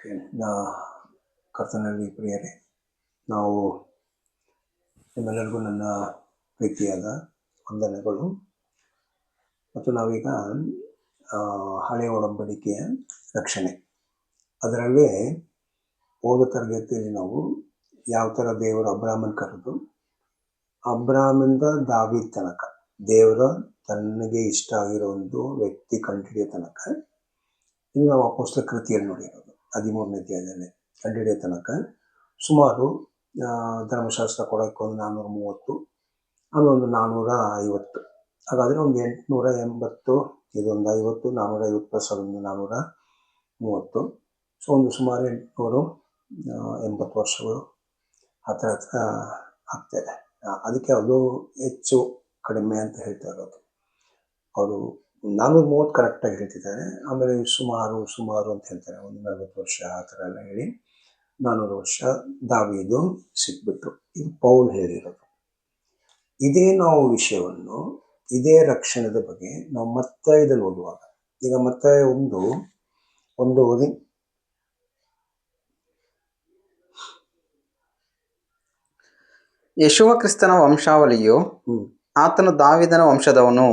Okay, ಕರ್ತನಲ್ಲಿ ಪ್ರಿಯರೇ, ನಾವು ನಿಮ್ಮೆಲ್ಲರಿಗೂ ನನ್ನ ಪ್ರೀತಿಯಾದ ವಂದನೆಗಳು. ಮತ್ತು ನಾವೀಗ ಹಳೆಯ ಒಡಂಬಡಿಕೆಯ ರಕ್ಷಣೆ ಅದರಲ್ಲೇ ಹೋದ ತರಗತಿಯಲ್ಲಿ ನಾವು ಯಾವ ಥರ ದೇವರು ಅಬ್ರಾಮನ್ ಕರೆದು ಅಬ್ರಾಮಿಂದ ದಾವೀದ್ ತನಕ ದೇವರ ತನಗೆ ಇಷ್ಟ ಆಗಿರೋ ಒಂದು ವ್ಯಕ್ತಿ ಕಂಡುಹಿಡಿಯೋ ತನಕ, ಇದು ನಾವು ಅಪೊಸ್ತಲ ಕೃತಿಯಲ್ಲಿ ನೋಡಿರೋದು 13ನೇ ಅಧ್ಯಾಯದಲ್ಲಿ ಕಂಡುಹಿಡಿಯೋ ತನಕ ಸುಮಾರು ಧರ್ಮಶಾಸ್ತ್ರ ಕೊಡೋಕ್ಕೆ ಒಂದು 430, ಆಮೇಲೆ ಒಂದು 450, ಹಾಗಾದರೆ ಒಂದು 880, ಇದೊಂದು 50, 450 ಪ್ಲಸ್ ಅದೊಂದು 430, ಸೊ ಒಂದು ಸುಮಾರು 880 ವರ್ಷಗಳು ಹತ್ರ ಆಗ್ತಾಯಿದೆ. ಅದಕ್ಕೆ ಅದು ಹೆಚ್ಚು ಕಡಿಮೆ ಅಂತ ಹೇಳ್ತಾ ಇರೋದು. ಅವರು 430 ಕರೆಕ್ಟಾಗಿ ಹೇಳ್ತಿದ್ದಾರೆ, ಆಮೇಲೆ ಸುಮಾರು ಅಂತ ಹೇಳ್ತಾರೆ, ಒಂದು 40 ವರ್ಷ ಆ ಥರ ಎಲ್ಲ ಹೇಳಿ 400 ವರ್ಷ ದಾವೀದು ಸಿಕ್ಬಿಟ್ರು. ಇದು ಪೌಲ್ ಹೇಳಿರೋದು. ಇದೇ ನಾವು ವಿಷಯವನ್ನು, ಇದೇ ರಕ್ಷಣದ ಬಗ್ಗೆ ನಾವು ಮತ್ತಾಯದಲ್ಲಿ ಓದುವಾಗ, ಈಗ ಮತ್ತಾಯ ಒಂದು ಓದಿ. ಯೇಸುವ ಕ್ರಿಸ್ತನ ವಂಶಾವಳಿಯು, ಆತನು ದಾವೀದನ ವಂಶದವನು,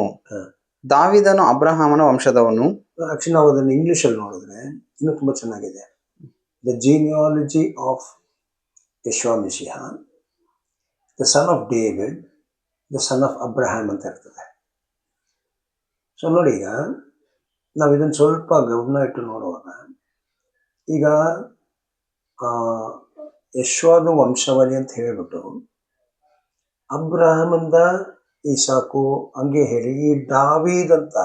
ದಾವೀದನು ಅಬ್ರಹಾಮನ ವಂಶದವನು. ಆಕ್ಚುಲಿ ನಾವು ಅದನ್ನು ಇಂಗ್ಲೀಷಲ್ಲಿ ನೋಡಿದ್ರೆ ಇನ್ನೂ ತುಂಬ ಚೆನ್ನಾಗಿದೆ. The genealogy of Yeshua Messiah, the son of David, the son of Abraham ಅಂತ ಇರ್ತದೆ. ಸೊ ನೋಡಿ, ಈಗ ನಾವು ಇದನ್ನು ಸ್ವಲ್ಪ ಗಮನ ಇಟ್ಟು ನೋಡುವಾಗ, ಈಗ ಯೆಶುವಾದ ವಂಶಾವಳಿ ಅಂತ ಹೇಳಿಬಿಟ್ಟು ಅಬ್ರಹಾಮಿಂದ ಇಸಾಕು ಹಂಗೆ ಹೇಳಿ ಈ ದಾವೀದ್ ಅಂತ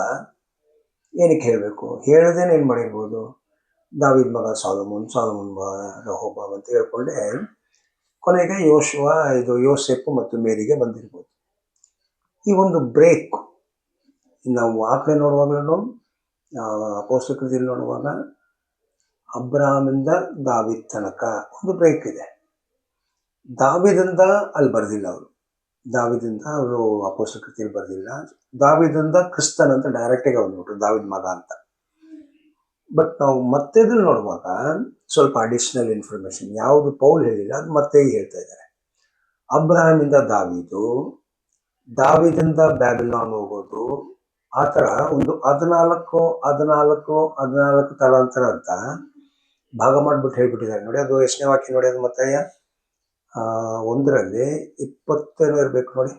ಏನಕ್ಕೆ ಹೇಳಬೇಕು? ಹೇಳದೇನೆ ಏನು ಮಾಡಿರ್ಬೋದು, ದಾವೀದ್ ಮಗ ಸಾಲಮೋನ್ ಮಗ ರೆಹೋಬೋಮ್ ಅಂತ ಹೇಳ್ಕೊಂಡೆ ಕೊನೆಗೆ ಯೋಸೇಫು ಮತ್ತು ಮೇರಿಗೆ ಬಂದಿರ್ಬೋದು. ಈ ಒಂದು ಬ್ರೇಕ್ ನಾವು ಆ ಕಡೆ ನೋಡುವಾಗಲೂ, ಅಪೊಸ್ತಲ ಕೃತಿಯಲ್ಲಿ ನೋಡುವಾಗ ಅಬ್ರಹಾಮಿಂದ ದಾವೀದ್ ತನಕ ಒಂದು ಬ್ರೇಕ್ ಇದೆ. ದಾವೀದಿಂದ ಅಲ್ಲಿ ಬರೆದಿಲ್ಲ ಅವರು ಅಪೊಸ್ತಲ ಕೃತಿಯಲ್ಲಿ ಬರೆದಿಲ್ಲ. ದಾವೀದಿಂದ ಕ್ರಿಸ್ತನ್ ಅಂತ ಡೈರೆಕ್ಟಾಗಿ ಬಂದ್ಬಿಟ್ರು, ದಾವೀದ್ ಮಗ ಅಂತ. ಬಟ್ ನಾವು ಮತ್ತೆ ನೋಡುವಾಗ ಸ್ವಲ್ಪ ಅಡಿಷನಲ್ ಇನ್ಫಾರ್ಮೇಶನ್ ಯಾವುದು ಪೌಲ್ ಹೇಳಿಲ್ಲ, ಅದು ಮತ್ತೆ ಹೇಳ್ತಾ ಇದ್ದಾರೆ. ಅಬ್ರಹಾಮಿಂದ ದಾವೀದಿಂದ ಬ್ಯಾಬಿಲಾನ್ ಹೋಗೋದು, ಆ ಥರ ಒಂದು 14 ತಲಾಂತರ ಅಂತ ಭಾಗ ಮಾಡಿಬಿಟ್ಟು ಹೇಳ್ಬಿಟ್ಟಿದ್ದಾರೆ. ನೋಡಿ, ಅದು ಎಷ್ಟನೇ ವಾಕ್ಯ ನೋಡಿ, ಅದು ಮತ್ತಾಯ 1ರಲ್ಲಿ 20 ಇರಬೇಕು ನೋಡಿ.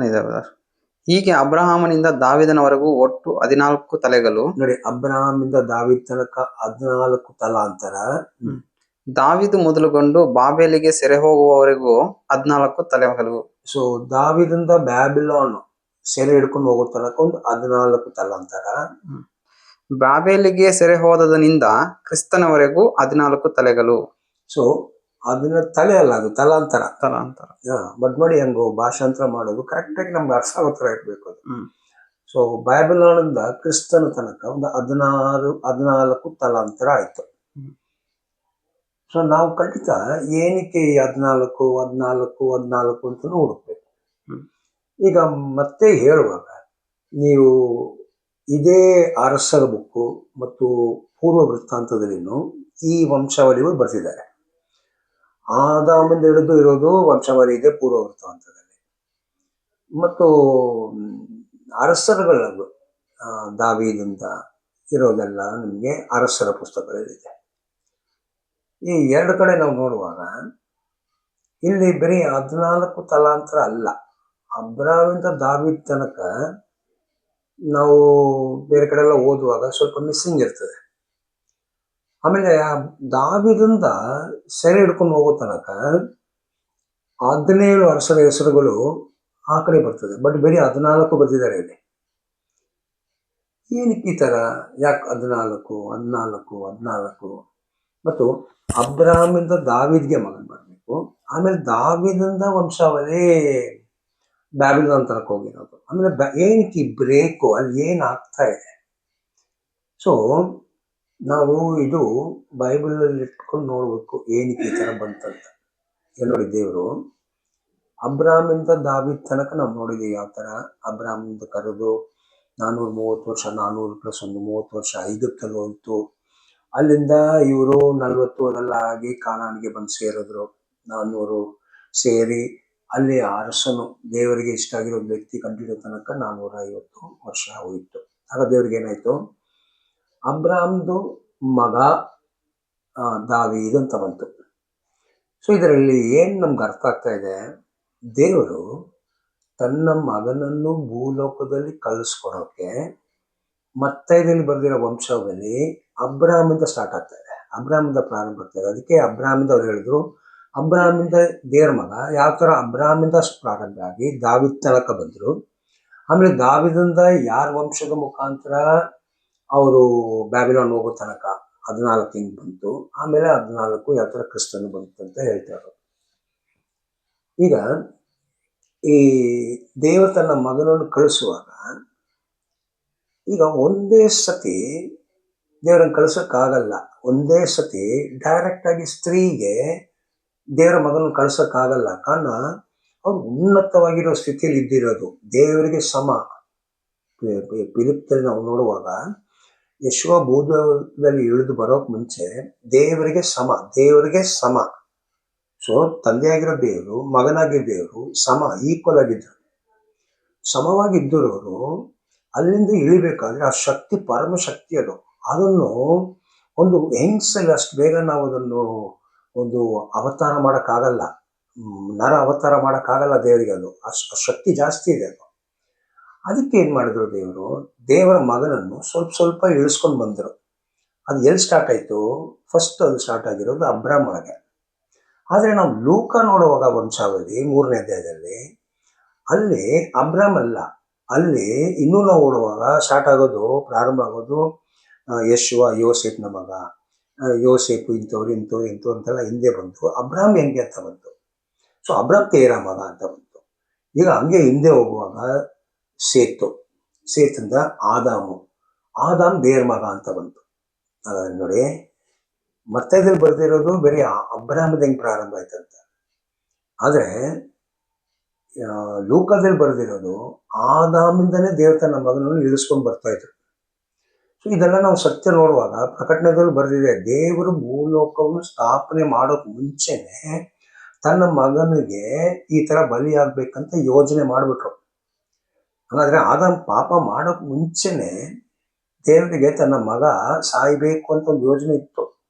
ಇದಾವೆ. ಹೀಗೆ ಅಬ್ರಹಾಮನಿಂದ ದಾವೀದನವರೆಗೂ ಒಟ್ಟು 14 ತಲೆಗಳು. ನೋಡಿ, ಅಬ್ರಹಾಮಿಂದ ದಾವೀದ್ ತನಕ 14 ತಲಾಂತರ. ದಾವೀದು ಮೊದಲುಗೊಂಡು ಬಾಬೆಲಿಗೆ ಸೆರೆ ಹೋಗುವವರೆಗೂ 14 ತಲೆಗಳು. ಸೊ ದಾವೀದಿಂದ ಬ್ಯಾಬಿಲಾನ್ ಸೆರೆ ಹಿಡ್ಕೊಂಡು ಹೋಗೋ ತನಕ ಒಂದು 14 ತಲಾಂತರ. ಬಾಬೆಲಿಗೆ ಸೆರೆ ಹೋದದನಿಂದ ಕ್ರಿಸ್ತನವರೆಗೂ 14 ತಲೆಗಳು. ಸೊ ಅದನ್ನ ತಲೆ ಅಲ್ಲ, ಅದು ತಲಾಂತರ. ಬಟ್ ನೋಡಿ, ಹಂಗ ಭಾಷಾಂತರ ಮಾಡೋದು ಕರೆಕ್ಟಾಗಿ ನಮ್ಗೆ ಅರ್ಥ ಆಗೋ ಥರ ಇರಬೇಕು ಅದು. ಸೊ ಬ್ಯಾಬಿಲಾನಿಂದ ಕ್ರಿಸ್ತನ ತನಕ ಒಂದು 14 ತಲಾಂತರ ಆಯ್ತು. ಸೊ ನಾವು ಖಂಡಿತ ಏನಕ್ಕೆ 14 ಅಂತಲೂ ಹುಡುಕ್ಬೇಕು. ಈಗ ಮತ್ತೆ ಹೇಳುವಾಗ ನೀವು ಇದೇ ಅರಸರ ಬುಕ್ಕು ಮತ್ತು ಪೂರ್ವ ವೃತ್ತಾಂತದಲ್ಲಿನೂ ಈ ವಂಶಾವಳಿಗಳು ಬರ್ತಿದ್ದಾರೆ. ಆದಾಮಿಂದ ಹಿಡಿದು ಇರೋದು ವಂಶಾವಳಿ ಇದೆ ಪೂರ್ವ ವೃತ್ತಾಂತದಲ್ಲಿ. ಮತ್ತು ಅರಸರುಗಳು ದಾವೀದಿಂದ ಇರೋದೆಲ್ಲ ನಿಮಗೆ ಅರಸರ ಪುಸ್ತಕದಲ್ಲಿದೆ. ಈ 2 ಕಡೆ ನಾವು ನೋಡುವಾಗ ಇಲ್ಲಿ ಬರೀ 14 ತಲಾಂತರ ಅಲ್ಲ, ಅಬ್ರಹಾಮಿಂದ ದಾವೀದ್ ತನಕ ನಾವು ಬೇರೆ ಕಡೆ ಎಲ್ಲ ಓದುವಾಗ ಸ್ವಲ್ಪ ಮಿಸ್ಸಿಂಗ್ ಇರ್ತದೆ. ಆಮೇಲೆ ದಾವೀದಿಂದ ಸೆರೆ ಹಿಡ್ಕೊಂಡು ಹೋಗೋ ತನಕ 17 ಅರಸರ ಹೆಸರುಗಳು ಆ ಕಡೆ ಬರ್ತದೆ, ಬಟ್ ಬರೀ 14 ಬರ್ತಿದ್ದಾರೆ ಇಲ್ಲಿ. ಏನಕ್ಕೆ ಈ ಥರ? ಯಾಕೆ 14? ಮತ್ತು ಅಬ್ರಹಾಮಿಂದ ದಾವೀದ್ಗೆ ಮಗನ್ ಬರಬೇಕು, ಆಮೇಲೆ ದಾವೀದಿಂದ ವಂಶಾವಳಿ ಬ್ಯಾಬಿಲಾನ್ ತನಕ ಹೋಗಿರೋದು, ಆಮೇಲೆ ಏನಕ್ಕೆ ಈ ಬ್ರೇಕು? ಅಲ್ಲಿ ಏನಾಗ್ತಾ ಇದೆ? ಸೊ ನಾವು ಇದು ಬೈಬಲಲ್ಲಿ ಇಟ್ಕೊಂಡು ನೋಡ್ಬೇಕು ಏನಕ್ಕೆ ಈ ಥರ ಬಂತಂತ. ನೋಡಿ, ದೇವರು ಅಬ್ರಾಮಿಂದ ದಾವಿದ್ ತನಕ ನಾವು ನೋಡಿದ್ದೀವಿ ಯಾವ ಥರ ಅಬ್ರಾಮಿಂದ ಕರೆದು 430 ವರ್ಷ, 400 ಪ್ಲಸ್ 30 ವರ್ಷ ಐಗುಪ್ತಲ್ಲಿ ಹೋಯ್ತು. ಅಲ್ಲಿಂದ ಇವರು 40 ಅದೆಲ್ಲ ಆಗಿ ಕಾನಾನಿಗೆ ಬಂದು ಸೇರಿದ್ರು. 400 ಸೇರಿ ಅಲ್ಲಿ ಅರಸನು ದೇವರಿಗೆ ಇಷ್ಟ ಆಗಿರೋ ವ್ಯಕ್ತಿ ಕಂಡಿಡೋ ತನಕ 450 ವರ್ಷ ಹೋಯಿತು. ಆಗ ದೇವ್ರಿಗೆ ಏನಾಯ್ತು, ಅಬ್ರಾಮ್ದು ಮಗ ದಾವೀದ್ ಅಂತ ಬಂತು. ಸೊ ಇದರಲ್ಲಿ ಏನು ನಮ್ಗೆ ಅರ್ಥ ಆಗ್ತಾ ಇದೆ, ದೇವರು ತನ್ನ ಮಗನನ್ನು ಭೂಲೋಕದಲ್ಲಿ ಕಳಿಸ್ಕೊಡೋಕೆ ಮತ್ತೈದಲ್ಲಿ ಬರೆದಿರೋ ವಂಶದಲ್ಲಿ ಅಬ್ರಾಮಿಂದ ಸ್ಟಾರ್ಟ್ ಆಗ್ತಾ ಇದೆ, ಅಬ್ರಾಮಿಂದ ಪ್ರಾರಂಭ ಆಗ್ತಾ ಇದೆ. ಅದಕ್ಕೆ ಅಬ್ರಾಮಿಂದ ಅವ್ರು ಹೇಳಿದ್ರು, ಅಬ್ರಾಮಿಂದ ದೇವ್ರ ಮಗ ಯಾವ ಥರ ಅಬ್ರಾಮಿಂದ ಪ್ರಾರಂಭ ಆಗಿ ದಾವಿದ್ ತನಕ ಬಂದರು. ಆಮೇಲೆ ದಾವಿದಿಂದ ಯಾರ ವಂಶದ ಮುಖಾಂತರ ಅವರು ಬ್ಯಾಬಿಲೋನ್ ಹೋಗೋ ತನಕ 14 ಹಿಂಗ್ ಬಂತು. ಆಮೇಲೆ 14 ಯಾವ ಥರ ಕ್ರಿಸ್ತನು ಬಂತು ಅಂತ ಹೇಳ್ತಾರೆ. ಈಗ ಈ ದೇವರು ತನ್ನ ಮಗನನ್ನು ಕಳಿಸುವಾಗ ಈಗ ಒಂದೇ ಸತಿ ದೇವರನ್ನು ಕಳ್ಸೋಕ್ಕಾಗಲ್ಲ. ಒಂದೇ ಸತಿ ಡೈರೆಕ್ಟ್ ಆಗಿ ಸ್ತ್ರೀಗೆ ದೇವರ ಮಗನನ್ನು ಕಳ್ಸೋಕ್ಕಾಗಲ್ಲ. ಕಾರಣ ಅವ್ರು ಉನ್ನತವಾಗಿರೋ ಸ್ಥಿತಿಯಲ್ಲಿ ಇದ್ದಿರೋದು, ದೇವರಿಗೆ ಸಮ. ಫಿಲಿಪ್ದಲ್ಲಿ ನಾವು ನೋಡುವಾಗ ಯೇಸುವ ಭೂಲೋಕದಲ್ಲಿ ಇಳಿದು ಬರೋಕ್ ಮುಂಚೆ ದೇವರಿಗೆ ಸಮ. ಸೊ ತಂದೆಯಾಗಿರೋ ದೇವರು, ಮಗನಾಗಿರೋ ದೇವರು ಸಮ, ಈಕ್ವಲ್ ಆಗಿದ್ರು. ಸಮವಾಗಿದ್ದರವರು ಅಲ್ಲಿಂದ ಇಳಿಬೇಕಾದ್ರೆ ಆ ಶಕ್ತಿ ಪರಮಶಕ್ತಿ ಅದನ್ನು ಒಂದು ಹೆಂಗ್ಸಲ್ಲಿ ಅಷ್ಟು ಬೇಗ ನಾವು ಅದನ್ನು ಒಂದು ಅವತಾರ ಮಾಡೋಕ್ಕಾಗಲ್ಲ, ನರ ಅವತಾರ ಮಾಡೋಕ್ಕಾಗಲ್ಲ ದೇವರಿಗೆ. ಅದು ಅಷ್ಟು ಶಕ್ತಿ ಜಾಸ್ತಿ ಇದೆ ಅದು. ಅದಕ್ಕೆ ಏನು ಮಾಡಿದ್ರು, ದೇವರ ಮಗನನ್ನು ಸ್ವಲ್ಪ ಸ್ವಲ್ಪ ಇಳಿಸ್ಕೊಂಡು ಬಂದರು. ಅದು ಎಲ್ಲಿ ಸ್ಟಾರ್ಟ್ ಆಯಿತು, ಫಸ್ಟ್ ಅದು ಸ್ಟಾರ್ಟ್ ಆಗಿರೋದು ಅಬ್ರಾಮ್ ಒಳಗೆ. ಆದರೆ ನಾವು ಲೂಕ ನೋಡುವಾಗ ವಂಶಾವಳಿ 3ನೇ ಅಧ್ಯಾಯದಲ್ಲಿ ಅಲ್ಲಿ ಅಬ್ರಾಮ್ ಅಲ್ಲ, ಅಲ್ಲಿ ಇನ್ನೂ ನಾವು ಓಡುವಾಗ ಪ್ರಾರಂಭ ಆಗೋದು ಯೇಸುವ ಯೋಸೇಫ್ನ ಮಗ, ಯೋಸೇಫು ಇಂಥವ್ರು ಅಂತೆಲ್ಲ ಹಿಂದೆ ಬಂತು. ಅಬ್ರಾಮ್ ಹೆಂಗೆ ಅಂತ ಬಂತು. ಸೊ ಅಬ್ರಾಮ್ ತೇರ ಮಗ ಅಂತ ಬಂತು. ಈಗ ಹಂಗೆ ಹಿಂದೆ ಹೋಗುವಾಗ ಸೇತಂದ ಆದಾಮ್ ಬೇರ್ ಮಗ ಅಂತ ಬಂತು. ಹಾಗಾದ್ರೆ ನೋಡಿ, ಮತ್ತೆ ಇದ್ರಲ್ಲಿ ಬರ್ದಿರೋದು ಬೇರೆ ಅಬ್ರಾಮದ ಹೆಂಗೆ ಪ್ರಾರಂಭ ಆಯ್ತಂತ. ಆದರೆ ಲೂಕದಲ್ಲಿ ಬರೆದಿರೋದು ಆದಾಮಿಂದನೇ ದೇವ್ರ ತನ್ನ ಮಗನನ್ನು ಇಳಿಸ್ಕೊಂಡು ಬರ್ತಾ ಇದ್ರು. ಸೊ ಇದೆಲ್ಲ ನಾವು ಸತ್ಯ ನೋಡುವಾಗ ಪ್ರಕಟಣೆದಲ್ಲಿ ಬರೆದಿದೆ, ದೇವರು ಭೂಲೋಕವನ್ನು ಸ್ಥಾಪನೆ ಮಾಡೋಕ್ ಮುಂಚೆನೆ ತನ್ನ ಮಗನಿಗೆ ಈ ತರ ಬಲಿ ಆಗ್ಬೇಕಂತ ಯೋಜನೆ ಮಾಡಿಬಿಟ್ರು. ಹಾಗಾದ್ರೆ ಆದಾಮ್ ಪಾಪ ಮಾಡೋಕ್ ಮುಂಚೆನೆ ದೇವರಿಗೆ ತನ್ನ ಮಗ ಸಾಯ್ಬೇಕು ಅಂತ ಒಂದು ಯೋಜನೆ ಇತ್ತು.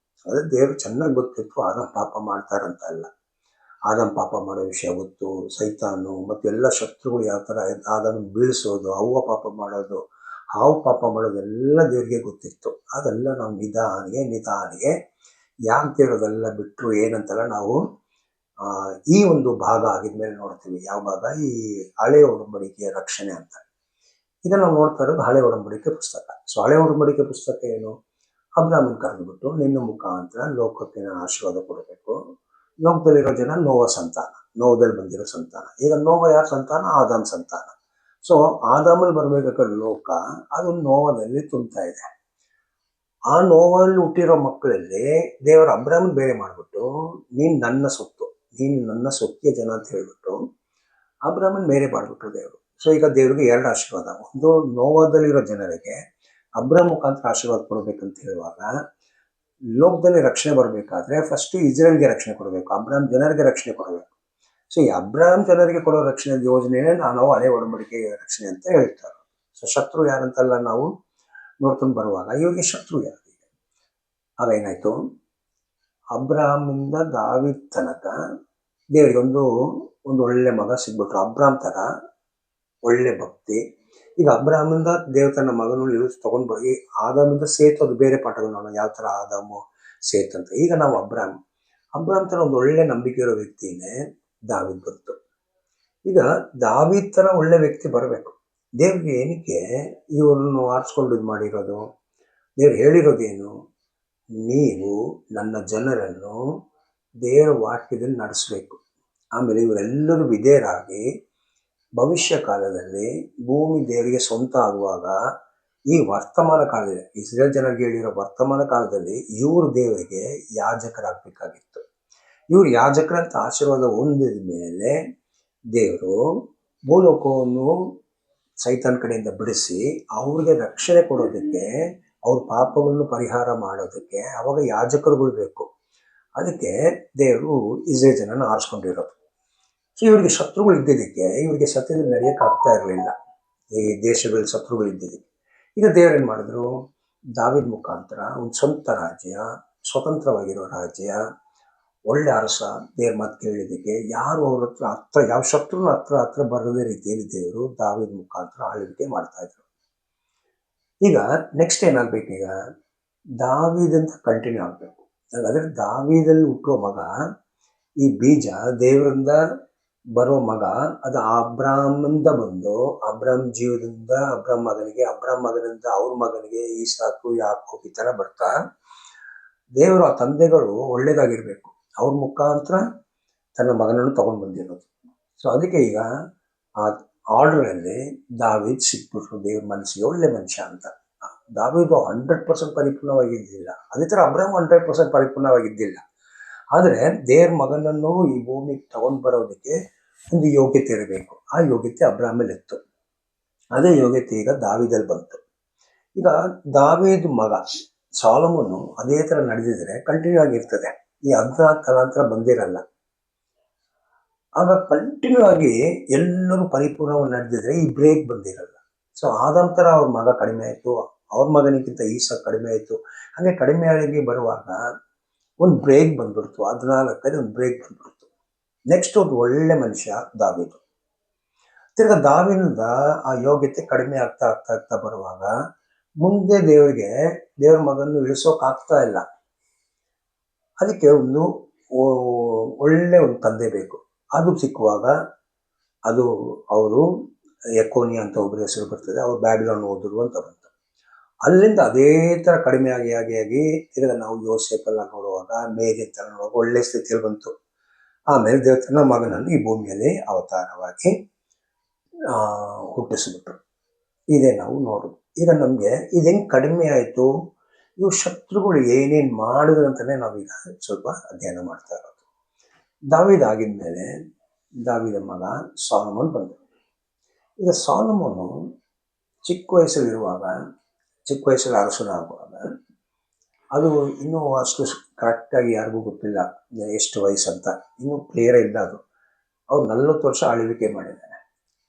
ಅದೇ ದೇವ್ರು ಚೆನ್ನಾಗಿ ಗೊತ್ತಿತ್ತು ಆದಾಮ್ ಪಾಪ ಮಾಡ್ತಾರಂತ ಅಲ್ಲ. ಆದಾಮ್ ಪಾಪ ಮಾಡೋ ವಿಷಯ ಗೊತ್ತು, ಸೈತಾನು ಮತ್ತು ಎಲ್ಲ ಶತ್ರುಗಳು ಯಾವ ಥರ ಆದಾಮ್ ಬೀಳಿಸೋದು, ಅವ್ವ ಪಾಪ ಮಾಡೋದು, ಹಾವು ಪಾಪ ಮಾಡೋದೆಲ್ಲ ದೇವರಿಗೆ ಗೊತ್ತಿತ್ತು. ಅದೆಲ್ಲ ನಾವು ನಿಧಾನಿಗೆ ಯಾಕೆ ದೇವರದೆಲ್ಲ ಬಿಟ್ಟರು ಏನಂತೆಲ್ಲ ನಾವು ಈ ಒಂದು ಭಾಗ ಆಗಿದ್ಮೇಲೆ ನೋಡ್ತೀವಿ. ಯಾವ ಭಾಗ, ಈ ಹಳೆ ಒಡಂಬಡಿಕೆಯ ರಕ್ಷಣೆ ಅಂತ. ಇದನ್ನು ನಾವು ನೋಡ್ತಾ ಇರೋದು ಹಳೆ ಒಡಂಬಡಿಕೆ ಪುಸ್ತಕ. ಸೊ ಹಳೆ ಒಡಂಬಡಿಕೆ ಪುಸ್ತಕ ಏನು, ಅಬ್ರಾಮನ್ ಕರೆದುಬಿಟ್ಟು ನಿನ್ನ ಮುಖಾಂತರ ಲೋಕಕ್ಕೆ ನಾನು ಆಶೀರ್ವಾದ ಕೊಡಬೇಕು. ಲೋಕದಲ್ಲಿರೋ ಜನ ನೋವ ಸಂತಾನ, ನೋವದಲ್ಲಿ ಬಂದಿರೋ ಸಂತಾನ. ಈಗ ನೋವ ಯಾರ ಸಂತಾನ, ಆದಾಮ್ ಸಂತಾನ. ಸೊ ಆದಾಮಲ್ಲಿ ಬರಬೇಕಾದ್ರೆ ಲೋಕ ಅದು ನೋವದಲ್ಲಿ ತುಂಬ್ತಾ ಇದೆ. ಆ ನೋವಲ್ಲಿ ಹುಟ್ಟಿರೋ ಮಕ್ಕಳಲ್ಲಿ ದೇವರ ಅಬ್ರಾಮನ್ ಬೇರೆ ಮಾಡಿಬಿಟ್ಟು ನೀನು ನನ್ನ ಸೊತ್ತಿಯ ಜನ ಅಂತ ಹೇಳ್ಬಿಟ್ಟು ಅಬ್ರಾಮನ್ ಬೇರೆ ಮಾಡಿಬಿಟ್ರು ದೇವರು. ಸೊ ಈಗ ದೇವರಿಗೆ 2 ಆಶೀರ್ವಾದ. ಒಂದು ನೋವದಲ್ಲಿರೋ ಜನರಿಗೆ ಅಬ್ರಾಮ್ ಮುಖಾಂತರ ಆಶೀರ್ವಾದ ಕೊಡಬೇಕಂತ ಹೇಳುವಾಗ, ಲೋಕದಲ್ಲಿ ರಕ್ಷಣೆ ಬರಬೇಕಾದ್ರೆ ಫಸ್ಟ್ ಇಸ್ರೇಲ್ಗೆ ರಕ್ಷಣೆ ಕೊಡಬೇಕು, ಅಬ್ರಾಮ್ ಜನರಿಗೆ ರಕ್ಷಣೆ ಕೊಡಬೇಕು. ಸೊ ಈ ಅಬ್ರಾಮ್ ಜನರಿಗೆ ಕೊಡೋ ರಕ್ಷಣೆ ಯೋಜನೆಯೇ ನಾವು ಹಳೆ ಒಡಂಬಡಿಕೆ ರಕ್ಷಣೆ ಅಂತ ಹೇಳ್ತಾರೆ. ಸೊ ಶತ್ರು ಯಾರಂತೆಲ್ಲ ನಾವು ನೋಡ್ಕೊಂಡು ಬರುವಾಗ ಇವರಿಗೆ ಶತ್ರು ಯಾರು? ಆಗ ಏನಾಯ್ತು, ಅಬ್ರಾಮಿಂದ ದಾವೀದ್ ತನಕ ದೇವರಿಗೆ ಒಂದು ಒಳ್ಳೆ ಮಗ ಸಿಗ್ಬಿಟ್ರು. ಅಬ್ರಾಮ್ ತರ ಒಳ್ಳೆ ಭಕ್ತಿ. ಈಗ ಅಬ್ರಾಮಿಂದ ದೇವ್ರ ತನ್ನ ಮಗನನ್ನು ಇಳಿಸಿ ತಗೊಂಡ್ ಬರೋಗಿ ಆದಾಮಿಂದ ಸೇತು, ಅದು ಬೇರೆ ಪಾಠಗಳು ನೋಡೋಣ ಯಾವ ತರ ಆದಾಮು ಸೇತು ಅಂತ. ಈಗ ನಾವು ಅಬ್ರಾಮ್ ತರ ಒಂದು ಒಳ್ಳೆ ನಂಬಿಕೆ ಇರೋ ವ್ಯಕ್ತಿನೇ ದಾವೀದ್ ಬಂತು. ಈಗ ದಾವೀದ್ ತರ ಒಳ್ಳೆ ವ್ಯಕ್ತಿ ಬರಬೇಕು. ದೇವ್ರಿಗೆ ಏನಕ್ಕೆ ಇವ್ರನ್ನು ಆರಿಸ್ಕೊಂಡು ಇದು ಮಾಡಿರೋದು? ದೇವ್ರು ಹೇಳಿರೋದೇನು, ನೀವು ನನ್ನ ಜನರನ್ನು ದೇವರ ವಾಕ್ಯದಲ್ಲಿ ನಡೆಸಬೇಕು. ಆಮೇಲೆ ಇವರೆಲ್ಲರೂ ವಿಧೇಯರಾಗಿ ಭವಿಷ್ಯ ಕಾಲದಲ್ಲಿ ಭೂಮಿ ದೇವರಿಗೆ ಸ್ವಂತ ಆಗುವಾಗ, ಈ ವರ್ತಮಾನ ಕಾಲದಲ್ಲಿ ಇಸ್ರೇಲ್ ಜನರಿಗೆ ಹೇಳಿರೋ ವರ್ತಮಾನ ಕಾಲದಲ್ಲಿ ಇವರು ದೇವರಿಗೆ ಯಾಜಕರಾಗಬೇಕಾಗಿತ್ತು. ಇವ್ರು ಯಾಜಕರಂತ ಆಶೀರ್ವಾದ ಹೊಂದಿದ ಮೇಲೆ ದೇವರು ಭೂಲೋಕವನ್ನು ಸೈತಾನ್ ಕಡೆಯಿಂದ ಬಿಡಿಸಿ ಅವ್ರಿಗೆ ರಕ್ಷಣೆ ಕೊಡೋದಕ್ಕೆ, ಅವ್ರ ಪಾಪಗಳನ್ನು ಪರಿಹಾರ ಮಾಡೋದಕ್ಕೆ ಅವಾಗ ಯಾಜಕರುಗಳು ಬೇಕು. ಅದಕ್ಕೆ ದೇವರು ಇಸ್ರೇಲ್ ಜನನ ಆರಿಸ್ಕೊಂಡಿರೋದು. ಇವರಿಗೆ ಶತ್ರುಗಳು ಇದ್ದಿದ್ದಕ್ಕೆ ಇವರಿಗೆ ಸತ್ಯದಲ್ಲಿ ನಡೆಯಕ್ಕೆ ಆಗ್ತಾ ಇರಲಿಲ್ಲ. ಈ ದೇಶಗಳಲ್ಲಿ ಶತ್ರುಗಳು ಇದ್ದಿದ್ದಕ್ಕೆ ಈಗ ದೇವರೇನು ಮಾಡಿದ್ರು, ದಾವೀದ್ ಮುಖಾಂತರ ಒಂದು ಸ್ವಂತ ರಾಜ್ಯ, ಸ್ವತಂತ್ರವಾಗಿರೋ ರಾಜ್ಯ, ಒಳ್ಳೆ ಅರಸ, ದೇವ್ರ ಮಾತು ಕೇಳಿದ್ದಕ್ಕೆ ಯಾರು ಅವ್ರ ಹತ್ರ ಯಾವ ಶತ್ರುನ ಹತ್ರ ಬರದೇ ರೀತಿಯಲ್ಲಿ ದೇವರು ದಾವೀದ್ ಮುಖಾಂತರ ಆಳ್ವಿಕೆ ಮಾಡ್ತಾ ಇದ್ರು. ಈಗ ನೆಕ್ಸ್ಟ್ ಏನಾಗ್ಬೇಕು, ಈಗ ದಾವೀದಂತ ಕಂಟಿನ್ಯೂ ಆಗಬೇಕು. ಹಾಗಾದ್ರೆ ದಾವೀದಲ್ಲಿ ಹುಟ್ಟುವ ಮಗ, ಈ ಬೀಜ ದೇವರಿಂದ ಬರೋ ಮಗ, ಅದು ಅಬ್ರಾಮಿಂದ ಬಂದು ಅಬ್ರಾಮ್ ಜೀವದಿಂದ ಅಬ್ರಾಮ್ ಮಗನಿಗೆ, ಅಬ್ರಾಮ್ ಮಗನಿಂದ ಅವ್ರ ಮಗನಿಗೆ ಈಸಾಕು, ಯಾಕೋಬ್ ಈ ಥರ ಬರ್ತಾ ದೇವರು ಆ ತಂದೆಗಳು ಒಳ್ಳೇದಾಗಿರ್ಬೇಕು, ಅವ್ರ ಮುಖಾಂತರ ತನ್ನ ಮಗನನ್ನು ತಗೊಂಡು ಬಂದಿರೋದು. ಸೊ ಅದಕ್ಕೆ ಈಗ ಆ ಆರ್ಡರಲ್ಲಿ ದಾವೀದ್ ಸಿಕ್ಬಿಟ್ರು ದೇವ್ರ ಮನಸ್ಸಿಗೆ ಒಳ್ಳೆ ಮನುಷ್ಯ ಅಂತ. ದಾವೀದು 100% ಪರಿಪೂರ್ಣವಾಗಿದ್ದಿಲ್ಲ, ಅದೇ ಥರ ಅಬ್ರಾಮ್ 100% ಪರಿಪೂರ್ಣವಾಗಿದ್ದಿಲ್ಲ. ಆದರೆ ದೇವ್ರ ಮಗನನ್ನು ಈ ಭೂಮಿಗೆ ತಗೊಂಡು ಬರೋದಕ್ಕೆ ಒಂದು ಯೋಗ್ಯತೆ ಇರಬೇಕು. ಆ ಯೋಗ್ಯತೆ ಅಬ್ರಾಮಲ್ಲಿ ಇತ್ತು. ಅದೇ ಯೋಗ್ಯತೆ ಈಗ ದಾವೀದಲ್ಲಿ ಬಂತು. ಈಗ ದಾವೀದ್ ಮಗ ಸಾಲೊಮೋನು ಅದೇ ಥರ ನಡೆದಿದ್ರೆ ಕಂಟಿನ್ಯೂ ಆಗಿರ್ತದೆ, ಈ 14 ತಲಾಂತರ ಬಂದಿರಲ್ಲ. ಆಗ ಕಂಟಿನ್ಯೂ ಆಗಿ ಎಲ್ಲರೂ ಪರಿಪೂರ್ಣವಾಗಿ ನಡೆದಿದ್ರೆ ಈ ಬ್ರೇಕ್ ಬಂದಿರಲ್ಲ. ಸೊ ಆದಂ ಥರ ಅವ್ರ ಮಗ ಕಡಿಮೆ ಆಯಿತು, ಅವ್ರ ಮಗನಿಗಿಂತ ಈಸಾಕ್ ಕಡಿಮೆ ಆಯಿತು. ಹಾಗೆ ಕಡಿಮೆ ಆಗಿ ಬರುವಾಗ ಒಂದು ಬ್ರೇಕ್ ಬಂದ್ಬಿಡ್ತು, 14 ಒಂದು ಬ್ರೇಕ್ ಬಂದ್ಬಿಡ್ತು. ನೆಕ್ಸ್ಟ್ ಒಂದು ಒಳ್ಳೆ ಮನುಷ್ಯ ದಾವೀದು. ತಿರ್ಗಾ ದಾವೀದಿಂದ ಆ ಯೋಗ್ಯತೆ ಕಡಿಮೆ ಆಗ್ತಾ ಬರುವಾಗ ಮುಂದೆ ದೇವ್ರ ಮಗನ್ನು ಇಳಿಸೋಕಾಗ್ತಾ ಇಲ್ಲ. ಅದಕ್ಕೆ ಒಂದು ಒಳ್ಳೆ ಒಂದು ತಂದೆ ಬೇಕು. ಅದು ಸಿಕ್ಕುವಾಗ ಅದು ಅವರು ಯೆಕೋನ್ಯ ಅಂತ ಒಬ್ಬರ ಹೆಸರು ಬರ್ತದೆ, ಅವ್ರು ಬ್ಯಾಬಿಲೋನ್ ಹೋದ್ರು ಅಂತ ಬಂತು. ಅಲ್ಲಿಂದ ಅದೇ ಥರ ಕಡಿಮೆ ಆಗಿ ತಿರ್ಗಾ ನಾವು ಯೋಸೇಫೆಲ್ಲ ನೋಡುವಾಗ, ಮೇರಿ ಅಂತ ನೋಡುವಾಗ ಒಳ್ಳೆ ಸ್ಥಿತಿಯಲ್ಲಿ ಬಂತು. ಆಮೇಲೆ ದೇವ್ರ ತನ್ನ ಮಗನನ್ನು ಈ ಭೂಮಿಯಲ್ಲಿ ಅವತಾರವಾಗಿ ಹುಟ್ಟಿಸ್ಬಿಟ್ರು. ಇದೇ ನಾವು ನೋಡೋದು. ಈಗ ನಮಗೆ ಇದು ಹೆಂಗೆ ಕಡಿಮೆ ಆಯಿತು, ಇವು ಶತ್ರುಗಳು ಏನೇನು ಮಾಡಿದ್ರು ಅಂತಲೇ ನಾವೀಗ ಸ್ವಲ್ಪ ಅಧ್ಯಯನ ಮಾಡ್ತಾ ಇರೋದು. ದಾವೀದ್ ಆಗಿದ್ಮೇಲೆ ದಾವೀದ ಮಗ ಸಾಲೊಮೋನ್ ಬಂದರು. ಈಗ ಸಾಲೊಮೋನು ಚಿಕ್ಕ ವಯಸ್ಸಲ್ಲಿ ಅರಸನಾಗುವಾಗ, ಅದು ಇನ್ನೂ ಅಷ್ಟು ಕರೆಕ್ಟಾಗಿ ಯಾರಿಗೂ ಗೊತ್ತಿಲ್ಲ ಎಷ್ಟು ವಯಸ್ಸಂತ, ಇನ್ನೂ ಕ್ಲಿಯರೇ ಇಲ್ಲ ಅದು. ಅವ್ರು 40 ವರ್ಷ ಆಳ್ವಿಕೆ ಮಾಡಿದ್ದಾರೆ.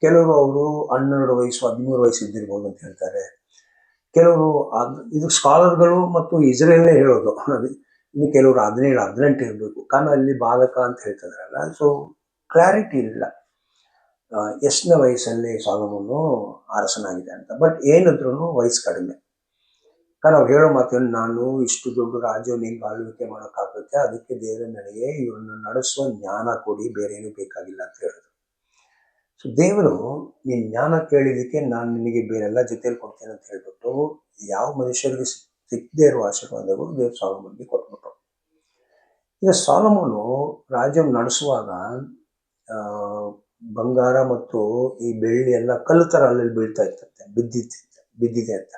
ಕೆಲವರು ಅವರು 12 ವಯಸ್ಸು 13 ವಯಸ್ಸು ಇದ್ದಿರ್ಬೋದು ಅಂತ ಹೇಳ್ತಾರೆ. ಕೆಲವರು ಇದು ಸ್ಕಾಲರ್ಗಳು ಮತ್ತು ಇಸ್ರೇಲೇ ಹೇಳೋದು. ಇನ್ನು ಕೆಲವರು 17 18 ಇರಬೇಕು, ಕಾರಣ ಅಲ್ಲಿ ಬಾಲಕ ಅಂತ ಹೇಳ್ತಿದ್ರಲ್ಲ. ಸೊ ಕ್ಲಾರಿಟಿ ಇಲ್ಲ ಎಷ್ಟನೇ ವಯಸ್ಸಲ್ಲಿ ಸಾಲೊಮೋನು ಅರಸನಾಗಿದೆ ಅಂತ. ಬಟ್ ಏನಿದ್ರು ವಯಸ್ಸು ಕಡಿಮೆ. ಕಾರಣ ಅವ್ರು ಹೇಳೋ ಮಾತೇನು, ನಾನು ಇಷ್ಟು ದೊಡ್ಡ ರಾಜ್ಯವನ್ನು ಹಿಂಗೆ ಆಳ್ವಿಕೆ ಮಾಡೋಕ್ಕಾಗುತ್ತೆ, ಅದಕ್ಕೆ ದೇವರು ನನಗೆ ಇವ್ರನ್ನ ನಡೆಸುವ ಜ್ಞಾನ ಕೊಡಿ, ಬೇರೆ ಏನೂ ಬೇಕಾಗಿಲ್ಲ ಅಂತ ಹೇಳಿದ್ರು. ಸೊ ದೇವರು ನೀನು ಜ್ಞಾನ ಕೇಳಿದ್ದಕ್ಕೆ ನಾನು ನಿನಗೆ ಬೇರೆಲ್ಲ ಜೊತೆಯಲ್ಲಿ ಕೊಡ್ತೇನೆ ಅಂತ ಹೇಳ್ಬಿಟ್ಟು ಯಾವ ಮನುಷ್ಯರಿಗೆ ಸಿಕ್ಕದೇ ಇರುವ ಆಶೀರ್ವಾದಗಳು ದೇವ್ರು ಸಾಲೊಮೋನ್ಗೆ ಕೊಟ್ಬಿಟ್ರು. ಈಗ ಸಾಲೊಮೋನು ರಾಜ್ಯವನ್ನು ನಡೆಸುವಾಗ ಬಂಗಾರ ಮತ್ತು ಈ ಬೆಳ್ಳಿ ಎಲ್ಲ ಕಲ್ಲು ಥರ ಅಲ್ಲಿ ಬೀಳ್ತಾ ಇರ್ತಂತೆ, ಬಿದ್ದಿದೆ ಅಂತ.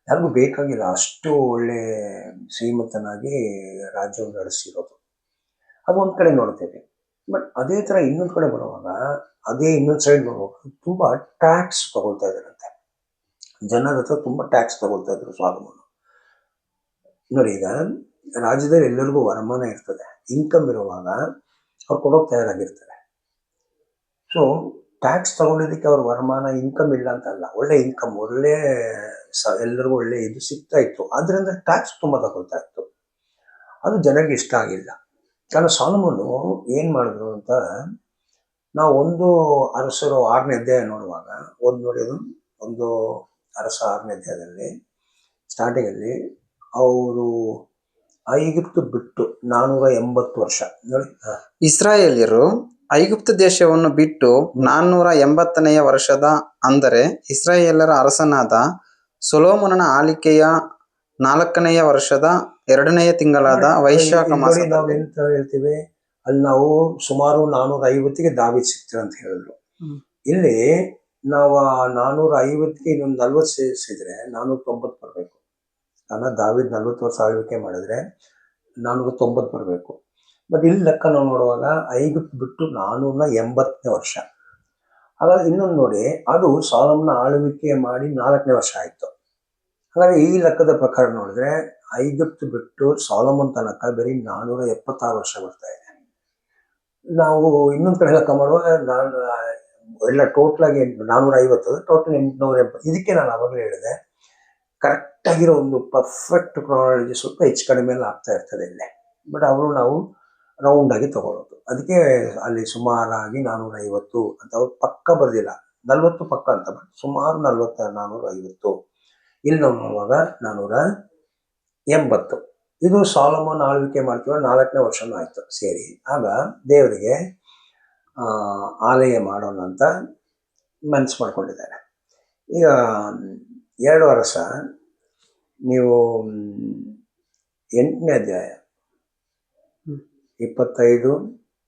ಯಾರಿಗೂ ಬೇಕಾಗಿಲ್ಲ, ಅಷ್ಟು ಒಳ್ಳೆ ಶ್ರೀಮಂತನಾಗಿ ರಾಜ್ಯವನ್ನು ನಡೆಸಿರೋದು. ಅದು ಒಂದು ಕಡೆ ನೋಡ್ತೇವೆ. ಬಟ್ ಅದೇ ಥರ ಇನ್ನೊಂದು ಕಡೆ ಬರುವಾಗ, ಅದೇ ಇನ್ನೊಂದು ಸೈಡ್ ಬರುವಾಗ ತುಂಬ ಟ್ಯಾಕ್ಸ್ ತಗೊಳ್ತಾ ಇದ್ದಾರಂತೆ. ಜನರ ಹತ್ರ ತುಂಬ ಟ್ಯಾಕ್ಸ್ ತಗೊಳ್ತಾ ಇದ್ರು ಸಾಲೊಮೋನು. ನೋಡಿ, ಈಗ ರಾಜ್ಯದಲ್ಲಿ ಎಲ್ಲರಿಗೂ ವರಮಾನ ಇರ್ತದೆ, ಇನ್ಕಮ್ ಇರುವಾಗ ಅವ್ರು ಕೊಡೋಕೆ ತಯಾರಾಗಿರ್ತಾರೆ. ಸೊ ಟ್ಯಾಕ್ಸ್ ತಗೊಂಡಿದ್ದಕ್ಕೆ ಅವ್ರ ವರಮಾನ ಇನ್ಕಮ್ ಇಲ್ಲ ಅಂತಲ್ಲ, ಒಳ್ಳೆ ಇನ್ಕಮ್, ಒಳ್ಳೆ ಎಲ್ಲರಿಗೂ ಒಳ್ಳೆ ಇದು ಸಿಗ್ತಾ ಇತ್ತು. ಅದರಿಂದ ಟ್ಯಾಕ್ಸ್ ತುಂಬ ತಗೊಳ್ತಾ ಇತ್ತು. ಅದು ಜನರಿಗೆ ಇಷ್ಟ ಆಗಿಲ್ಲ. ಕಾರಣ ಸಾಲೊಮೋನು ಏನು ಮಾಡಿದ್ರು ಅಂತ ನಾವು ಒಂದು ಅರಸರು 6ನೇ ಅಧ್ಯಾಯ ನೋಡುವಾಗ ನೋಡಿ, ಅದು ಒಂದು ಅರಸ 6ನೇ ಅಧ್ಯಾಯದಲ್ಲಿ ಸ್ಟಾರ್ಟಿಂಗಲ್ಲಿ ಅವರು ಐಗುಪ್ತ ಬಿಟ್ಟು 480 ವರ್ಷ ನೋಡಿ. ಇಸ್ರಾಯೇಲ್ಯರು ಐಗುಪ್ತ ದೇಶವನ್ನು ಬಿಟ್ಟು 480ನೆಯ ವರ್ಷದ, ಅಂದರೆ ಇಸ್ರಾಯೇಲರ ಅರಸನಾದ ಸೊಲೊಮೋನನ ಆಳ್ವಿಕೆಯ 4ನೆಯ ವರ್ಷದ 2ನೆಯ ತಿಂಗಳಾದ ವೈಶಾಖ ಮಾಸದಲ್ಲಿ. ನಾವು ಎಂತ ಹೇಳ್ತೀವಿ, ಅಲ್ಲಿ ನಾವು ಸುಮಾರು 450ಗೆ ದಾವೀದ್ ಸಿಗ್ತಾರೆ ಅಂತ ಹೇಳಿದ್ರು. ಇಲ್ಲಿ ನಾವು 450ಗೆ ಇನ್ನೊಂದು 40 ಸೇರಿಸಿದ್ರೆ 490 ಬರಬೇಕು. ಕಾರಣ ದಾವೀದ್ 40 ವರ್ಷ ಆಳ್ವಿಕೆ ಮಾಡಿದ್ರೆ 490 ಬರಬೇಕು. ಬಟ್ ಇಲ್ಲಿ ಲೆಕ್ಕ ನಾವು ನೋಡುವಾಗ ಐಗುಪ್ತ ಬಿಟ್ಟು 480ನೇ ವರ್ಷ. ಹಾಗಾದ್ರೆ ಇನ್ನೊಂದು ನೋಡಿ, ಅದು ಸಾಲೋಮನ ಆಳ್ವಿಕೆ ಮಾಡಿ 4ನೇ ವರ್ಷ ಆಯಿತು. ಹಾಗಾದ್ರೆ ಈ ಲೆಕ್ಕದ ಪ್ರಕಾರ ನೋಡಿದ್ರೆ ಐಗುಪ್ತ ಬಿಟ್ಟು ಸಾಲೋಮನ್ ತನಕ ಬರೀ 476 ವರ್ಷ ಬರ್ತಾ ಇದೆ. ನಾವು ಇನ್ನೊಂದು ಕಡೆ ಲೆಕ್ಕ ಮಾಡುವಾಗ ಎಲ್ಲ ಟೋಟಲ್ ಆಗಿ 450, ಟೋಟಲ್ 880. ಇದಕ್ಕೆ ನಾನು ಅವಾಗಲೇ ಹೇಳಿದೆ, ಕರೆಕ್ಟ್ ಆಗಿರೋ ಒಂದು ಪರ್ಫೆಕ್ಟ್ ಕ್ರಾನಾಲಜಿ ಸ್ವಲ್ಪ ಹೆಚ್ಚು ಕಡಿಮೆ ಎಲ್ಲ ಆಗ್ತಾ ಇರ್ತದೆ ಇಲ್ಲಿ. ಬಟ್ ಅವರು ನಾವು ರೌಂಡ್ ಆಗಿ ತಗೊಳ್ಳೋದು. ಅದಕ್ಕೆ ಅಲ್ಲಿ ಸುಮಾರಾಗಿ 450 ಅಂತ ಅವ್ರು ಪಕ್ಕ ಬರ್ದಿಲ್ಲ, 40 ಪಕ್ಕ ಅಂತ, ಬಟ್ ಸುಮಾರು 40, 450. ಇಲ್ಲಿ ನಾವು ನೋಡುವಾಗ 480. ಇದು ಸಾಲೋಮನ್ ಆಳ್ವಿಕೆ ಮಾಡ್ತೀವ 4ನೇ ವರ್ಷನೂ ಆಯ್ತು ಸೇರಿ. ಆಗ ದೇವರಿಗೆ ಆಲಯ ಮಾಡೋಣ ಅಂತ ಮನಸ್ಸು ಮಾಡ್ಕೊಂಡಿದ್ದಾರೆ. ಈಗ 2 ವರ್ಷ ನೀವು 8ನೇ ಅಧ್ಯಾಯ 25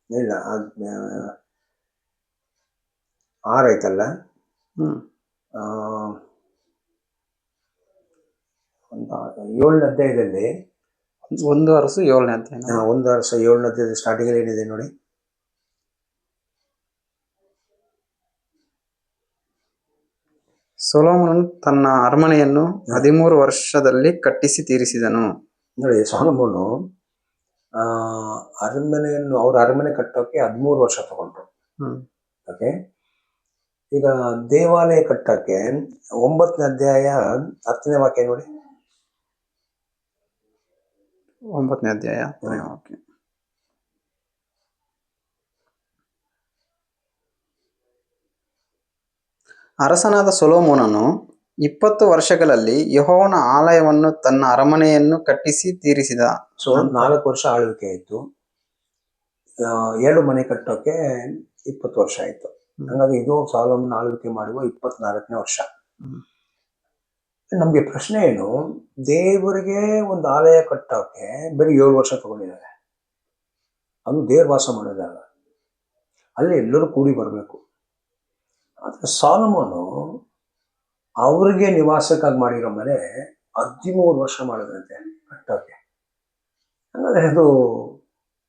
ಇಲ್ಲ 6 ಐತಲ್ಲ, 7ನೇ ಅಧ್ಯಾಯದಲ್ಲಿ 1 ವರ್ಷ 7ನೇ ಅಧ್ಯಾಯ. 1 ವರ್ಷ 7ನೇ ಅಧ್ಯಾಯದ ಸ್ಟಾರ್ಟಿಂಗ್ ಏನಿದೆ ನೋಡಿ. ಸೊಲೊಮೋನನು ತನ್ನ ಅರಮನೆಯನ್ನು 13 ವರ್ಷದಲ್ಲಿ ಕಟ್ಟಿಸಿ ತೀರಿಸಿದನು. ನೋಡಿ, ಸೊಲೊಮೋನು ಅವ್ರ ಅರಮನೆ ಕಟ್ಟೋಕೆ 13 ವರ್ಷ ತಗೊಂಡ್ರು. ಓಕೆ, ಈಗ ದೇವಾಲಯ ಕಟ್ಟೋಕೆ 9ನೇ ಅಧ್ಯಾಯ 10ನೇ ವಾಕ್ಯ ನೋಡಿ. 9ನೇ ಅಧ್ಯಾಯ 10ನೇ ವಾಕ್ಯ. ಅರಸನಾದ ಸೊಲೊಮೋನನು 20 ವರ್ಷಗಳಲ್ಲಿ ಯೆಹೋವನ ಆಲಯವನ್ನು ತನ್ನ ಅರಮನೆಯನ್ನು ಕಟ್ಟಿಸಿ ತೀರಿಸಿದ. ಸೊ 4 ವರ್ಷ ಆಳ್ವಿಕೆ ಆಯ್ತು. 2 ಮನೆ ಕಟ್ಟೋಕೆ 20 ವರ್ಷ ಆಯ್ತು. ಹಾಗಾಗಿ ಇದು ಸೊಲೊಮನ್ ಆಳ್ವಿಕೆ ಮಾಡುವ 24ನೇ ವರ್ಷ. ನಮ್ಗೆ ಪ್ರಶ್ನೆ ಏನು, ದೇವರಿಗೆ ಒಂದು ಆಲಯ ಕಟ್ಟೋಕೆ ಬರೀ 7 ವರ್ಷ ತಗೊಂಡಿದ್ದಾರೆ. ಅದು ದೇವ್ರ ವಾಸ ಮಾಡೋದಾಗ ಅಲ್ಲಿ ಎಲ್ಲರೂ ಕೂಡಿ ಬರಬೇಕು. ಆದರೆ ಸೊಲೊಮೋನು ಅವ್ರಿಗೆ ನಿವಾಸಕ್ಕಾಗಿ ಮಾಡಿರೋ ಮನೆ 13 ವರ್ಷ ಮಾಡಿದ್ರಂತೆ ಕಟ್ಟೋಕೆ. ಹಾಗಾದ್ರೆ ಅದು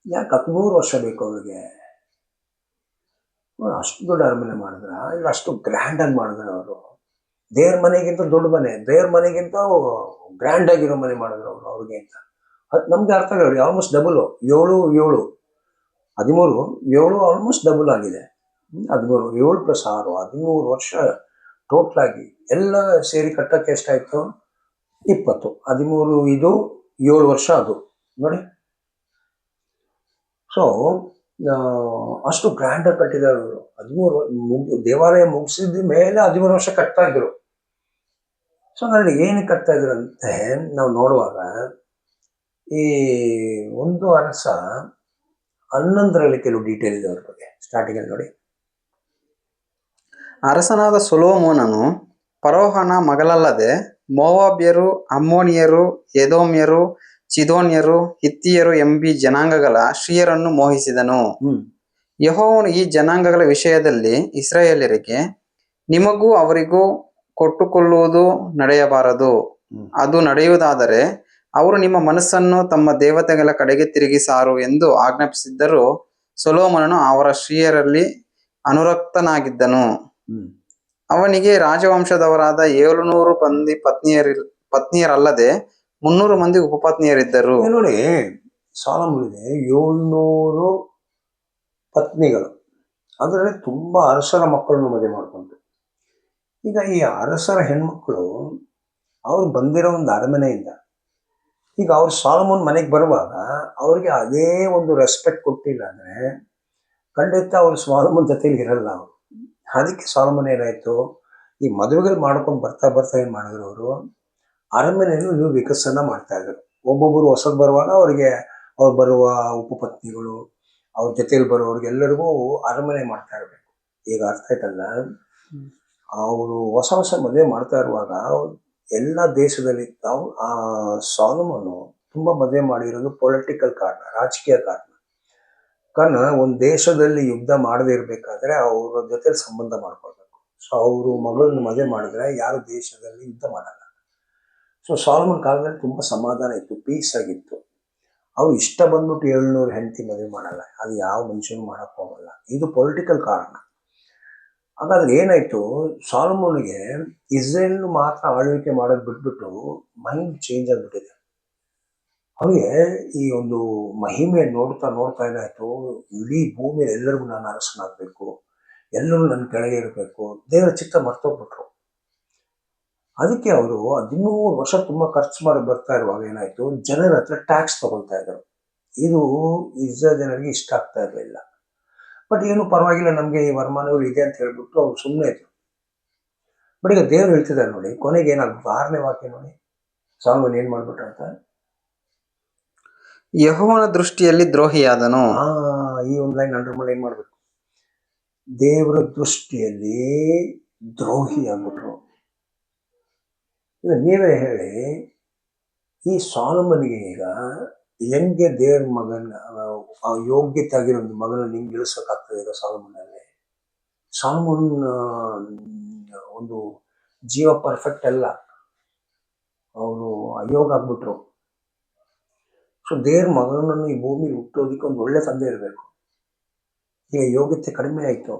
ಯಾಕೆ 13 ವರ್ಷ ಬೇಕು ಅವ್ರಿಗೆ? ಅಷ್ಟು ದೊಡ್ಡ ಅರಮನೆ ಮಾಡಿದ್ರ, ಇಲ್ಲ ಅಷ್ಟು ಗ್ರ್ಯಾಂಡ್ ಆಗಿ ಮಾಡಿದ್ರ ಅವರು? ದೇವ್ರ ಮನೆಗಿಂತ ದೊಡ್ಡ ಮನೆ, ದೇವ್ರ ಮನೆಗಿಂತ ಗ್ರ್ಯಾಂಡ್ ಆಗಿರೋ ಮನೆ ಮಾಡಿದ್ರು ಅವರು ಅವ್ರಿಗೆ ಅಂತ. ಅದು ನಮ್ಗೆ ಅರ್ಥ ಆಗಲ್ಲ. Almost double. 7, 7, 13, 7 ಆಲ್ಮೋಸ್ಟ್ ಡಬಲ್ ಆಗಿದೆ. 13, 7 + 6, 13 ವರ್ಷ ಟೋಟಲ್ ಆಗಿ ಎಲ್ಲ ಸೇರಿ ಕಟ್ಟಕ್ಕೆ ಎಷ್ಟಾಯ್ತು? 20. 13 ಇದು, 7 ವರ್ಷ ಅದು ನೋಡಿ. ಸೊ ಅಷ್ಟು ಗ್ರ್ಯಾಂಡ್ ಆಗಿ ಕಟ್ಟಿದ್ದಾರೆ ಅವರು. 13 ದೇವಾಲಯ ಮುಗಿಸಿದ ಮೇಲೆ 13 ವರ್ಷ ಕಟ್ತಾ ಇದ್ರು. ಸೊ ಹಾಗಾದ್ರೆ ಏನಕ್ಕೆ ಕಟ್ತಾ ಇದ್ರು ಅಂತ ನಾವು ನೋಡುವಾಗ, ಈ 1 ಅರಸ 11ರಲ್ಲಿ ಕೆಲವು ಡೀಟೇಲ್ ಇದೆ ಅವ್ರ ಬಗ್ಗೆ. ಸ್ಟಾರ್ಟಿಂಗ್ ಅಲ್ಲಿ ನೋಡಿ. ಅರಸನಾದ ಸೊಲೊಮೋನನು ಫರೋಹನ ಮಗಳಲ್ಲದೆ ಮೋವಾಬ್ಯರು, ಅಮ್ಮೋನಿಯರು, ಎದೋಮ್ಯರು, ಚಿದೋನ್ಯರು, ಹಿತ್ತಿಯರು ಎಂಬಿ ಜನಾಂಗಗಳ ಸ್ತ್ರೀಯರನ್ನು ಮೋಹಿಸಿದನು. ಯೆಹೋವನು ಈ ಜನಾಂಗಗಳ ವಿಷಯದಲ್ಲಿ ಇಸ್ರಾಯೇಲ್ಯರಿಗೆ, ನಿಮಗೂ ಅವರಿಗೂ ಕೊಟ್ಟುಕೊಳ್ಳುವುದು ನಡೆಯಬಾರದು. ಅದು ನಡೆಯುವುದಾದರೆ ಅವರು ನಿಮ್ಮ ಮನಸ್ಸನ್ನು ತಮ್ಮ ದೇವತೆಗಳ ಕಡೆಗೆ ತಿರುಗಿಸಾರು ಎಂದು ಆಜ್ಞಾಪಿಸಿದ್ದರು. ಸೊಲೊಮೋನನು ಅವರ ಸ್ತ್ರೀಯರಲ್ಲಿ ಅನುರಕ್ತನಾಗಿದ್ದನು. ಅವನಿಗೆ ರಾಜವಂಶದವರಾದ 700 ಮಂದಿ ಪತ್ನಿಯರಲ್ಲದೆ 300 ಮಂದಿ ಉಪಪತ್ನಿಯರಿದ್ದರು. ನೋಡಿ, ಸೊಲೊಮೋನಿಗೆ 700 ಪತ್ನಿಗಳು, ಅದರಲ್ಲಿ ತುಂಬಾ ಅರಸರ ಮಕ್ಕಳನ್ನು ಮದುವೆ ಮಾಡ್ಕೊಂಡ್ರು. ಈಗ ಈ ಅರಸರ ಹೆಣ್ಮಕ್ಳು ಅವ್ರು ಬಂದಿರೋ ಒಂದು ಅರಮನೆಯಿಂದ, ಈಗ ಅವ್ರು ಸೊಲೊಮೋನ್ ಮನೆಗೆ ಬರುವಾಗ ಅವ್ರಿಗೆ ಅದೇ ಒಂದು ರೆಸ್ಪೆಕ್ಟ್ ಕೊಟ್ಟಿಲ್ಲ ಅಂದ್ರೆ ಖಂಡಿತ ಅವ್ರು ಸೊಲೊಮೋನ್ ಜೊತೆಲಿ ಇರಲ್ಲ ಅವರು. ಅದಕ್ಕೆ ಸೊಲೊಮೋನ್ ಏನಾಯ್ತು, ಈ ಮದುವೆಗಳು ಮಾಡ್ಕೊಂಡು ಬರ್ತಾ ಬರ್ತಾ ಏನ್ ಮಾಡಿದ್ರು, ಅವರು ಅರಮನೆಯನ್ನು ನೀವು ವಿಕಸನ ಮಾಡ್ತಾ ಇದ್ರು. ಒಬ್ಬೊಬ್ಬರು ಹೊಸದು ಬರುವಾಗ ಅವ್ರಿಗೆ ಅವ್ರು ಬರುವ ಉಪಪತ್ನಿಗಳು, ಅವ್ರ ಜೊತೆಲಿ ಬರೋವ್ರಿಗೆಲ್ಲರಿಗೂ ಅರಮನೆ ಮಾಡ್ತಾ ಇರ್ಬೇಕು. ಈಗ ಅರ್ಥ ಆಯ್ತಲ್ಲ. ಅವರು ಹೊಸ ಹೊಸ ಮದುವೆ ಮಾಡ್ತಾ ಇರುವಾಗ ಎಲ್ಲ ದೇಶದಲ್ಲಿ ಆ ಸೊಲೊಮೋನು ತುಂಬಾ ಮದುವೆ ಮಾಡಿರೋದು ಪೊಲಿಟಿಕಲ್ ಕಾರಣ, ರಾಜಕೀಯ ಕಾರಣ. ಒಂದು ದೇಶದಲ್ಲಿ ಯುದ್ಧ ಮಾಡದೇ ಇರ್ಬೇಕಾದ್ರೆ ಅವ್ರ ಜೊತೆ ಸಂಬಂಧ ಮಾಡ್ಕೊಳ್ಬೇಕು. ಸೊ ಅವರು ಮಗಳನ್ನ ಮದುವೆ ಮಾಡಿದ್ರೆ ಯಾರು ದೇಶದಲ್ಲಿ ಯುದ್ಧ ಮಾಡಲ್ಲ. ಸೊ ಸೊಲೊಮೋನ್ ಕಾಲದಲ್ಲಿ ತುಂಬಾ ಸಮಾಧಾನ ಇತ್ತು, ಪೀಸ್ ಆಗಿತ್ತು. ಅವ್ರು ಇಷ್ಟ ಬಂದ್ಬಿಟ್ಟು 700 ಹೆಂಡತಿ ಮದುವೆ ಮಾಡಲ್ಲ. ಅದು ಯಾವ ಮನುಷ್ಯನು ಮಾಡಕ್ ಹೋಗಲ್ಲ. ಇದು ಪೊಲಿಟಿಕಲ್ ಕಾರಣ. ಹಾಗಾದ್ರೆ ಏನಾಯ್ತು, ಸಾಲಮೋನಿಗೆ ಇಸ್ರೇಲ್ ಮಾತ್ರ ಆಳ್ವಿಕೆ ಮಾಡೋದು ಬಿಟ್ಬಿಟ್ಟು ಮೈಂಡ್ ಚೇಂಜ್ ಆಗ್ಬಿಟ್ಟಿದೆ. ಅವನಿಗೆ ಈ ಒಂದು ಮಹಿಮೆ ನೋಡ್ತಾ ನೋಡ್ತಾ ಏನಾಯ್ತು, ಇಡೀ ಭೂಮಿಯಲ್ಲಿ ಎಲ್ಲರಿಗೂ ನಾನು ಅರಸನಾಗಬೇಕು, ಎಲ್ಲರೂ ನನ್ನ ಕೆಳಗೆ ಇರಬೇಕು, ದೇವರ ಚಿತ್ತ ಮರ್ತೋಗ್ಬಿಟ್ರು. ಅದಕ್ಕೆ ಅವರು 13 ವರ್ಷ ತುಂಬಾ ಖರ್ಚು ಮಾಡಿ ಬರ್ತಾ ಇರುವಾಗ ಏನಾಯ್ತು, ಜನರ ಹತ್ರ ಟ್ಯಾಕ್ಸ್ ತಗೊಳ್ತಾ ಇದ್ರು. ಇದು ಇಸ್ರೇಲ್ ಜನರಿಗೆ ಇಷ್ಟ ಆಗ್ತಾ ಇರಲಿಲ್ಲ. ಬಟ್ ಏನು ಪರವಾಗಿಲ್ಲ, ನಮ್ಗೆ ಈ ವರಮಾನಗಳು ಇದೆ ಅಂತ ಹೇಳ್ಬಿಟ್ಟು ಅವ್ರು ಸುಮ್ಮನೆ ಇದ್ರು. ಬಟ್ ಈಗ ದೇವ್ರು ಹೇಳ್ತಿದ್ದಾರೆ ನೋಡಿ, ಕೊನೆಗೆ ಏನಾಗ್ಬಿಟ್ಟು 6ನೇ ವಾಕ್ಯ ನೋಡಿ, ಸಾಲ್ಮನ್ ಏನ್ ಮಾಡ್ಬಿಟ್ರು ಅಂತ. ಯೆಹೋವನ ದೃಷ್ಟಿಯಲ್ಲಿ ದ್ರೋಹಿಯಾದನು. ಈ ಒಂದು ಲೈನ್ ಅಂಡರ್ ಮಾಡಿ ಏನ್ ಮಾಡ್ಬೇಕು, ದೇವರ ದೃಷ್ಟಿಯಲ್ಲಿ ದ್ರೋಹಿ ಆಗ್ಬಿಟ್ರು. ಈಗ ನೀವೇ ಹೇಳಿ, ಈ ಸಾಲಮನಿಗೆ ಈಗ ಹೆಂಗೆ ದೇವ್ರ ಮಗನ ಯೋಗ್ಯತೆ ಆಗಿರೋ ಒಂದು ಮಗನ ನಿಂಗೆ ಇಳಿಸೋಕ್ಕಾಗ್ತದೆ? ಈಗ ಸಾಲಮನ್ ಒಂದು ಜೀವ ಪರ್ಫೆಕ್ಟ್ ಅಲ್ಲ, ಅವರು ಅಯೋಗ ಆಗ್ಬಿಟ್ರು. ಸೊ ದೇವ್ರ ಮಗನನ್ನು ಈ ಭೂಮಿ ಹುಟ್ಟೋದಕ್ಕೆ ಒಂದು ಒಳ್ಳೆ ತಂದೆ ಇರಬೇಕು. ಈಗ ಯೋಗ್ಯತೆ ಕಡಿಮೆ ಆಯ್ತು.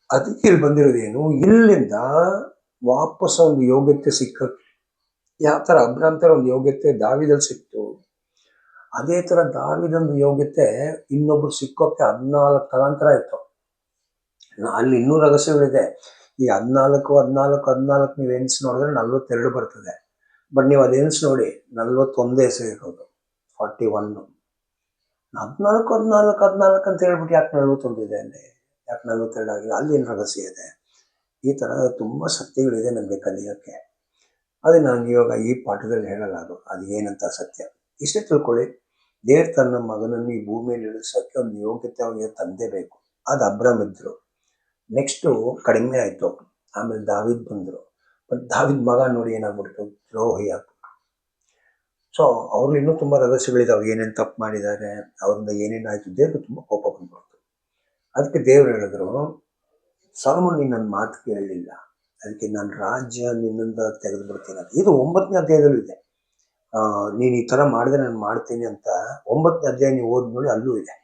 ಅದಕ್ಕೆ ಇಲ್ಲಿ ಬಂದಿರೋದೇನು, ಇಲ್ಲಿಂದ ವಾಪಸ್ ಒಂದು ಯೋಗ್ಯತೆ ಸಿಕ್ಕ, ಯಾವ ತರ ಅಬ್ರಾಮ್ ತರ ಒಂದು ಯೋಗ್ಯತೆ ದಾವಿದಲ್ಲಿ ಸಿಕ್ತು, ಅದೇ ತರ ದಾವಿದೊಂದು ಯೋಗ್ಯತೆ ಇನ್ನೊಬ್ರು ಸಿಕ್ಕೋಕೆ 14 ತಲಾಂತರ ಇತ್ತು. ಅಲ್ಲಿ ಇನ್ನೂ ರಹಸ್ಯಗಳಿದೆ. ಈ 14 ನೀವು ಎನ್ಸ್ ನೋಡಿದ್ರೆ 42 ಬರ್ತದೆ. ಬಟ್ ನೀವು ಅದು ಎನ್ಸ್ ನೋಡಿ 41 ಸೇರಿರೋದು, 41. 14 ಅಂತ ಹೇಳ್ಬಿಟ್ಟು ಯಾಕೆ 41 ಇದೆ ಅಲ್ಲಿ, ಯಾಕೆ 42 ಆಗಿದೆ, ಅಲ್ಲಿ ಏನು ರಹಸ್ಯ ಇದೆ? ಈ ತರ ತುಂಬಾ ಸತ್ಯಗಳಿದೆ ನಮಗೆ ಕಲಿಯೋಕ್ಕೆ. ಅದು ನಾನು ಇವಾಗ ಈ ಪಾಠದಲ್ಲಿ ಹೇಳಲ್ಲ, ಅದು ಏನಂತ ಸತ್ಯ. ಇಷ್ಟೇ ತಿಳ್ಕೊಳ್ಳಿ, ದೇವ್ರ ತನ್ನ ಮಗನನ್ನು ಈ ಭೂಮಿಯಲ್ಲಿ ಇಳಿಸೋಕ್ಕೆ ಒಂದು ಯೋಗ್ಯತೆ ಅವನಿಗೆ ತಂದೆ ಬೇಕು. ಅದು ಅಬ್ರಾಮ್ ಇದ್ರು. ನೆಕ್ಸ್ಟು ಕಡಿಮೆ ಆಯ್ತು, ಆಮೇಲೆ ದಾವಿದ್ ಬಂದ್ರು. ಬಟ್ ದಾವಿದ್ ಮಗ ನೋಡಿ ಏನಾಗ್ಬಿಡ್ತು, ದ್ರೋಹಿ ಆಗ್ಬಿಟ್ರು. ಸೊ ಅವ್ರಲ್ಲಿ ಇನ್ನೂ ತುಂಬಾ ರಹಸ್ಯಗಳಿದಾವೆ, ಏನೇನು ತಪ್ಪು ಮಾಡಿದ್ದಾರೆ, ಅವರಿಂದ ಏನೇನಾಯ್ತು, ದೇವ್ರಿಗೆ ತುಂಬಾ ಕೋಪ ಬಂದ್ಬಿಡ್ತು. ಅದಕ್ಕೆ ದೇವ್ರು ಹೇಳಿದ್ರು, ಸಾಲಮೋನ್ ನೀನು ನನ್ನ ಮಾತು ಕೇಳಲಿಲ್ಲ, ಅದಕ್ಕೆ ನಾನು ರಾಜ್ಯ ನಿನ್ನಿಂದ ತೆಗೆದು ಬಿಡ್ತೀನಿ ಅಂತ. ಇದು 9ನೇ ಅಧ್ಯಾಯದಲ್ಲೂ ಇದೆ. ನೀನು ಈ ತರ ಮಾಡಿದ್ರೆ ನಾನು ಮಾಡ್ತೀನಿ ಅಂತ 9ನೇ ಅಧ್ಯಾಯ ನೀವು ಓದ್ ನೋಡಿ, ಅಲ್ಲೂ ಇದೆ.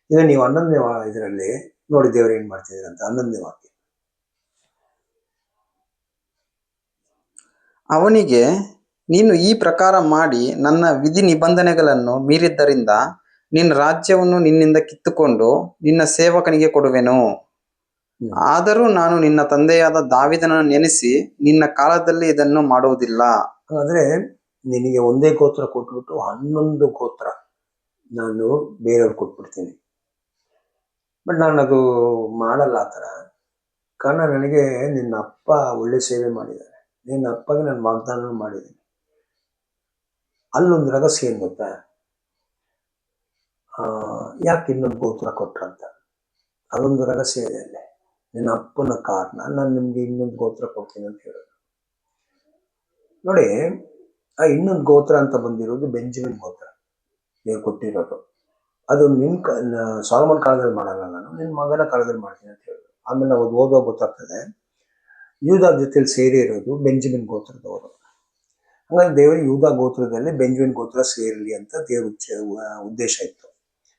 ಈಗ ನೀವು 11ನೇ ಇದರಲ್ಲಿ ನೋಡಿ ದೇವ್ರು ಏನ್ ಮಾಡ್ತಿದ್ದಾರೆ ಅಂತ. 11ನೇ ವಾಕ್ಯ. ಅವನಿಗೆ, ನೀನು ಈ ಪ್ರಕಾರ ಮಾಡಿ ನನ್ನ ವಿಧಿ ನಿಬಂಧನೆಗಳನ್ನು ಮೀರಿದ್ದರಿಂದ ನಿನ್ನ ರಾಜ್ಯವನ್ನು ನಿನ್ನಿಂದ ಕಿತ್ತುಕೊಂಡು ನಿನ್ನ ಸೇವಕನಿಗೆ ಕೊಡುವೆನು. ಆದರೂ ನಾನು ನಿನ್ನ ತಂದೆಯಾದ ದಾವಿದನನ್ನು ನೆನೆಸಿ ನಿನ್ನ ಕಾಲದಲ್ಲಿ ಇದನ್ನು ಮಾಡುವುದಿಲ್ಲ. ಹಾಗಾದ್ರೆ ನಿನಗೆ ಒಂದೇ ಗೋತ್ರ ಕೊಟ್ಬಿಟ್ಟು 11 ಗೋತ್ರ ನಾನು ಬೇರೆಯವ್ರು ಕೊಟ್ಬಿಡ್ತೀನಿ. ಬಟ್ ನಾನು ಅದು ಮಾಡಲ್ಲ ಆ ಥರ. ಕಾರಣ, ನನಗೆ ನಿನ್ನ ಅಪ್ಪ ಒಳ್ಳೆ ಸೇವೆ ಮಾಡಿದ್ದಾರೆ, ನಿನ್ನ ಅಪ್ಪಗೆ ನಾನು ವಾಗ್ದಾನ ಮಾಡಿದ್ದೀನಿ. ಅಲ್ಲೊಂದು ರಹಸ್ಯ ಏನು ಗೊತ್ತಾ, ಯಾಕೆ ಇನ್ನೊಂದು ಗೋತ್ರ ಕೊಟ್ರಂತ, ಅದೊಂದು ರಹಸ್ಯ ಇದೆ ಅಲ್ಲಿ. ನಿನ್ನ ಅಪ್ಪನ ಕಾರಣ ನಾನು ನಿಮ್ಗೆ ಇನ್ನೊಂದು ಗೋತ್ರ ಕೊಡ್ತೀನಿ ಅಂತ ಹೇಳೋದು ನೋಡಿ. ಆ ಇನ್ನೊಂದು ಗೋತ್ರ ಅಂತ ಬಂದಿರೋದು ಬೆಂಜಮಿನ್ ಗೋತ್ರ ನೀವು ಕೊಟ್ಟಿರೋದು. ಅದು ಸಾಲಮನ್ ಕಾಲದಲ್ಲಿ ಮಾಡಲ್ಲ, ನಾನು ನಿನ್ನ ಮಗನ ಕಾಲದಲ್ಲಿ ಮಾಡ್ತೀನಿ ಅಂತ ಹೇಳೋದು. ಆಮೇಲೆ ನಾವು ಓದುವಾಗ ಗೊತ್ತಾಗ್ತದೆ, ಯೂದ ಜೊತೆಲಿ ಸೇರಿ ಇರೋದು ಬೆಂಜಮಿನ್ ಗೋತ್ರದವರು. ಹಾಗಾಗಿ ದೇವರು ಯೂದ ಗೋತ್ರದಲ್ಲಿ ಬೆಂಜಮಿನ್ ಗೋತ್ರ ಸೇರಲಿ ಅಂತ ದೇವ್ರ ಉದ್ದೇಶ ಇತ್ತು.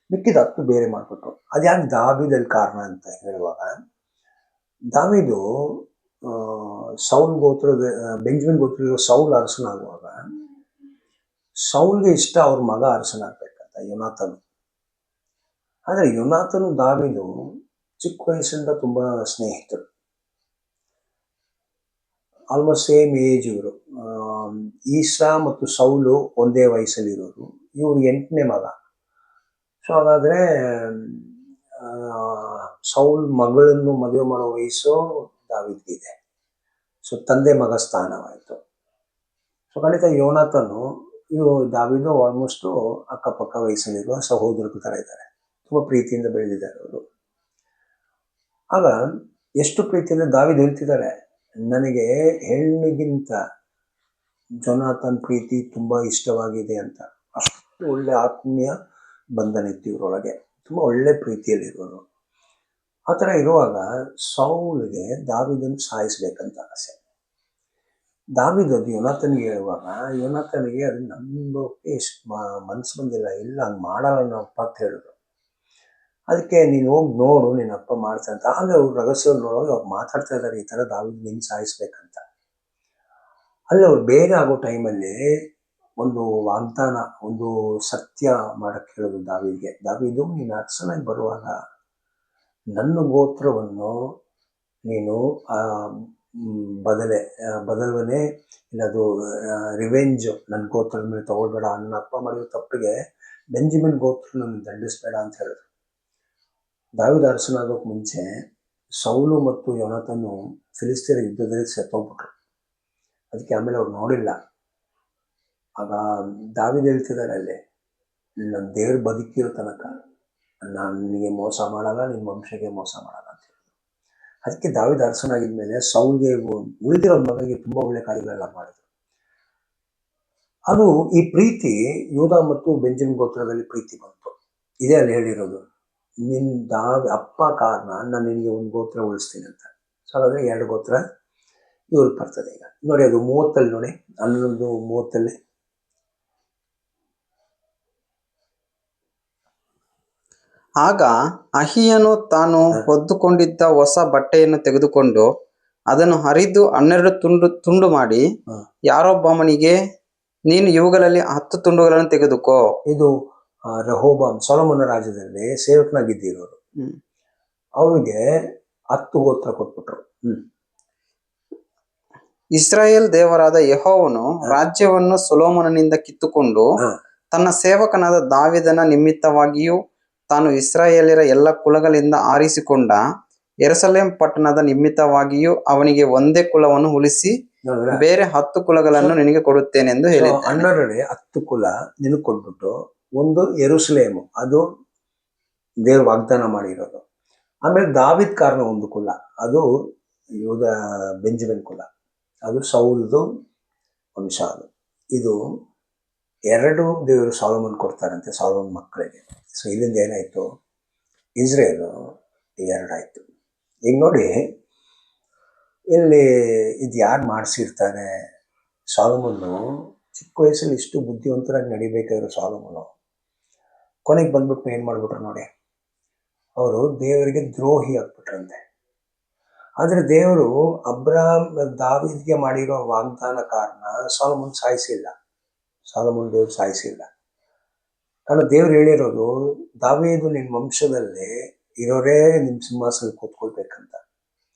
ಮಿಕ್ಕಿದ 10 ಬೇರೆ ಮಾಡ್ಬಿಟ್ರು. ಅದ್ಯಾಕೆ ದಾವಿದಲ್ಲಿ ಕಾರಣ ಅಂತ ಹೇಳುವಾಗ, ದಾವಿದು ಸೌಲ್ ಗೋತ್ರದ ಬೆಂಜಮಿನ್ ಗೋತ್ರದ ಸೌಲ್ ಅರಸನಾಗುವಾಗ ಸೌಲ್ಗೆ ಇಷ್ಟ ಅವ್ರ ಮಗ ಅರಸನಾಗ್ಬೇಕಂತ, ಯೋನಾಥನು. ಆದರೆ ಯೋನಾಥನು ದಾವಿದು ಚಿಕ್ಕ ವಯಸ್ಸಿಂದ ತುಂಬಾ ಸ್ನೇಹಿತರು, ಆಲ್ಮೋಸ್ಟ್ ಸೇಮ್ ಏಜ್ ಇವರು. ಈಸಾ ಮತ್ತು ಸೌಲು ಒಂದೇ ವಯಸ್ಸಲ್ಲಿರೋರು. ಇವ್ರು 8ನೇ ಮಗ. ಸೊ ಹಾಗಾದ್ರೆ ಸೌಲ್ ಮಗಳನ್ನು ಮದುವೆ ಮಾಡೋ ವಯಸ್ಸು ದಾವಿದ್ಗಿದೆ. ಸೊ ತಂದೆ ಮಗ ಸ್ಥಾನವಾಯಿತು. ಸೊ ಖಂಡಿತ ಯೋನಾಥನು ಇವು ದಾವಿದು ಆಲ್ಮೋಸ್ಟು ಅಕ್ಕಪಕ್ಕ ವಯಸ್ಸಲ್ಲಿರುವ ಸಹೋದರರ ಥರ ಇದ್ದಾರೆ, ತುಂಬ ಪ್ರೀತಿಯಿಂದ ಬೆಳೆದಿದ್ದಾರೆ ಅವರು. ಆಗ ಎಷ್ಟು ಪ್ರೀತಿಯಿಂದ ದಾವಿದ್ ಹೇಳ್ತಿದ್ದಾರೆ, ನನಗೆ ಹೆಣ್ಣಿಗಿಂತ ಜೊನಾಥನ್ ಪ್ರೀತಿ ತುಂಬಾ ಇಷ್ಟವಾಗಿದೆ ಅಂತ. ಅಷ್ಟು ಒಳ್ಳೆ ಆತ್ಮೀಯ ಬಂಧನ ಇತ್ತು ಇವರೊಳಗೆ, ತುಂಬ ಒಳ್ಳೆ ಪ್ರೀತಿಯಲ್ಲಿರೋರು. ಆ ಥರ ಇರುವಾಗ ಸೌಲ್ಗೆ ದಾವಿದನ್ನು ಸಾಯಿಸ್ಬೇಕಂತ ಆಸೆ. ದಾವಿದ್ ಅದು ಯೋನಾಥನಿಗೆ ಹೇಳುವಾಗ ಯೋನಾಥನಿಗೆ ಅದು ನಂಬೋಕೆ ಮನ್ಸು ಬಂದಿಲ್ಲ. ಇಲ್ಲ ಹಂಗೆ ಮಾಡಲ್ಲ ನಮ್ಮ ಅಪ್ಪ ಅಂತ ಹೇಳಿದ್ರು. ಅದಕ್ಕೆ ನೀನು ಹೋಗಿ ನೋಡು ನಿನ್ನ ಅಪ್ಪ ಮಾಡ್ತಾರೆ ಅಂತ. ಆಗ ಅವ್ರು ರಹಸ್ಯವಾಗಿ ನೋಡುವಾಗ ಅವ್ರು ಮಾತಾಡ್ತಾ ಇದ್ದಾರೆ ಈ ಥರ ದಾವಿದ್ ನಿಂಗೆ ಸಾಯಿಸ್ಬೇಕಂತ. ಅಲ್ಲಿ ಅವ್ರು ಬೇರೆ ಆಗೋ ಟೈಮಲ್ಲಿ ಒಂದು ವಾಗ್ದಾನ, ಒಂದು ಸತ್ಯ ಮಾಡಕ್ಕೆ ಹೇಳೋದು ದಾವಿದ್ಗೆ. ದಾವಿದು ನೀನು ಅರಸನಾಗಿ ಬರುವಾಗ ನನ್ನ ಗೋತ್ರವನ್ನು ನೀನು ಬದಲವೇ ಇಲ್ಲದು ರಿವೆಂಜ್ ನನ್ನ ಗೋತ್ರದ ಮೇಲೆ ತಗೊಳ್ಬೇಡ. ನನ್ನ ಅಪ್ಪ ಮಾಡಿರೋ ತಪ್ಪಿಗೆ ಬೆಂಜಮಿನ್ ಗೋತ್ರ ನನ್ನ ದಂಡಿಸ್ಬೇಡ ಅಂತ ಹೇಳಿದ್ರು. ದಾವಿದ ಅರಸನಾಗೋಕೆ ಮುಂಚೆ ಸೌಲು ಮತ್ತು ಯೋನಾಥನು ಫಿಲಿಸ್ತೀರ ಯುದ್ಧದಲ್ಲಿ ಸತ್ತೋಗ್ಬಿಟ್ರು. ಅದಕ್ಕೆ ಆಮೇಲೆ ಅವ್ರು ನೋಡಿಲ್ಲ. ಆಗ ದಾವಿದ ಹೇಳ್ತಿದ್ದಾರೆ ಅಲ್ಲಿ, ನನ್ನ ದೇವ್ರು ಬದುಕಿರೋ ತನಕ ನಾನು ನಿನಗೆ ಮೋಸ ಮಾಡಲ್ಲ, ನಿನ್ನ ವಂಶಕ್ಕೆ ಮೋಸ ಮಾಡಲ್ಲ ಅಂತ ಹೇಳಿದ್ರು. ಅದಕ್ಕೆ ದಾವಿದ ಅರಸನಾಗಿದ್ಮೇಲೆ ಸೌಲ್ಗೆ ಉಳಿದಿರೋ ಮಗನಿಗೆ ತುಂಬ ಒಳ್ಳೆ ಕಾರ್ಯಗಳೆಲ್ಲ ಮಾಡಿದ್ರು. ಅದು ಈ ಪ್ರೀತಿ ಯೂದ ಮತ್ತು ಬೆಂಜಮಿನ್ ಗೋತ್ರದಲ್ಲಿ ಪ್ರೀತಿ ಬಂತು. ಇದೇ ಅಲ್ಲಿ ಹೇಳಿರೋದು, ನಿನ್ನ ಅಪ್ಪ ಕಾರಣ ನಾನು ನಿನಗೆ ಒಂದು ಗೋತ್ರ ಉಳಿಸ್ತೀನಿ ಅಂತ. ಸೊ ಹಾಗಾದರೆ 2 ಗೋತ್ರ ಇವ್ರಿಗೆ ಬರ್ತದೆ. ಈಗ ನೋಡಿ ಅದು 30 ನೋಡಿ, 11:30. ಆಗ ಅಹಿಯನು ತಾನು ಹೊದ್ದುಕೊಂಡಿದ್ದ ಹೊಸ ಬಟ್ಟೆಯನ್ನು ತೆಗೆದುಕೊಂಡು ಅದನ್ನು ಹರಿದು 12 ತುಂಡು ಮಾಡಿ ಯಾರೊಬ್ಬಾಮನಿಗೆ, ನೀನು ಇವುಗಳಲ್ಲಿ 10 ತುಂಡುಗಳನ್ನು ತೆಗೆದುಕೋ. ಇದು ರೆಹೋಬಾಮ್ ಸೊಲೊಮೋನ ರಾಜ್ಯದಲ್ಲಿ ಸೇವಕನಾಗಿದ್ದಿರೋರು. ಅವರಿಗೆ 10 ಗೋತ್ರ ಕೊಟ್ಬಿಟ್ರು. ಇಸ್ರಾಯೇಲ್ ದೇವರಾದ ಯೆಹೋವನು ರಾಜ್ಯವನ್ನು ಸೊಲೊಮೋನನಿಂದ ಕಿತ್ತುಕೊಂಡು ತನ್ನ ಸೇವಕನಾದ ದಾವೀದನ ನಿಮಿತ್ತವಾಗಿಯೂ ತಾನು ಇಸ್ರಾಯೇಲ್ಯರ ಎಲ್ಲ ಕುಲಗಳಿಂದ ಆರಿಸಿಕೊಂಡ ಯೆರೂಸಲೇಮ್ ಪಟ್ಟಣದ ನಿಮಿತ್ತವಾಗಿಯೂ ಅವನಿಗೆ ಒಂದೇ ಕುಲವನ್ನು ಉಳಿಸಿ ಬೇರೆ 10 ಕುಲಗಳನ್ನು ನಿನಗೆ ಕೊಡುತ್ತೇನೆಂದು ಹೇಳಿ. 10 ಕುಲ ನಿನಗೆ ಕೊಟ್ಬಿಟ್ಟು ಒಂದು ಯೆರೂಸಲೇಮು, ಅದು ದೇವ್ರ ವಾಗ್ದಾನ ಮಾಡಿರೋದು. ಆಮೇಲೆ ದಾವಿದ್ ಕಾರಣ ಒಂದು ಕುಲ, ಅದು ಯೂದ ಬೆಂಜಮಿನ್ ಕುಲ, ಅದು ಸೌಲ್ದು ವಂಶ. ಅದು ಇದು 2 ದೇವರು ಸಾಲೋಮನ್ ಕೊಡ್ತಾರಂತೆ ಸಾಲೋಮನ್ ಮಕ್ಕಳಿಗೆ. ಸೊ ಇಲ್ಲಿಂದ ಏನಾಯಿತು, ಇಸ್ರೇಲು 2 ಆಯಿತು. ಈಗ ನೋಡಿ ಇಲ್ಲಿ ಇದು ಯಾರು ಮಾಡಿಸಿರ್ತಾರೆ, ಸಾಲೋಮನ್ನು ಚಿಕ್ಕ ವಯಸ್ಸಲ್ಲಿ ಇಷ್ಟು ಬುದ್ಧಿವಂತರಾಗಿ ನಡಿಬೇಕಾದ್ರು ಸಾಲೋಮನು ಕೊನೆಗೆ ಬಂದ್ಬಿಟ್ಟು ಏನು ಮಾಡಿಬಿಟ್ರು ನೋಡಿ, ಅವರು ದೇವರಿಗೆ ದ್ರೋಹಿ ಆಗ್ಬಿಟ್ರಂತೆ. ಆದರೆ ದೇವರು ಅಬ್ರಾಮ್ ದಾವೀದ್ಗೆ ಮಾಡಿರೋ ವಾಗ್ದಾನ ಕಾರಣ ಸಾಲೋಮನ್ ಸಾಯಿಸಿಲ್ಲ. ಸಾಲೋಮನ್ ದೇವ್ರು ಸಾಯಿಸಿಲ್ಲ. ಕಾರಣ ದೇವ್ರು ಹೇಳಿರೋದು, ದಾವೀದು ನಿನ್ನ ವಂಶದಲ್ಲಿ ಇರೋರೇ ನಿಮ್ಮ ಸಿಂಹಾಸನದಲ್ಲಿ ಕೂತ್ಕೊಳ್ಬೇಕಂತ.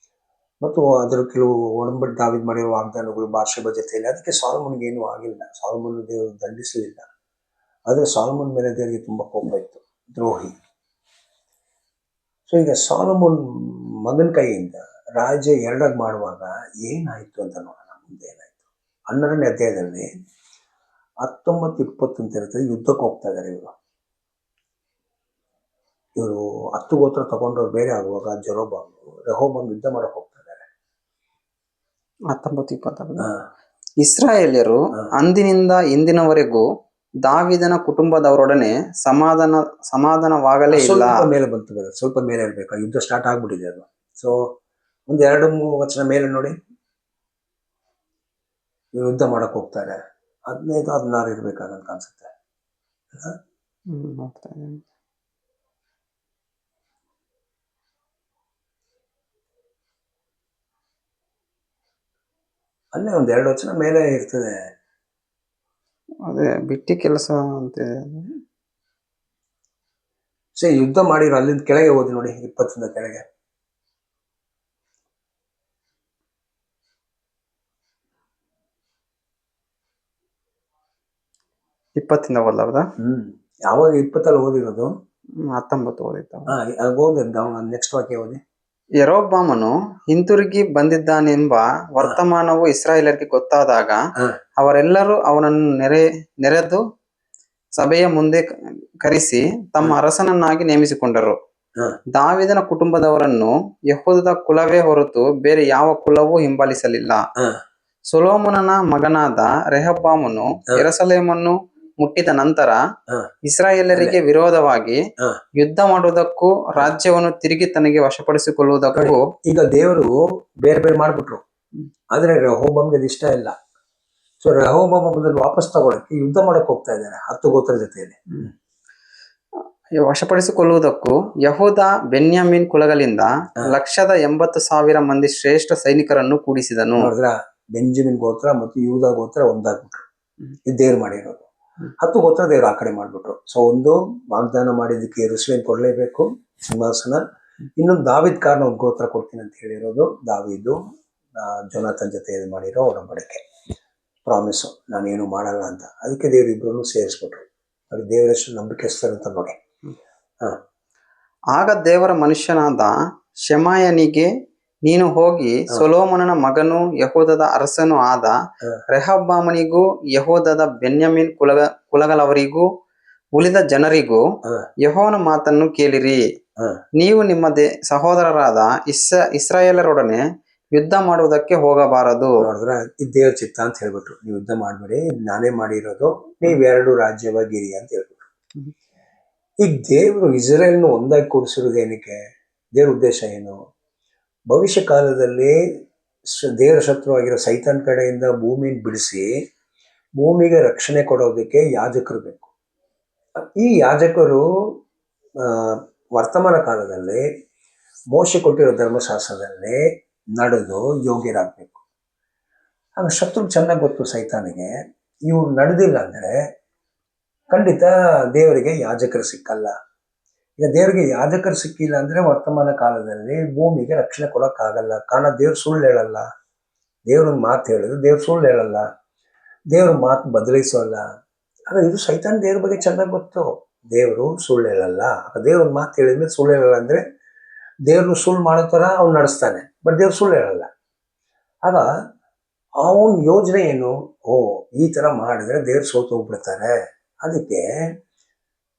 ಮತ್ತು ಅದರ ಕೆಲವು ಒಡಂಬಡಿ ದಾವೀದ್ ಮಾಡಿರೋ ವಾಗ್ದಾನಗಳು ಬಾರ್ಷೆಬ ಜೊತೆಯಲ್ಲಿ, ಅದಕ್ಕೆ ಸಾಲೋಮನ್ಗೆ ಏನೂ ಆಗಿಲ್ಲ. ಸಾಲೋಮನ್ ದೇವರು ದಂಡಿಸಲಿಲ್ಲ. ಆದರೆ ಸಾಲೋಮನ್ ಮೇಲೆ ದೇವರಿಗೆ ತುಂಬ ಕೋಪ ಇತ್ತು, ದ್ರೋಹಿ. ಸೊ ಈಗ ಸಾಲೋಮನ್ ಮಗನ ಕೈಯಿಂದ ರಾಜ್ಯ 2 ಮಾಡುವಾಗ ಏನಾಯಿತು ಅಂತ ನೋಡೋಣ. ಮುಂದೆ ಏನಾಯಿತು 12ನೇ ಅಧ್ಯಾಯದಲ್ಲಿ 19-20 ಅಂತ ಇರ್ತದೆ. ಯುದ್ಧಕ್ಕೆ ಹೋಗ್ತಾ ಇದ್ದಾರೆ ಇವರು 10 ಗೋತ್ರ ತಗೊಂಡವ್ರು ಬೇರೆ ಆಗುವಾಗ ರೆಹೋಬಾಮ್ ಯುದ್ಧ ಮಾಡಕ್ಕೆ ಹೋಗ್ತಾ ಇದ್ದಾರೆ. 19-20. ಇಸ್ರಾಯೇಲ್ಯರು ಅಂದಿನಿಂದ ಇಂದಿನವರೆಗೂ ದಾವೀದನ ಕುಟುಂಬದವರೊಡನೆ ಸಮಾಧಾನವಾಗಲೇ ಇಲ್ಲ. ಮೇಲೆ ಬಂತು, ಸ್ವಲ್ಪ ಮೇಲೆ ಇರ್ಬೇಕು. ಯುದ್ಧ ಸ್ಟಾರ್ಟ್ ಆಗ್ಬಿಟ್ಟಿದೆ ಅದು. ಸೊ ಒಂದು 2-3 ವಚನ ಮೇಲೆ ನೋಡಿ, ಯುದ್ಧ ಮಾಡಕ್ ಹೋಗ್ತಾರೆ. 15-16 ಇರ್ಬೇಕಾಗಂತ ಅನ್ಸುತ್ತೆ. ಅಲ್ಲೇ ಒಂದು 2 ವಚನ ಮೇಲೆ ಇರ್ತದೆ. ಅದೇ ಬಿಟ್ಟಿ ಕೆಲಸ ಅಂತ. ಸರಿ, ಯುದ್ಧ ಮಾಡಿರೋ ಅಲ್ಲಿಂದ ಕೆಳಗೆ ಓದಿ ನೋಡಿ, 20ರಿಂದ ಕೆಳಗೆ. ಓದಲಾರ್ದ? ಯಾವಾಗ 20 ಓದಿರೋದು? 19 ಓದಿತ್ತು. ಓದಿ, ನೆಕ್ಸ್ಟ್ ವಾಕ್ಯ ಓದಿ. ಯೆರೊಬ್ಬಾಮನು ಹಿಂತಿರುಗಿ ಬಂದಿದ್ದಾನೆಂಬ ವರ್ತಮಾನವು ಇಸ್ರಾಯೇಲರಿಗೆ ಗೊತ್ತಾದಾಗ ಅವರೆಲ್ಲರೂ ಅವನನ್ನು ನೆರೆದು ಸಭೆಯ ಮುಂದೆ ಕರೆಸಿ ತಮ್ಮ ಅರಸನನ್ನಾಗಿ ನೇಮಿಸಿಕೊಂಡರು. ದಾವೀದನ ಕುಟುಂಬದವರನ್ನು ಯೆಹೂದದ ಕುಲವೇ ಹೊರತು ಬೇರೆ ಯಾವ ಕುಲವೂ ಹಿಂಬಾಲಿಸಲಿಲ್ಲ. ಸೊಲೊಮೋನನ ಮಗನಾದ ರೆಹಬ್ಬಾಮನು ಯೆರೂಸಲೇಮನ್ನು ಮುಟ್ಟಿದ ನಂತರ ಇಸ್ರಾಯೇಲರಿಗೆ ವಿರೋಧವಾಗಿ ಯುದ್ಧ ಮಾಡುವುದಕ್ಕೂ ರಾಜ್ಯವನ್ನು ತಿರುಗಿ ತನಗೆ ವಶಪಡಿಸಿಕೊಳ್ಳುವುದಕ್ಕೂ ಈಗ ದೇವರು ಬೇರೆ ಬೇರೆ ಮಾಡ್ಬಿಟ್ರು. ಆದ್ರೆ ರೆಹೋಬಾಮ್ಗೆ ಅದು ಇಷ್ಟ ಇಲ್ಲ. ಸೊ ರೆಹೋಬಾಮ್ ಅದನ್ನು ವಾಪಸ್ ತಗೊಳಕ್ಕೆ ಯುದ್ಧ ಮಾಡಕ್ ಹೋಗ್ತಾ ಇದ್ದಾರೆ 10 ಗೋತ್ರ ಜೊತೆಯಲ್ಲಿ. ವಶಪಡಿಸಿಕೊಳ್ಳುವುದಕ್ಕೂ ಯಹೂದ ಬೆನ್ಯಾಮೀನ್ ಕುಲಗಳಿಂದ 180,000 ಮಂದಿ ಶ್ರೇಷ್ಠ ಸೈನಿಕರನ್ನು ಕೂಡಿಸಿದನು. ನೋಡಿದ್ರ, ಬೆಂಜಮಿನ್ ಗೋತ್ರ ಮತ್ತು ಯೂದ ಗೋತ್ರ ಒಂದಾಗ್ಬಿಟ್ರು. ಇದು ದೇವ್ರು ಮಾಡಿರೋದು. 10 ಗೋತ್ರ ದೇವ್ರು ಆ ಕಡೆ ಮಾಡ್ಬಿಟ್ರು. ಸೊ ಒಂದು ವಾಗ್ದಾನ ಮಾಡಿದ್ದಕ್ಕೆ ಯೆರೂಸಲೇಮ್ ಕೊಡ್ಲೇಬೇಕು ಸಿಂಹಾಸನ. ಇನ್ನೊಂದು ದಾವಿದ್ ಕಾರಣ ಒಂದು ಗೋತ್ರ ಕೊಡ್ತೀನಿ ಅಂತ ಹೇಳಿರೋದು. ದಾವಿದು ಜೊನಾಥನ್ ಜೊತೆ ಮಾಡಿರೋ ಒಡಂಬಡಿಕೆ, ಪ್ರಾಮಿಸು, ನಾನೇನು ಮಾಡಲ್ಲ ಅಂತ. ಅದಕ್ಕೆ ದೇವ್ರು ಇಬ್ಬರನ್ನು ಸೇರಿಸ್ಬಿಟ್ರು. ಅದು ದೇವರಷ್ಟು ನಂಬಿಕೆಸ್ತರಂತ ನೋಡಿ. ಆಗ ದೇವರ ಮನುಷ್ಯನಾದ ಶೆಮಾಯನಿಗೆ, ನೀನು ಹೋಗಿ ಸೊಲೊಮೋನನ ಮಗನೂ ಯೆಹೂದದ ಅರಸನೂ ಆದ ರೆಹಬ್ಬಾಮನಿಗೂ ಯೆಹೂದದ ಬೆನ್ಯಾಮೀನ್ ಕುಲಗಳವರಿಗೂ ಉಳಿದ ಜನರಿಗೂ ಯೆಹೋವನ ಮಾತನ್ನು ಕೇಳಿರಿ. ನೀವು ನಿಮ್ಮ ಸಹೋದರರಾದ ಇಸ್ರಾಯೇಲರೊಡನೆ ಯುದ್ಧ ಮಾಡುವುದಕ್ಕೆ ಹೋಗಬಾರದು. ನೋಡಿದ್ರ, ಇದು ದೇವ್ರ ಚಿತ್ತ ಅಂತ ಹೇಳ್ಬಿಟ್ರು. ನೀವು ಯುದ್ಧ ಮಾಡ್ಬೇಡಿ, ನಾನೇ ಮಾಡಿರೋದು, ನೀವೆರಡು ರಾಜ್ಯವಾಗಿರಿ ಅಂತ ಹೇಳ್ಬಿಟ್ರು. ಈಗ ದೇವರು ಇಸ್ರೇಲ್ನ ಒಂದಾಗಿ ಕೂರಿಸಿರೋದು ಏನಕ್ಕೆ? ದೇವ್ರ ಉದ್ದೇಶ ಏನು? ಭವಿಷ್ಯ ಕಾಲದಲ್ಲಿ ದೇವರ ಶತ್ರುವಾಗಿರೋ ಸೈತಾನ್ ಕಡೆಯಿಂದ ಭೂಮಿನ ಬಿಡಿಸಿ ಭೂಮಿಗೆ ರಕ್ಷಣೆ ಕೊಡೋದಕ್ಕೆ ಯಾಜಕರು ಬೇಕು. ಈ ಯಾಜಕರು ವರ್ತಮಾನ ಕಾಲದಲ್ಲಿ ಮೋಶೆ ಕೊಟ್ಟಿರೋ ಧರ್ಮಶಾಸ್ತ್ರದಲ್ಲಿ ನಡೆದು ಯೋಗ್ಯರಾಗಬೇಕು. ಆಗ ಶತ್ರು ಚೆನ್ನಾಗಿ ಗೊತ್ತು ಸೈತಾನಿಗೆ, ಇವ್ರು ನಡೆದಿಲ್ಲ ಅಂದರೆ ಖಂಡಿತ ದೇವರಿಗೆ ಯಾಜಕರು ಸಿಕ್ಕಲ್ಲ. ಈಗ ದೇವರಿಗೆ ಯಾಜಕರು ಸಿಕ್ಕಿಲ್ಲ ಅಂದರೆ ವರ್ತಮಾನ ಕಾಲದಲ್ಲಿ ಭೂಮಿಗೆ ರಕ್ಷಣೆ ಕೊಡೋಕ್ಕಾಗಲ್ಲ. ಕಾರಣ ದೇವ್ರು ಸುಳ್ಳು ಹೇಳಲ್ಲ. ದೇವ್ರೊಂದು ಮಾತು ಹೇಳಿದ್ರೆ ದೇವ್ರು ಸುಳ್ಳು ಹೇಳಲ್ಲ, ದೇವ್ರ ಮಾತು ಬದಲಿಸೋಲ್ಲ. ಆಗ ಇದು ಸೈತಾನ್ ದೇವ್ರ ಬಗ್ಗೆ ಚೆನ್ನಾಗಿ ಗೊತ್ತು. ದೇವರು ಸುಳ್ಳು ಹೇಳಲ್ಲ. ಆಗ ದೇವ್ರೊಂದು ಮಾತು ಹೇಳಿದ್ಮೇಲೆ ಸುಳ್ಳು ಹೇಳಲ್ಲ ಅಂದರೆ ದೇವ್ರನ್ನ ಸುಳ್ಳು ಮಾಡೋ ಥರ ಅವ್ನು ನಡೆಸ್ತಾನೆ, ಬಟ್ ದೇವ್ರು ಸುಳ್ಳು ಹೇಳಲ್ಲ. ಆಗ ಅವನ ಯೋಜನೆ ಏನು? ಈ ಥರ ಮಾಡಿದ್ರೆ ದೇವ್ರು ಸೋತು ಹೋಗ್ಬಿಡ್ತಾರೆ. ಅದಕ್ಕೆ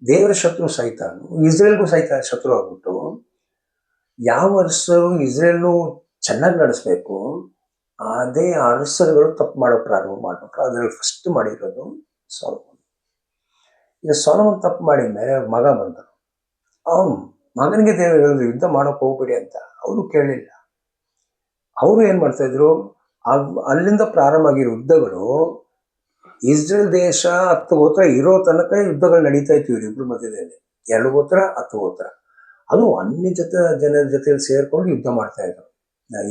ದೇವರ ಶತ್ರು ಸೈತಾನು ಇಸ್ರೇಲ್ಗೂ ಶತ್ರು ಆಗ್ಬಿಟ್ಟು ಯಾವ ಅರಸರು ಇಸ್ರೇಲ್ನು ಚೆನ್ನಾಗಿ ನಡೆಸ್ಬೇಕು ಅದೇ ಅರಸರುಗಳು ತಪ್ಪು ಮಾಡೋಕೆ ಪ್ರಾರಂಭ ಮಾಡ್ಬಿಟ್ರು. ಅದರಲ್ಲಿ ಫಸ್ಟ್ ಮಾಡಿರೋದು ಸೊಲೊಮೋನ್. ಈಗ ಸೊಲೊಮೋನ್ ತಪ್ಪು ಮಾಡಿದ್ಮೇಲೆ ಮಗ ಬಂದರು. ಅವನು ಮಗನಿಗೆ ದೇವರು ಹೇಳಿದ್ರು ಯುದ್ಧ ಮಾಡೋಕೆ ಹೋಗ್ಬೇಡಿ ಅಂತ. ಅವರು ಕೇಳಲಿಲ್ಲ. ಅವರು ಏನು ಮಾಡ್ತಾಯಿದ್ರು, ಅಲ್ಲಿಂದ ಪ್ರಾರಂಭ ಆಗಿರೋ ಯುದ್ಧಗಳು ಇಸ್ರೇಲ್ ದೇಶ 10 ಗೋತ್ರ ಇರೋ ತನಕ ಯುದ್ಧಗಳು ನಡೀತಾ ಇತ್ತು ಇವರಿಬ್ರು ಮಧ್ಯದಲ್ಲಿ. 2 ಗೋತ್ರ 10 ಗೋತ್ರ ಅದು ಅನ್ಯ ಜನರ ಜೊತೆಯಲ್ಲಿ ಸೇರ್ಕೊಂಡು ಯುದ್ಧ ಮಾಡ್ತಾ ಇದ್ರು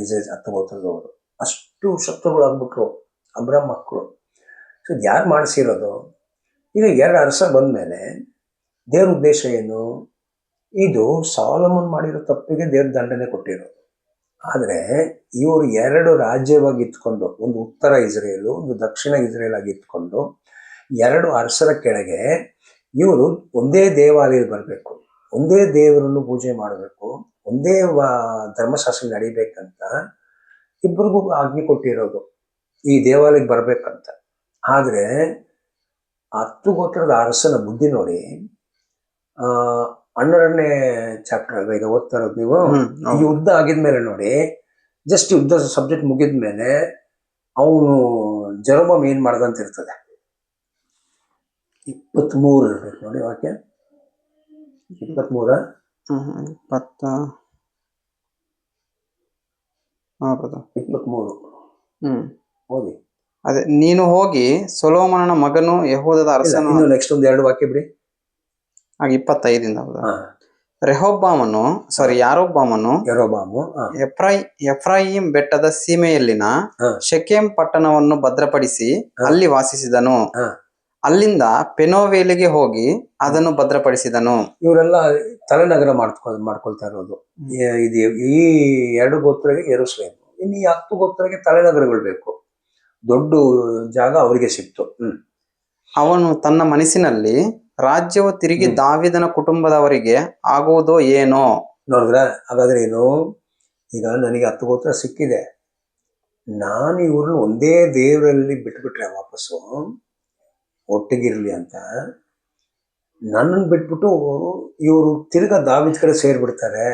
ಇಸ್ರೇಲ್ 10 ಗೋತ್ರದವರು. ಅಷ್ಟು ಶತ್ರುಗಳಾಗ್ಬಿಟ್ರು ಅಬ್ರಾಮ್ ಮಕ್ಕಳು. ಸೊ ಇದು ಯಾರು ಮಾಡಿಸಿರೋದು? ಈಗ 2 ಅರಸ ಬಂದಮೇಲೆ ದೇವ್ರ ಉದ್ದೇಶ ಏನು? ಇದು ಸೊಲೊಮೋನ್ ಮಾಡಿರೋ ತಪ್ಪಿಗೆ ದೇವ್ರ ದಂಡನೆ ಕೊಟ್ಟಿರೋದು. ಆದರೆ ಇವರು 2 ರಾಜ್ಯವಾಗಿ ಇತ್ಕೊಂಡು, ಒಂದು ಉತ್ತರ ಇಸ್ರೇಲು, ಒಂದು ದಕ್ಷಿಣ ಇಸ್ರೇಲ್ ಆಗಿ ಇತ್ಕೊಂಡು 2 ಅರಸರ ಕೆಳಗೆ ಇವರು ಒಂದೇ ದೇವಾಲಯ ಬರಬೇಕು, ಒಂದೇ ದೇವರನ್ನು ಪೂಜೆ ಮಾಡಬೇಕು, ಒಂದೇ ಧರ್ಮಶಾಸ್ತ್ರ ನಡಿಬೇಕಂತ ಇಬ್ಬರಿಗೂ ಆಜ್ಞೆ ಕೊಟ್ಟಿರೋದು, ಈ ದೇವಾಲಯಕ್ಕೆ ಬರಬೇಕಂತ. ಆದರೆ 10 ಗೋತ್ರದ ಅರಸನ ಬುದ್ಧಿ ನೋಡಿ. 12ನೇ ಚಾಪ್ಟರ್ ಅಲ್ವಾ ಈಗ ಓದ್ತಾ ಇರೋದು ನೀವು? ಈ ಯುದ್ಧ ಆಗಿದ್ಮೇಲೆ ನೋಡಿ, ಜಸ್ಟ್ ಯುದ್ಧ ಸಬ್ಜೆಕ್ಟ್ ಮುಗಿದ್ಮೇಲೆ ಅವನು ಜೆರೋಬಾಮ್ ಏನ್ ಮಾಡ್ದಂತ ಇರ್ತದೆ. 23 ಇರ್ಬೇಕು ನೋಡಿ ವಾಕ್ಯ. 23 ಓದಿ. ಅದೇ, ನೀನು ಹೋಗಿ ಸೊಲೊಮೋನನ ಮಗನು ಯೆಹೂದದ ಅರಸನು. ನೆಕ್ಸ್ಟ್ ಒಂದು 2 ವಾಕ್ಯ ಬಿಡಿ. ಆಗ 25 ಯಾರೊಬ್ಬಾಮನು ಎಫ್ರಾಯಿಂ ಬೆಟ್ಟದ ಸೀಮೆಯಲ್ಲಿನ ಶೆಕೆಮ್ ಪಟ್ಟಣವನ್ನು ಭದ್ರಪಡಿಸಿ ಅಲ್ಲಿ ವಾಸಿಸಿದನು. ಅಲ್ಲಿಂದ ಪೆನೋವೇಲಿಗೆ ಹೋಗಿ ಅದನ್ನು ಭದ್ರಪಡಿಸಿದನು. ಇವರೆಲ್ಲ ತಲೆನಗರ ಮಾಡ್ಕೊಳ್ತಾ ಇರೋದು. ಈ 2 ಗೋತ್ರಗೆ ಯೆರೂಸಲೇಮ್, ಇನ್ನು ಈ 10 ಗೋತ್ರಗೆ ತಲೆನಗರಗಳು ಬೇಕು. ದೊಡ್ಡ ಜಾಗ ಅವರಿಗೆ ಸಿಕ್ತು. ಅವನು ತನ್ನ ಮನಸ್ಸಿನಲ್ಲಿ, ರಾಜ್ಯವು ತಿರುಗಿ ದಾವಿದನ ಕುಟುಂಬದವರಿಗೆ ಆಗುವುದೋ ಏನೋ. ನೋಡಿದ್ರ, ಹಾಗಾದ್ರೆ ಏನು? ಈಗ ನನಗೆ 10 ಗೋತ್ರ ಸಿಕ್ಕಿದೆ, ನಾನು ಇವ್ರನ್ನ ಒಂದೇ ದೇವರಲ್ಲಿ ಬಿಟ್ಬಿಟ್ರೆ ವಾಪಸ್ಸು ಒಟ್ಟಿಗಿರ್ಲಿ ಅಂತ, ನನ್ನನ್ನು ಬಿಟ್ಬಿಟ್ಟು ಇವರು ತಿರ್ಗಾ ದಾವಿದ್ ಕಡೆ ಸೇರ್ಬಿಡ್ತಾರೆ.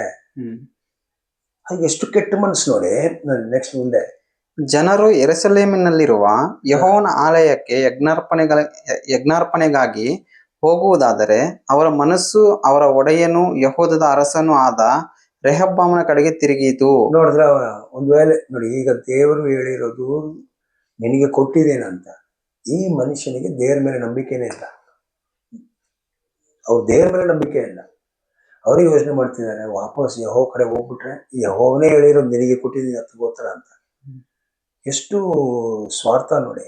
ಎಷ್ಟು ಕೆಟ್ಟ ಮನಸ್ಸು ನೋಡಿ. ನೆಕ್ಸ್ಟ್ ಮುಂದೆ, ಜನರು ಯೆರೂಸಲೇಮಿನಲ್ಲಿರುವ ಯೆಹೋವನ ಆಲಯಕ್ಕೆ ಯಜ್ಞಾರ್ಪಣೆಗಾಗಿ ಹೋಗುವುದಾದರೆ ಅವರ ಮನಸ್ಸು ಅವರ ಒಡೆಯನು ಯೆಹೂದದ ಅರಸನೂ ಆದ ರೆಹಬ್ಬಾಮನ ಕಡೆಗೆ ತಿರುಗಿತು. ನೋಡಿದ್ರ ಒಂದು ವೇಳೆ ನೋಡಿ, ಈಗ ದೇವರು ಹೇಳಿರೋದು ನಿನಗೆ ಕೊಟ್ಟಿದ್ದೇನಂತ. ಈ ಮನುಷ್ಯನಿಗೆ ದೇವ್ರ ಮೇಲೆ ನಂಬಿಕೆನೇ ಇಲ್ಲ. ಅವ್ರು ದೇವ್ರ ಮೇಲೆ ನಂಬಿಕೆ ಇಲ್ಲ. ಅವ್ರಿಗೆ ಯೋಚನೆ ಮಾಡ್ತಿದ್ದಾರೆ, ವಾಪಸ್ ಯಹೋ ಕಡೆ ಹೋಗ್ಬಿಟ್ರೆ ಯಹೋವನೇ ಹೇಳಿರೋದು ನಿನಗೆ ಕೊಟ್ಟಿದ್ದೀನಿ 10 ಗೋತ್ರ ಅಂತ. ಎಷ್ಟು ಸ್ವಾರ್ಥ ನೋಡಿ.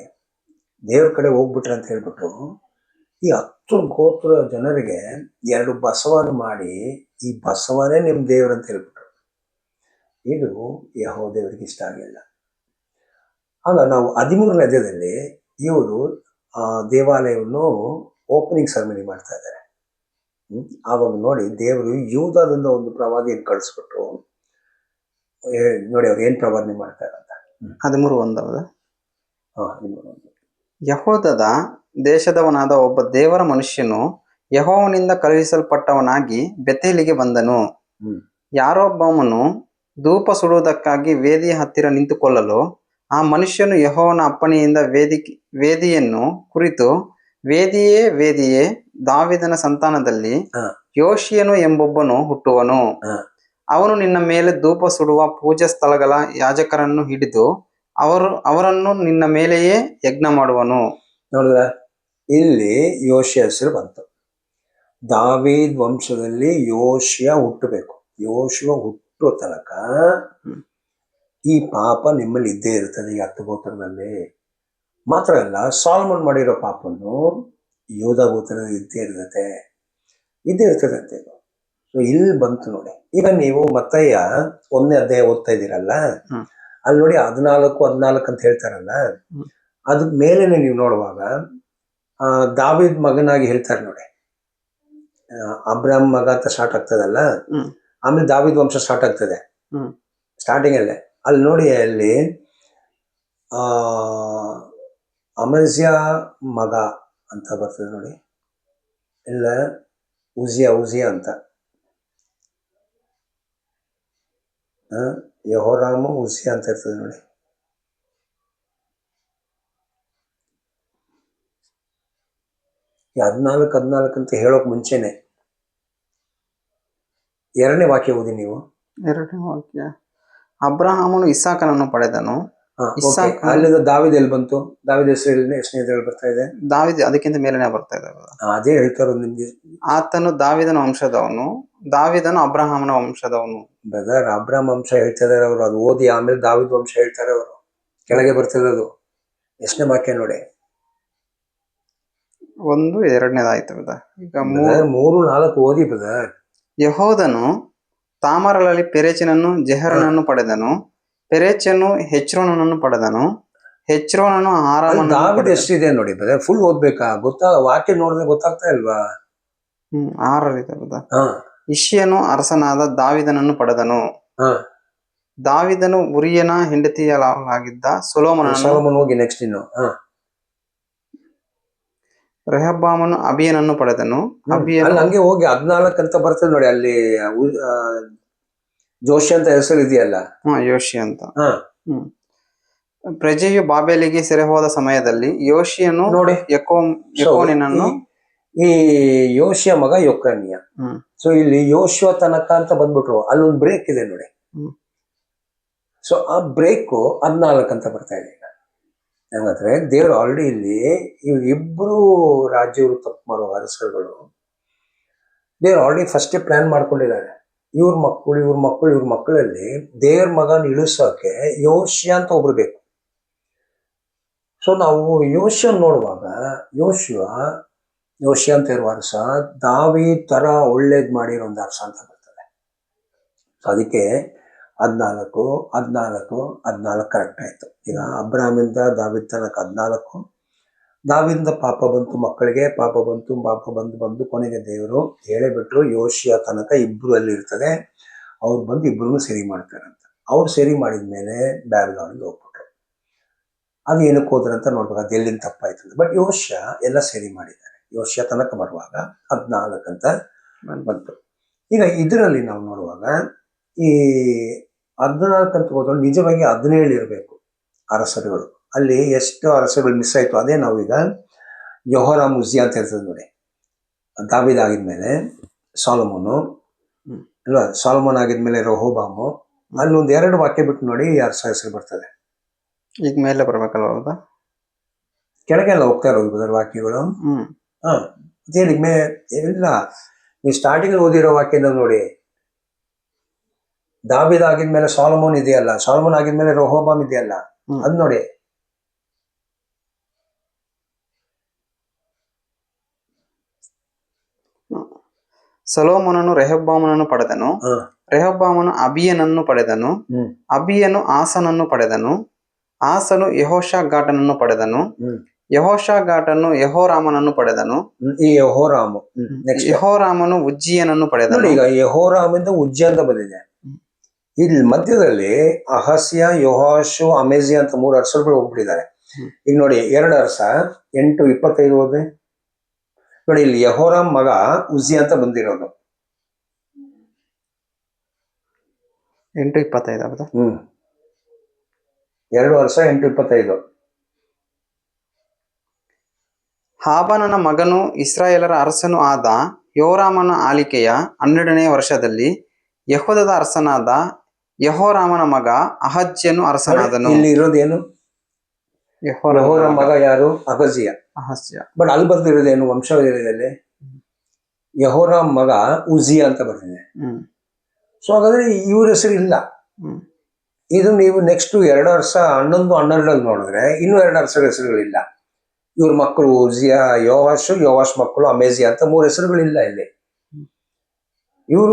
ದೇವ್ರ ಕಡೆ ಹೋಗ್ಬಿಟ್ರೆ ಅಂತ ಹೇಳ್ಬಿಟ್ಟು ಈ 10 ಗೋತ್ರ ಜನರಿಗೆ 2 ಬಸವನ ಮಾಡಿ, ಈ ಬಸವನೇ ನಿಮ್ ದೇವ್ರಂತ ಹೇಳ್ಬಿಟ್ರು. ಇದು ಯಹೋ ದೇವರಿಗೆ ಇಷ್ಟ ಆಗಿಲ್ಲ. ಆಗ ನಾವು 13ನೇ ಅಧ್ಯಾಯದಲ್ಲಿ ಇವರು ದೇವಾಲಯವನ್ನು ಓಪನಿಂಗ್ ಸೆರೆಮನಿ ಮಾಡ್ತಾ ಇದ್ದಾರೆ. ಆವಾಗ ನೋಡಿ, ದೇವರು ಯೂದಾದಿಂದ ಒಂದು ಪ್ರವಾದಿಯನ್ನು ಕಳಿಸ್ಬಿಟ್ಟು ನೋಡಿ ಅವ್ರು ಏನ್ ಪ್ರವಾದನೆ ಮಾಡ್ತಾರಂತ. 13:1. ಹಾ, ಯಹೂದದ ದೇಶದವನಾದ ಒಬ್ಬ ದೇವರ ಮನುಷ್ಯನು ಯೆಹೋವನಿಂದ ಕಳುಹಿಸಲ್ಪಟ್ಟವನಾಗಿ ಬೆತೇಲಿಗೆ ಬಂದನು. ಯಾರೊಬ್ಬಾಮನು ಧೂಪ ಸುಡುವುದಕ್ಕಾಗಿ ವೇದಿಯ ಹತ್ತಿರ ನಿಂತುಕೊಳ್ಳಲು ಆ ಮನುಷ್ಯನು ಯೆಹೋವನ ಅಪ್ಪಣೆಯಿಂದ ವೇದಿಯನ್ನು ಕುರಿತು, ವೇದಿಯೇ ವೇದಿಯೇ, ದಾವೀದನ ಸಂತಾನದಲ್ಲಿ ಯೋಷಿಯನು ಎಂಬೊಬ್ಬನು ಹುಟ್ಟುವನು. ಅವನು ನಿನ್ನ ಮೇಲೆ ಧೂಪ ಸುಡುವ ಪೂಜಾ ಸ್ಥಳಗಳ ಯಾಜಕರನ್ನು ಹಿಡಿದು ಅವರನ್ನು ನಿನ್ನ ಮೇಲೆಯೇ ಯಜ್ಞ ಮಾಡುವನು. ನೋಡಿದ್ರ, ಇಲ್ಲಿ ಯೋಷಿಯ ಹೆಸರು ಬಂತು. ದಾವೀದ್ ವಂಶದಲ್ಲಿ ಯೋಷಿಯ ಹುಟ್ಟಬೇಕು. ಯೋಷಿಯ ಹುಟ್ಟುವ ತನಕ ಈ ಪಾಪ ನಿಮ್ಮಲ್ಲಿ ಇದ್ದೇ ಇರ್ತದೆ. ಈ 10 ಗೋತ್ರದಲ್ಲಿ ಮಾತ್ರ ಅಲ್ಲ, ಸಾಲ್ಮನ್ ಮಾಡಿರೋ ಪಾಪನ್ನು ಯೋಧ ಗೋತ್ರದಲ್ಲಿ ಇದ್ದೇ ಇರ್ತದಂತೆ. ಸೊ ಇಲ್ಲಿ ಬಂತು ನೋಡಿ. ಈಗ ನೀವು ಮತ್ತಯ್ಯ 1ನೇ ಅಧ್ಯಾಯ ಓದ್ತಾ ಇದ್ದೀರಲ್ಲ, ಅಲ್ಲಿ ನೋಡಿ 14 ಅಂತ ಹೇಳ್ತಾರಲ್ಲ, ಅದ್ರ ಮೇಲೇನೆ ನೀವು ನೋಡುವಾಗ ದಾವೀದ್ ಮಗನಾಗಿ ಹೇಳ್ತಾರೆ ನೋಡಿ. ಅಬ್ರಾಮ್ ಮಗ ಅಂತ ಸ್ಟಾರ್ಟ್ ಆಗ್ತದಲ್ಲ, ಆಮೇಲೆ ದಾವೀದ್ ವಂಶ ಸ್ಟಾರ್ಟ್ ಆಗ್ತದೆ ಸ್ಟಾರ್ಟಿಂಗ್ ಅಲ್ಲೇ. ಅಲ್ಲಿ ನೋಡಿ, ಅಲ್ಲಿ ಅಮಜ್ಯ ಮಗ ಅಂತ ಬರ್ತದೆ ನೋಡಿ, ಇಲ್ಲ ಉಜಿಯ ಅಂತ. ಯೆಹೋರಾಮ ಉಜಿಯ ಅಂತ ಇರ್ತದೆ ನೋಡಿ. ಈ 14 ಅಂತ ಹೇಳೋಕ್ ಮುಂಚೆನೆ 2ನೇ ವಾಕ್ಯ ಓದಿ ನೀವು. 2ನೇ ವಾಕ್ಯ. ಅಬ್ರಹಾಮನು ಇಸಾಕನನ್ನು ಪಡೆದನು. ಅಲ್ಲಿಂದ ದಾವೀದ್ ಎಲ್ಲಿ ಬಂತು? ದಾವೀದ್ ಹೆಸರು ಎಷ್ಟನೇ ಬರ್ತಾ ಇದೆ? ದಾವೀದ್ ಅದಕ್ಕಿಂತ ಮೇಲೆನೆ ಬರ್ತಾ ಇದೆ. ಅದೇ ಹೇಳ್ತಾರ ನಿಮ್ಗೆ. ಆತನು ದಾವೀದನ ವಂಶದವನು, ದಾವೀದನು ಅಬ್ರಹಾಮನ ವಂಶದವನು. ಬ್ರದರ್, ಅಬ್ರಾಮ್ ವಂಶ ಹೇಳ್ತಾ ಇದಾರೆ ಅವರು. ಅದು ಓದಿ ಆಮೇಲೆ ದಾವೀದ್ ವಂಶ ಹೇಳ್ತಾರೆ ಅವರು. ಕೆಳಗೆ ಬರ್ತದೆ ಅದು. ಎಷ್ಟನೇ ವಾಕ್ಯ ನೋಡಿ. 1, 2ನೇದಾಯ್ತು. ಈಗ 3, 4 ಓದಿ ಬ್ರದರ್. ಯೆಹೂದನು ತಾಮಾರಳಲ್ಲಿ ಪೆರೆಚನನ್ನು ಜೆಹರನನ್ನು ಪಡೆದನು. ಪೆರೆಚನು ಹೆಚ್ರೋನನ್ನು ಪಡೆದನು. ಹೆಚ್ರೋನನು ಆರಾಮನನ್ನು. ದಾವೀದ್ ಎಷ್ಟಿದೆ ನೋಡಿ ಬ್ರದರ್, ಫುಲ್ ಓದ್ಬೇಕಾ? ವಾಕ್ಯ ನೋಡಿದ್ರೆ ಗೊತ್ತಾಗ್ತಾ ಇಲ್ವಾ? 6 ಇಷ್ಯನು ಅರಸನಾದ ದಾವೀದನನ್ನು ಪಡೆದನು. ದಾವೀದನು ಉರಿಯನ ಹೆಂಡತಿಯಾಗಿದ್ದ ಸೊಲೊಮೋನನು. ಹೋಗಿ ನೆಕ್ಸ್ಟ್ ಇನ್ನು. ರೆಹಬ್ಬಾಮನು ಅಬಿಯನನ್ನು ಪಡೆದನು. ಹಂಗೆ ಹೋಗಿ 14 ಅಂತ ಬರ್ತದೆ ನೋಡಿ. ಅಲ್ಲಿ ಜೋಶಿ ಅಂತ ಹೆಸರು ಇದೆಯಲ್ಲ. ಯೋಶಿ ಅಂತ. ಪ್ರಜೆಯು ಬಾಬೆಲಿಗೆ ಸೆರೆ ಹೋದ ಸಮಯದಲ್ಲಿ ಯೋಶಿಯನು ನೋಡಿ ಯೆಕೋನಿನನ್ನು, ಈ ಯೋಶಿಯ ಮಗ ಯೊಕ್ಕನ್ಯ. ಸೊ ಇಲ್ಲಿ ಯೋಶುವ ತನಕ ಅಂತ ಬಂದ್ಬಿಟ್ರು. ಅಲ್ಲೊಂದು ಬ್ರೇಕ್ ಇದೆ ನೋಡಿ. ಸೊ ಆ ಬ್ರೇಕು 14 ಅಂತ ಬರ್ತಾ ಇದೆ. ಹಂಗಂದ್ರೆ ದೇವರು ಆಲ್ರೆಡಿ ಇಲ್ಲಿ ಇವ್ರಿಬ್ರು ರಾಜ್ಯವರು ತಪ್ಪು ಮಾಡುವ ಅರಸರುಗಳು ದೇವ್ರು ಆಲ್ರೆಡಿ ಫಸ್ಟೇ ಪ್ಲಾನ್ ಮಾಡ್ಕೊಂಡಿದ್ದಾರೆ. ಇವ್ರ ಮಕ್ಕಳಲ್ಲಿ ದೇವ್ರ ಮಗನ ಇಳಿಸೋಕೆ ಯೋಷ್ಯ ಅಂತ ಒಬ್ರು ಬೇಕು. ಸೊ ನಾವು ಯೋಷ್ಯ ನೋಡುವಾಗ ಯೋಷ್ಯ ಅಂತ ಇರುವ ಅರಸ ದಾವೀದ್ ತರ ಒಳ್ಳೇದ್ ಮಾಡಿರೋ ಒಂದು ಅರಸ ಅಂತ ಬರ್ತದೆ. ಸೊ ಅದಕ್ಕೆ 14 ಕರೆಕ್ಟ್ ಆಯ್ತು. ಈಗ ಅಬ್ರಾಮಿಂದ ದಾವೀದ್ ತನಕ 14. ದಾವೀದಿಂದ ಪಾಪ ಬಂತು, ಮಕ್ಕಳಿಗೆ ಪಾಪ ಬಂದು ಕೊನೆಗೆ ದೇವರು ಹೇಳೇ ಬಿಟ್ರು, ಯೋಷಿಯ ತನಕ ಇಬ್ರು ಅಲ್ಲಿ ಇರ್ತದೆ, ಅವ್ರು ಬಂದು ಇಬ್ರು ಸರಿ ಮಾಡ್ತಾರಂತ. ಅವ್ರು ಸರಿ ಮಾಡಿದ್ಮೇಲೆ ಬ್ಯಾಬಿಲೋನಿಗೆ ಹೋಗ್ಬಿಟ್ರು. ಅದು ಏನಕ್ಕೆ ಹೋದ್ರಂತ ನೋಡ್ಬೇಕು, ಅದು ಎಲ್ಲಿಂದ ತಪ್ಪಾಯ್ತದೆ. ಬಟ್ ಯೋಷ್ಯ ಎಲ್ಲ ಸರಿ ಮಾಡಿದ್ದಾರೆ. ಯೋಷ್ಯ ತನಕ ಬರುವಾಗ 14 ಅಂತ ಬಂತು. ಈಗ ಇದರಲ್ಲಿ ನಾವು ನೋಡುವಾಗ ಈ 14 ಅಂತ ಹೋದ್ರೆ ನಿಜವಾಗಿ 17 ಇರಬೇಕು ಅರಸರುಗಳು. ಅಲ್ಲಿ ಎಷ್ಟು ಅರಸರುಗಳು ಮಿಸ್ ಆಯ್ತು. ಅದೇ ನಾವೀಗ ಯೆಹೋರಾಮ್ ಉಜ್ಜಿಯ ಅಂತ ಇರ್ತದೆ ನೋಡಿ. ದಾವೀದ್ ಆಗಿದ್ಮೇಲೆ ಸಾಲೊಮೋನು, ಅಲ್ವಾ? ಸಾಲ್ಮನ್ ಆಗಿದ್ಮೇಲೆ ರೆಹೋಬಾಮು. ಅಲ್ಲೊಂದು 2 ವಾಕ್ಯ ಬಿಟ್ಟು ನೋಡಿ ಅರಸ ಹೆಸರು ಬರ್ತದೆ. ಈಗ ಮೇಲೆ ಬರ್ಬೇಕಲ್ವ? ಹೌದಾ? ಕೆಳಗೆಲ್ಲ ಹೋಗ್ತಾ ಇರೋದು ಬ್ರದರ್ ವಾಕ್ಯಗಳು. ಹಾ, ಹೇಳಿ ಇಲ್ಲ, ನೀವು ಸ್ಟಾರ್ಟಿಂಗ್ ಓದಿರೋ ವಾಕ್ಯದ ನೋಡಿ. ದಾವೀದ ಆಗಿದ್ಮೇಲೆ ಸಾಲಮೋನ್ ಇದೆಯಲ್ಲ, ಸಾಲಮೋನ್ ಆಗಿದ್ಮೇಲೆ ರೆಹೋಬಾಮ್ ಇದೆಯಲ್ಲ, ಅದ್ ನೋಡಿ. ಸೊಲೊಮೋನನು ರೆಹಬ್ಬಾಮನನ್ನು ಪಡೆದನು, ರೆಹಬ್ಬಾಮನು ಅಬೀಯನನ್ನು ಪಡೆದನು, ಅಬೀಯನು ಆಸನನ್ನು ಪಡೆದನು, ಆಸನು ಯೆಹೋಷಾಫಾಟನನ್ನು ಪಡೆದನು, ಯೆಹೋಷಾಫಾಟನು ಯೆಹೋರಾಮನನ್ನು ಪಡೆದನು, ಈ ಯೆಹೋರಾಮನು ಉಜ್ಜೀಯನನ್ನು ಪಡೆದನು. ಈಗ ಯೆಹೋರಾಮಿಂದ ಉಜ್ಜೀಯ ಅಂತ ಬಂದಿದೆ. ಇಲ್ಲಿ ಮಧ್ಯದಲ್ಲಿ ಅಹಸ್ಯ, ಯೋಹಾಷು, ಅಮೇಜಿಯಾ ಅಂತ 3 ಅರಸರುಗಳು ಹೋಗ್ಬಿಟ್ಟಿದ್ದಾರೆ. ಈಗ ನೋಡಿ 2 ಅರಸ 8:25 ಓದಿ ನೋಡಿ. ಇಲ್ಲಿ ಯೆಹೋರಾಮ್ ಮಗ ಉಜ್ಜಿಯ ಅಂತ ಬಂದಿರೋದು. 8:25. 2 ವರ್ಷ 8:25. ಹಾಬಾನನ ಮಗನು ಇಸ್ರಾಯೇಲರ ಅರಸನು ಆದ ಯೋರಾಮನ ಆಳಿಕೆಯ 12ನೇ ವರ್ಷದಲ್ಲಿ ಯೆಹೂದದ ಅರಸನಾದ ಯೆಹೋರಾಮನ ಮಗ ಅಹಜ್ಯನು ಅರಸನಾದನು. ಇಲ್ಲಿ ಇರೋದೇನು? ಯೆಹೋರಾಮ್ ಮಗ ಯಾರು? ಅಹಜ್ಯ. ಬಟ್ ಅಲ್ಲಿ ಬರ್ದಿರೋದೇನು ವಂಶದಲ್ಲಿ? ಯೆಹೋರಾಮ್ ಮಗ ಉಜ್ಜಿಯ ಅಂತ ಬರ್ತಿದೆ. ಸೊ ಹಾಗಾದ್ರೆ ಇವ್ರ ಹೆಸರು ಇಲ್ಲ. ಇದು ನೀವು ನೆಕ್ಸ್ಟ್ 2 ವರ್ಷ 11, 12 ನೋಡಿದ್ರೆ ಇನ್ನೂ 2 ವರ್ಷದ ಹೆಸರುಗಳಿಲ್ಲ. ಇವ್ರ ಮಕ್ಕಳು ಉಜ್ಜಿಯ, ಯೋವಾಷ್ ಮಕ್ಕಳು ಅಮೇಜಿಯಾ ಅಂತ 3 ಹೆಸರುಗಳಿಲ್ಲ ಇಲ್ಲಿ. ಇವ್ರ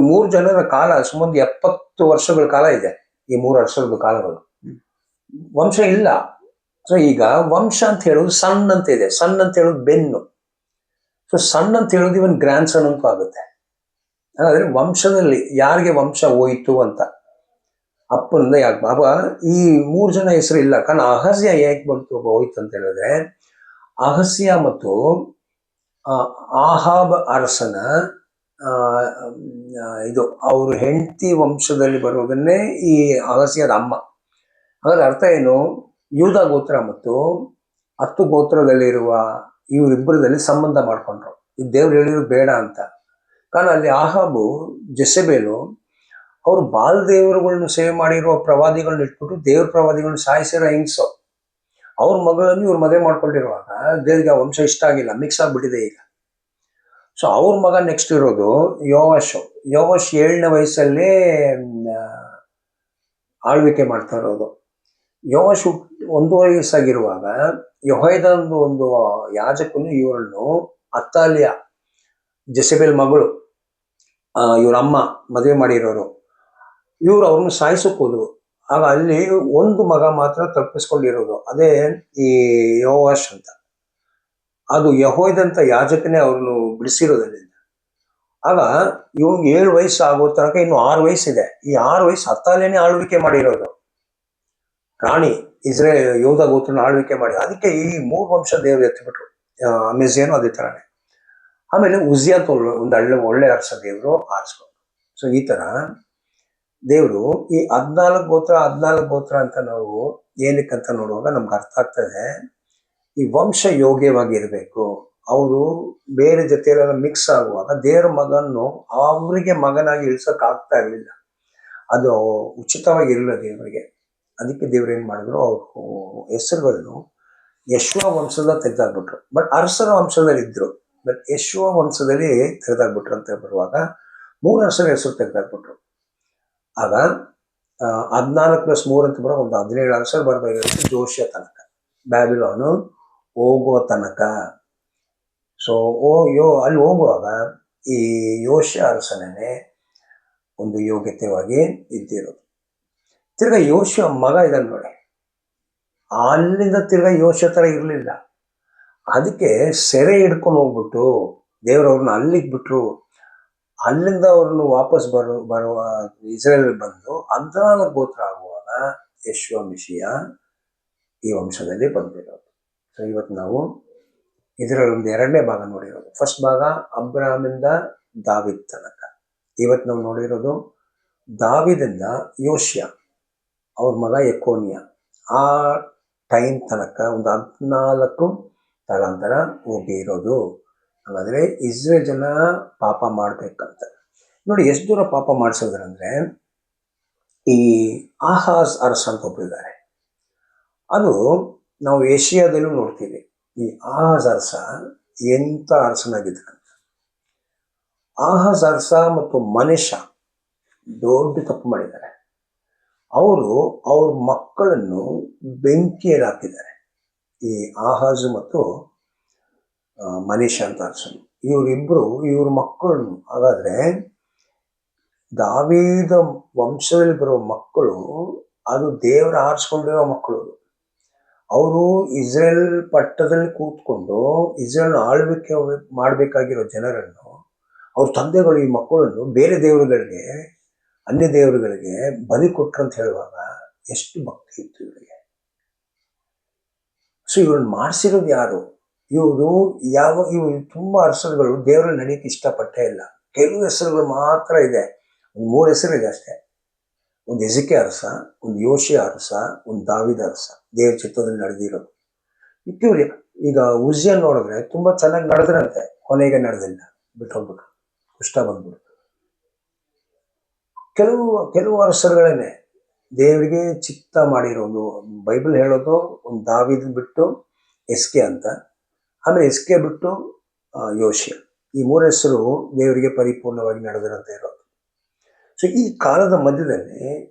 3 ಜನರ ಕಾಲ ಸುಮಾರು 70 ವರ್ಷಗಳ ಕಾಲ ಇದೆ. ಈ 3 ವರ್ಷದ ಕಾಲಗಳು ವಂಶ ಇಲ್ಲ. ಸೊ ಈಗ ವಂಶ ಅಂತ ಹೇಳೋದು ಸನ್ ಅಂತ ಇದೆ. ಸನ್ ಅಂತ ಹೇಳೋದು ಬೆನ್ನು. ಸೊ ಸನ್ ಅಂತ ಹೇಳೋದು ಇವನ್ ಗ್ರ್ಯಾಂಡ್ ಸನ್ ಅಂತೂ ಆಗುತ್ತೆ. ಹಾಗಾದ್ರೆ ವಂಶದಲ್ಲಿ ಯಾರಿಗೆ ವಂಶ ಹೋಯ್ತು ಅಂತ ಅಪ್ಪನಿಂದ ಯಾಕೆ ಬಾಬಾ ಈ 3 ಜನ ಹೆಸರು ಇಲ್ಲ. ಕಾರಣ ಅಹಸ್ಯ ಯಾಕೆ ಬಂತು ಹೋಯ್ತು ಅಂತ ಹೇಳಿದ್ರೆ, ಅಹಸ್ಯ ಮತ್ತು ಆಹಾಬ್ ಅರಸನ ಇದು ಅವ್ರ ಹೆಂಡತಿ ವಂಶದಲ್ಲಿ ಬರೋದನ್ನೇ ಈ ಅಹಸ್ಯದ ಅಮ್ಮ. ಹಾಗಾದ್ರೆ ಅರ್ಥ ಏನು? ಯೂದ ಗೋತ್ರ ಮತ್ತು 10 ಗೋತ್ರದಲ್ಲಿರುವ ಇವರಿಬ್ಬರದಲ್ಲಿ ಸಂಬಂಧ ಮಾಡ್ಕೊಂಡ್ರು. ಈ ದೇವ್ರು ಹೇಳಿದ್ರು ಬೇಡ ಅಂತ. ಕಾರಣ ಅಲ್ಲಿ ಆಹಾಬು, ಜೆಸೆಬೇಲು ಅವರು ಬಾಲ್ ದೇವರುಗಳನ್ನ ಸೇವೆ ಮಾಡಿರುವ ಪ್ರವಾದಿಗಳನ್ನ ಇಟ್ಬಿಟ್ಟು ದೇವ್ರ ಪ್ರವಾದಿಗಳನ್ನ ಸಾಯಿಸಿರೋ ಹೆಂಗ್ಸು. ಅವ್ರ ಮಗಳನ್ನು ಇವ್ರು ಮದುವೆ ಮಾಡ್ಕೊಂಡಿರುವಾಗ ದೇವ್ರಿಗೆ ಆ ವಂಶ ಇಷ್ಟ ಆಗಿಲ್ಲ, ಮಿಕ್ಸ್ ಆಗ್ಬಿಟ್ಟಿದೆ ಈಗ. ಸೊ ಅವ್ರ ಮಗ ನೆಕ್ಸ್ಟ್ ಇರೋದು ಯೋವಾಷ್. 7ನೇ ವಯಸ್ಸಲ್ಲೇ ಆಳ್ವಿಕೆ ಮಾಡ್ತಾ ಇರೋದು. ಯೋವಾಷ್ 1 ವಯಸ್ಸಾಗಿರುವಾಗ ಯೆಹೋಯಾದನ ಒಂದು ಯಾಜಕನು ಇವರನ್ನು ಅತ್ತಾಲಿಯ, ಜೆಸೆಬೇಲ್ ಮಗಳು, ಇವ್ರ ಅಮ್ಮ ಮದುವೆ ಮಾಡಿರೋರು, ಇವ್ರು ಅವ್ರನ್ನ ಸಾಯಿಸೋಕೆ ಹೋದ್ರು. ಆಗ ಅಲ್ಲಿ ಒಂದು ಮಗ ಮಾತ್ರ ತಪ್ಪಿಸ್ಕೊಂಡಿರೋದು, ಅದೇ ಈ ಯೋವಾಷ್ ಅಂತ. ಅದು ಯೆಹೋಯಾದಂತ ಯಾಜಕನೇ ಅವ್ರನ್ನು ಬಿಡಿಸಿರೋದ್ರಿಂದ. ಆಗ ಇವ್ನಿಗೆ 7 ವಯಸ್ಸು ಆಗೋ ತನಕ ಇನ್ನು 6 ವಯಸ್ಸಿದೆ. ಈ 6 ವಯಸ್ಸು ಅತ್ತಾಲಿಯನೇ ಆಳ್ವಿಕೆ ಮಾಡಿರೋದು, ರಾಣಿ ಯೆಹೂದ ಗೋತ್ರನ ಆಳ್ವಿಕೆ ಮಾಡಿ. ಅದಕ್ಕೆ ಈ 3 ವಂಶ ದೇವರು ಎತ್ತಿಬಿಟ್ರು. ಅಮೇಜಿಯನು ಅದೇ ತರನೇ. ಆಮೇಲೆ ಉಜ್ಜಿಯ ಅಂತ ಒಳ್ಳೆ ಅರಸ ದೇವರು ಆರಿಸ್ಕೊಂಡ್ರು. ಸೊ ಈ ತರ ದೇವರು ಈ 14 ಗೋತ್ರ ಅಂತ ನಾವು ಏನಕ್ಕಂತ ನೋಡುವಾಗ ನಮ್ಗೆ ಅರ್ಥ ಆಗ್ತದೆ. ಈ ವಂಶ ಯೋಗ್ಯವಾಗಿ ಇರಬೇಕು. ಅವರು ಬೇರೆ ಜೊತೆಯಲ್ಲೆಲ್ಲ ಮಿಕ್ಸ್ ಆಗುವಾಗ ದೇವರ ಮಗನ್ನು ಅವರಿಗೆ ಮಗನಾಗಿ ಇಳಿಸಕ್ ಆಗ್ತಾ ಇರಲಿಲ್ಲ. ಅದು ಉಚಿತವಾಗಿ ಇರಲಿಲ್ಲ ದೇವರಿಗೆ. ಅದಕ್ಕೆ ದೇವ್ರು ಏನ್ ಮಾಡಿದ್ರು, ಅವ್ರ ಹೆಸರುಗಳನ್ನು ಯಶ್ವ ವಂಶದ ತೆಗೆದಾಕ್ಬಿಟ್ರು. ಬಟ್ ಅರಸರ ವಂಶದಲ್ಲಿ ಇದ್ರು, ಬಟ್ ಯಶ್ವ ವಂಶದಲ್ಲಿ ತೆಗೆದಾಕ್ಬಿಟ್ರು ಅಂತ ಬರುವಾಗ 3 ಅರಸರ ಹೆಸರು ತೆಗೆದಾಕ್ಬಿಟ್ರು. ಆಗ 14 + 3 ಅಂತ ಬರೋ ಒಂದು 17 ಅರಸರು ಬರಬೇಕಾಗಿತ್ತು ಜೋಶಿಯ ತನಕ, ಬ್ಯಾಬಿಲೋನು ಹೋಗುವ ತನಕ. ಸೊ ಅಲ್ಲಿ ಹೋಗುವಾಗ ಈ ಯೋಷ್ಯ ಅರಸನೇ ಒಂದು ಯೋಗ್ಯತೆಯಾಗಿ ಇದ್ದಿರೋದು. ತಿರ್ಗಾ ಯೋಷ್ಯ ಮಗ ಇದನ್ನು ನೋಡಿ, ಅಲ್ಲಿಂದ ತಿರ್ಗಾ ಯೋಷ್ಯ ತರ ಇರಲಿಲ್ಲ. ಅದಕ್ಕೆ ಸೆರೆ ಹಿಡ್ಕೊಂಡು ಹೋಗ್ಬಿಟ್ಟು ದೇವ್ರವ್ರನ್ನ ಅಲ್ಲಿಗೆ ಬಿಟ್ರು. ಅಲ್ಲಿಂದ ಅವ್ರನ್ನು ವಾಪಸ್ ಬರುವ ಇಸ್ರೇಲ್ ಬಂದು 14 ಗೋತ್ರ ಆಗುವಾಗ ಯೆಶ್ವ ಮಿಶಿಯ ಈ ವಂಶದಲ್ಲಿ ಬಂದಿರೋದು. ಸೊ ಇವತ್ತು ನಾವು ಇದರಲ್ಲಿ ಒಂದು 2ನೇ ಭಾಗ ನೋಡಿರೋದು. ಫಸ್ಟ್ ಭಾಗ ಅಬ್ರಹಾಮಿಂದ ದಾವಿದ್ ತನಕ. ಇವತ್ತು ನಾವು ನೋಡಿರೋದು ದಾವಿದಿಂದ ಯೋಷ್ಯ, ಅವ್ರ ಮಗ ಯೆಕೋನ್ಯ, ಆ ಟೈಮ್ ತನಕ ಒಂದು 14 ತಲಾಂತರ ಹೋಗಿ ಇರೋದು. ಹಾಗಾದ್ರೆ ಇಸ್ರೇಲ್ ಜನ ಪಾಪ ಮಾಡ್ಬೇಕಂತ ನೋಡಿ ಎಷ್ಟು ದೂರ ಪಾಪ ಮಾಡಿಸೋದ್ರಂದ್ರೆ, ಈ ಆಹಾಜ್ ಅರಸ ಅಂತ ಒಬ್ಬರಿದ್ದಾರೆ. ಅದು ನಾವು ಏಷ್ಯಾದಲ್ಲೂ ನೋಡ್ತೀವಿ. ಈ ಆಹಾಜ್ ಅರಸ ಎಂತ ಅರಸನಾಗಿದ್ದಂತ. ಆಹಾಜ್ ಅರಸ ಮತ್ತು ಮನುಷ್ಯ ದೊಡ್ಡ ತಪ್ಪು ಮಾಡಿದ್ದಾರೆ. ಅವರು ಅವ್ರ ಮಕ್ಕಳನ್ನು ಬೆಂಕಿಯಲ್ಲಿ ಹಾಕಿದ್ದಾರೆ. ಈ ಆಹಾಜ್ ಮತ್ತು ಮನುಷ್ಯ ಅಂತ ಅರಸನು, ಇವರಿಬ್ರು ಇವ್ರ ಮಕ್ಕಳನ್ನು. ಹಾಗಾದ್ರೆ ದಾವೀದ ವಂಶದಲ್ಲಿ ಬರೋ ಮಕ್ಕಳು ಅದು ದೇವರ ಆರಿಸ್ಕೊಂಡಿರೋ ಮಕ್ಕಳು. ಅವರು ಇಸ್ರೇಲ್ ಪಟ್ಟದಲ್ಲಿ ಕೂತ್ಕೊಂಡು ಇಸ್ರೇಲ್ ಆಳ್ವಿಕೆ ಮಾಡಬೇಕಾಗಿರೋ ಜನರನ್ನು, ಅವ್ರ ತಂದೆಗಳು ಈ ಮಕ್ಕಳನ್ನು ಬೇರೆ ದೇವರುಗಳಿಗೆ, ಅನ್ಯ ದೇವರುಗಳಿಗೆ ಬಲಿ ಕೊಟ್ರು ಅಂತ ಹೇಳುವಾಗ ಎಷ್ಟು ಭಕ್ತಿ ಇತ್ತು ಇವರಿಗೆ. ಸೊ ಇವ್ರನ್ನ ಮಾಡಿಸಿರೋದು ಯಾರು? ಇವರು ತುಂಬಾ ಅರಸರುಗಳು ದೇವರಲ್ಲಿ ನಡೆಯಕ್ಕೆ ಇಷ್ಟಪಟ್ಟೇ ಇಲ್ಲ. ಕೆಲವು ಹೆಸರುಗಳು ಮಾತ್ರ ಇದೆ, ಒಂದು 3 ಹೆಸರು ಇದೆ ಅಷ್ಟೇ. ಒಂದು ಎಜಿಕೆ ಅರಸ, ಒಂದು ಯೋಷಿಯ ಅರಸ, ಒಂದು ದಾವಿದ ಅರಸ, ದೇವ್ರ ಚಿತ್ತದಲ್ಲಿ ನಡೆದಿರೋದು. ಇವ್ರು ಈಗ ಉಜ್ಜಿಯನ್ ನೋಡಿದ್ರೆ ತುಂಬಾ ಚೆನ್ನಾಗಿ ನಡೆದ್ರಂತೆ, ಕೊನೆಗೆ ನಡೆದಿಲ್ಲ, ಬಿಟ್ಟು ಹೋಗ್ಬಿಟ್ರು, ಕುಷ್ಠ ಬಂದ್ಬಿಡ್ತು. ಕೆಲವು ಅರಸರುಗಳೇನೆ ದೇವರಿಗೆ ಚಿತ್ತ ಮಾಡಿರೋದು. ಬೈಬಲ್ ಹೇಳೋದು ಒಂದು ದಾವಿದ್ ಬಿಟ್ಟು ಎಸ್ಕೆ ಅಂತ, ಆಮೇಲೆ ಎಸ್ಕೆ ಬಿಟ್ಟು ಯೋಷಿಯ, ಈ 3 ಹೆಸರು ದೇವರಿಗೆ ಪರಿಪೂರ್ಣವಾಗಿ ನಡೆದಿರಂತ ಇರೋದು. ಸೊ ಈ ಕಾಲದ ಮಧ್ಯದಲ್ಲಿ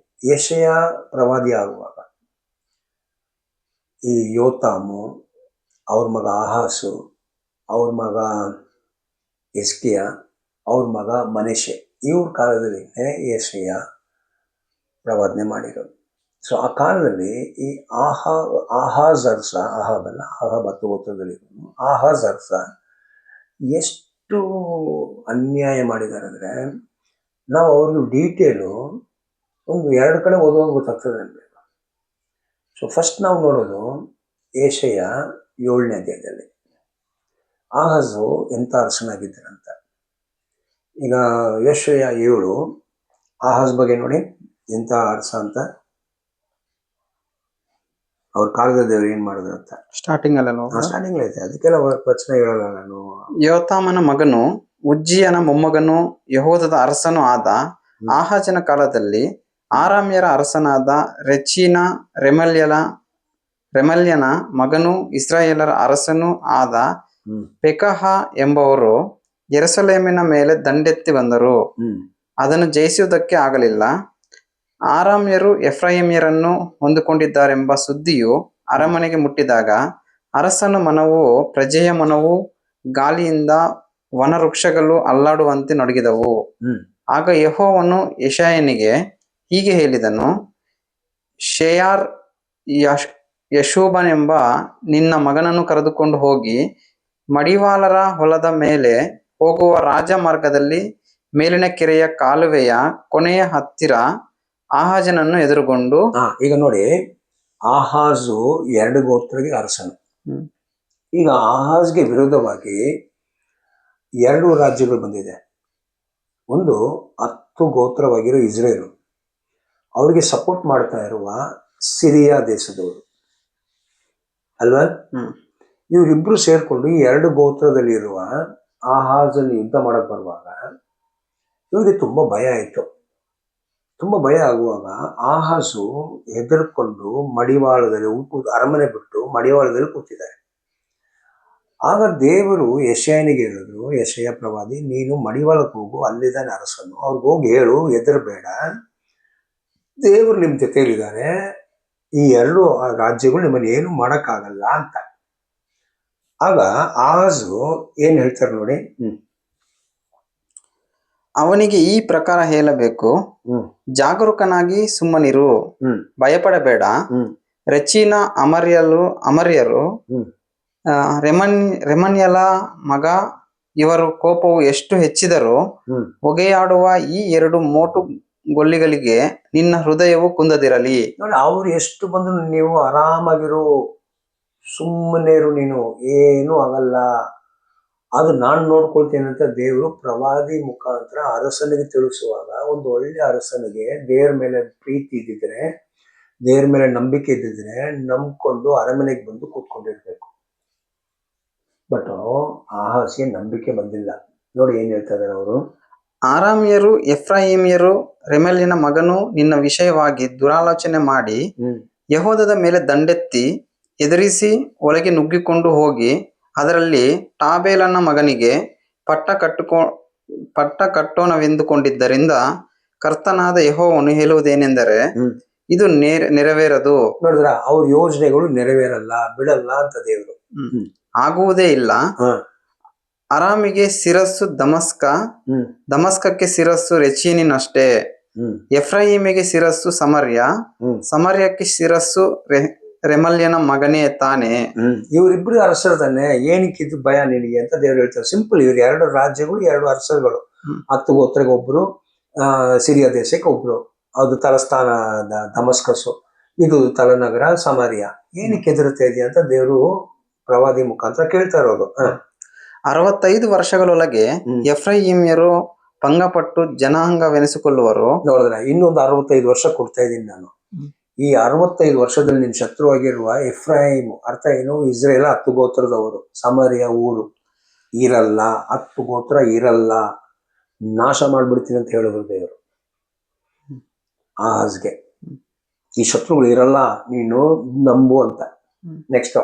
ಯೆಶಯ ಪ್ರವಾದಿ ಆಗುವಾಗ ಈ ಯೋತಾಮು, ಅವ್ರ ಮಗ ಆಹಾಸು, ಅವ್ರ ಮಗ ಎಸ್ಕಿಯ, ಅವ್ರ ಮಗ ಮನೆಷೆ, ಇವ್ರ ಕಾಲದಲ್ಲಿ ಯೆಶಯ ಪ್ರವಾದನೆ ಮಾಡಿರೋದು. ಸೊ ಆ ಕಾಲದಲ್ಲಿ ಈ ಆಹಾಜ್ ಅರಸ, ಆಹಾಬ್ 10 ಗೋತ್ರದಲ್ಲಿ ಆಹಾಜ್ ಅರಸ ಎಷ್ಟು ಅನ್ಯಾಯ ಮಾಡಿದ್ದಾರೆ ಅಂದ್ರೆ, ನಾವು ಅವ್ರಿಗೆ ಡೀಟೇಲು ಒಂದು 2 ಕಡೆ ಓದುವಾಗ ಗೊತ್ತಾಗ್ತದೆ ನಮಗೆ. ಸೊ ಫಸ್ಟ್ ನಾವು ನೋಡೋದು ಯೆಶಯ 7ನೇ ಅಧ್ಯಾಯದಲ್ಲಿ ಆಹಾಜು ಎಂಥ ಅರಸನಾಗಿದ್ದಾರಂತ. ಈಗ ಯೆಶಯ 7 ಆಹಾಜ್ ಬಗ್ಗೆ ನೋಡಿ ಎಂಥ ಅರಸ ಅಂತ, ಅವ್ರ ಕಾಲದ ದೇವರು ಏನ್ ಮಾಡಿದ್ರು ಅಂತ ಸ್ಟಾರ್ಟಿಂಗ್ ಅಲ್ಲ, ಸ್ಟಾರ್ಟಿಂಗ್ ಐತೆ, ಅದಕ್ಕೆಲ್ಲ ಪ್ರಶ್ನೆ ಹೇಳಲ್ಲ ನಾನು. ಯೋತಾಮನ ಮಗನು ಉಜ್ಜಿಯನ ಮೊಮ್ಮಗನು ಯೆಹೂದದ ಅರಸನು ಆದ ಆಹಾಜನ ಕಾಲದಲ್ಲಿ ಆರಾಮ್ಯರ ಅರಸನಾದ ರೆಚೀನ ರೆಮಲ್ಯನ ಮಗನು ಇಸ್ರಾಯೇಲರ ಅರಸನೂ ಆದ ಪೆಕಹ ಎಂಬವರು ಯೆರೂಸಲೇಮಿನ ಮೇಲೆ ದಂಡೆತ್ತಿ ಬಂದರು. ಅದನ್ನು ಜಯಿಸುವುದಕ್ಕೆ ಆಗಲಿಲ್ಲ. ಆರಾಮ್ಯರು ಎಫ್ರಾಯಿಮ್ಯರನ್ನು ಹೊಂದಿಕೊಂಡಿದ್ದಾರೆಂಬ ಸುದ್ದಿಯು ಅರಮನೆಗೆ ಮುಟ್ಟಿದಾಗ ಅರಸನ ಮನವೂ ಪ್ರಜೆಯ ಮನವೂ ಗಾಳಿಯಿಂದ ವನವೃಕ್ಷಗಳು ಅಲ್ಲಾಡುವಂತೆ ನಡುಗಿದವು. ಆಗ ಯೆಹೋವನು ಯೆಶಾಯನಿಗೆ ಹೀಗೆ ಹೇಳಿದನು, ಶೆಯಾರ್ ಯಶೂಬನೆಂಬ ನಿನ್ನ ಮಗನನ್ನು ಕರೆದುಕೊಂಡು ಹೋಗಿ ಮಡಿವಾಳರ ಹೊಲದ ಮೇಲೆ ಹೋಗುವ ರಾಜಮಾರ್ಗದಲ್ಲಿ ಮೇಲಿನ ಕೆರೆಯ ಕಾಲುವೆಯ ಕೊನೆಯ ಹತ್ತಿರ ಆಹಾಜನನ್ನು ಎದುರುಗೊಂಡು. ಈಗ ನೋಡಿ, ಆಹಾಜು 2 ಗೋತ್ರಕ್ಕೆ ಅರಸನು. ಈಗ ಆಹಾಜ್ಗೆ ವಿರೋಧವಾಗಿ 2 ರಾಜ್ಯಗಳು ಬಂದಿದೆ. ಒಂದು 10 ಗೋತ್ರವಾಗಿರೋ ಇಸ್ರೇಲ್, ಅವರಿಗೆ ಸಪೋರ್ಟ್ ಮಾಡ್ತಾ ಇರುವ ಸಿರಿಯಾ ದೇಶದವರು ಅಲ್ವಾ. ಇವರಿಬ್ರು ಸೇರ್ಕೊಂಡು ಈ 2 ಗೋತ್ರದಲ್ಲಿ ಇರುವ ಆಹಾಜಲ್ಲಿ ಯುದ್ಧ ಮಾಡಕ್ ಬರುವಾಗ ಇವರಿಗೆ ತುಂಬಾ ಭಯ ಆಯಿತು. ತುಂಬ ಭಯ ಆಗುವಾಗ ಆಹಾಜು ಹೆದರ್ಕೊಂಡು ಮಡಿವಾಳದಲ್ಲಿ ಅರಮನೆ ಬಿಟ್ಟು ಮಡಿವಾಳದಲ್ಲಿ ಕೂತಿದ್ದಾರೆ. ಆಗ ದೇವರು ಯೆಶಾಯನಿಗೆ ಹೇಳಿದ್ರು, ಯೆಶಯ ಪ್ರವಾದಿ, ನೀನು ಮಡಿವಾಳಕ್ಕೆ ಹೋಗು, ಅಲ್ಲಿದ್ದಾನೆ ಅರಸನು, ಅವ್ರಿಗೆ ಹೋಗಿ ಹೇಳು, ಹೆದರ್ಬೇಡ, ದೇವರು ನಿಮ್ಮ ಜೊತೆಯಲ್ಲಿದ್ದಾರೆ, ಈ 2 ರಾಜ್ಯಗಳು ನಿಮ್ಮನ್ನು ಏನು ಮಾಡೋಕ್ಕಾಗಲ್ಲ ಅಂತ. ಆಗ ಆಹಾಜು ಏನ್ ಹೇಳ್ತಾರೆ ನೋಡಿ, ಅವನಿಗೆ ಈ ಪ್ರಕಾರ ಹೇಳಬೇಕು, ಜಾಗರೂಕನಾಗಿ ಸುಮ್ಮನಿರು, ಭಯಪಡಬೇಡ. ರೆಚೀನ ಅಮರ್ಯರು ರೆಮನ್ಯಲ ಮಗ ಇವರ ಕೋಪವು ಎಷ್ಟು ಹೆಚ್ಚಿದರೂ ಹೊಗೆಯಾಡುವ ಈ 2 ಮೋಟು ಗೊಲ್ಲಿಗಳಿಗೆ ನಿನ್ನ ಹೃದಯವು ಕುಂದದಿರಲಿ. ನೋಡಿ, ಅವ್ರು ಎಷ್ಟು ಬಂದ್ರು ನೀವು ಆರಾಮಾಗಿರು, ಸುಮ್ಮನೆ ಇರು, ನೀನು ಏನೂ ಆಗಲ್ಲ, ಅದು ನಾನು ನೋಡ್ಕೊಳ್ತೇನೆ ಅಂತ ದೇವರು ಪ್ರವಾದಿ ಮುಖಾಂತರ ಅರಸನಿಗೆ ತಿಳಿಸುವಾಗ, ಒಂದು ಒಳ್ಳೆ ಅರಸನಿಗೆ ದೇವ್ರ ಮೇಲೆ ಪ್ರೀತಿ ಇದ್ದಿದ್ರೆ, ದೇವ್ರ ಮೇಲೆ ನಂಬಿಕೆ ಇದ್ದಿದ್ರೆ ನಂಬ್ಕೊಂಡು ಅರಮನೆಗೆ ಬಂದು ಕೂತ್ಕೊಂಡಿರ್ಬೇಕು. ಬಟ್ ಆಹಾಸ್ಗೆ ನಂಬಿಕೆ ಬಂದಿಲ್ಲ. ನೋಡಿ ಏನ್ ಹೇಳ್ತಾ ಇದಾರೆ ಅವರು, ಆರಾಮಿಯರು ಎಫ್ರಾಯಿಮಿಯರು ರೆಮಲ್ಯನ ಮಗನು ನಿನ್ನ ವಿಷಯವಾಗಿ ದುರಾಲೋಚನೆ ಮಾಡಿ ಯೆಹೂದದ ಮೇಲೆ ದಂಡೆತ್ತಿ ಎದುರಿಸಿ ಒಳಗೆ ನುಗ್ಗಿಕೊಂಡು ಹೋಗಿ ಅದರಲ್ಲಿ ಟಾಬೇಲನ ಮಗನಿಗೆ ಪಟ್ಟ ಕಟ್ಟೋಣವೆಂದುಕೊಂಡಿದ್ದರಿಂದ ಕರ್ತನಾದ ಯೆಹೋವನು ಹೇಳುವುದೇನೆಂದರೆ ಇದು ನೆರವೇರದು. ನೋಡಿದ್ರ ಅವ್ರ ಯೋಜನೆಗಳು ನೆರವೇರಲ್ಲ, ಬಿಡಲ್ಲ ಅಂತ ದೇವರು. ಆಗುವುದೇ ಇಲ್ಲ. ಅರಾಮಿಗೆ ಶಿರಸ್ಸು ದಮಸ್ಕಕ್ಕೆ ಶಿರಸ್ಸು ರೆಚೀನಿನಷ್ಟೇ. ಎಫ್ರಾಯಿಮಿಗೆ ಶಿರಸ್ಸು ಸಮರ್ಯಕ್ಕೆ ಶಿರಸ್ಸು ರೆಮಲ್ಯನ ಮಗನೇ ತಾನೆ. ಇವರಿಬ್ರು ಅರಸರು ತಾನೆ, ಏನಕ್ಕಿದ್ದು ಭಯ ನಿನಗೆ ಅಂತ ದೇವ್ರು ಹೇಳ್ತಾರೆ. ಸಿಂಪಲ್, ಇವ್ರು 2 ರಾಜ್ಯಗಳು, 2 ಅರಸರುಗಳು. 10 ಗೋತ್ರಕ್ಕೆ ಒಬ್ರು, ಸಿರಿಯ ದೇಶಕ್ಕೆ ಒಬ್ರು. ಅದು ತಲಸ್ಥಾನ ದಮಸ್ಕಸ್ಸು, ಇದು ತಲನಗರ ಸಮರ್ಯ. ಏನಕ್ಕೆ ಎದುರುತ್ತಾ ಇದೆಯಾ ಅಂತ ದೇವರು ಪ್ರವಾದಿ ಮುಖಾಂತರ ಕೇಳ್ತಾ ಇರೋದು. 65 ವರ್ಷಗಳೊಳಗೆ ಎಫ್ರಾಯಿಮ್ಯರು ಭಂಗಪಟ್ಟು ಜನಾಂಗವೆನಿಸಿಕೊಳ್ಳುವರು. ನೋಡಿದ್ರೆ ಇನ್ನೊಂದು 65 ವರ್ಷ ಕೊಡ್ತಾ ಇದ್ದೀನಿ ನಾನು. ಈ 65 ವರ್ಷದಲ್ಲಿ ನಿನ್ ಶತ್ರುವಾಗಿರುವ ಎಫ್ರಾಯಿಮ್, ಅರ್ಥ ಏನು? ಇಸ್ರೇಲ್ 10 ಗೋತ್ರದವರು. ಸಮರ್ಯ ಊರು ಇರಲ್ಲ, 10 ಗೋತ್ರ ಇರಲ್ಲ, ನಾಶ ಮಾಡ್ಬಿಡ್ತೀನಿ ಅಂತ ಹೇಳಿದ್ರು ದೇವರು ಆಹಾಜ್ಗೆ. ಈ ಶತ್ರುಗಳು ಇರಲ್ಲ, ನೀನು ನಂಬು ಅಂತ. ನೆಕ್ಸ್ಟ್,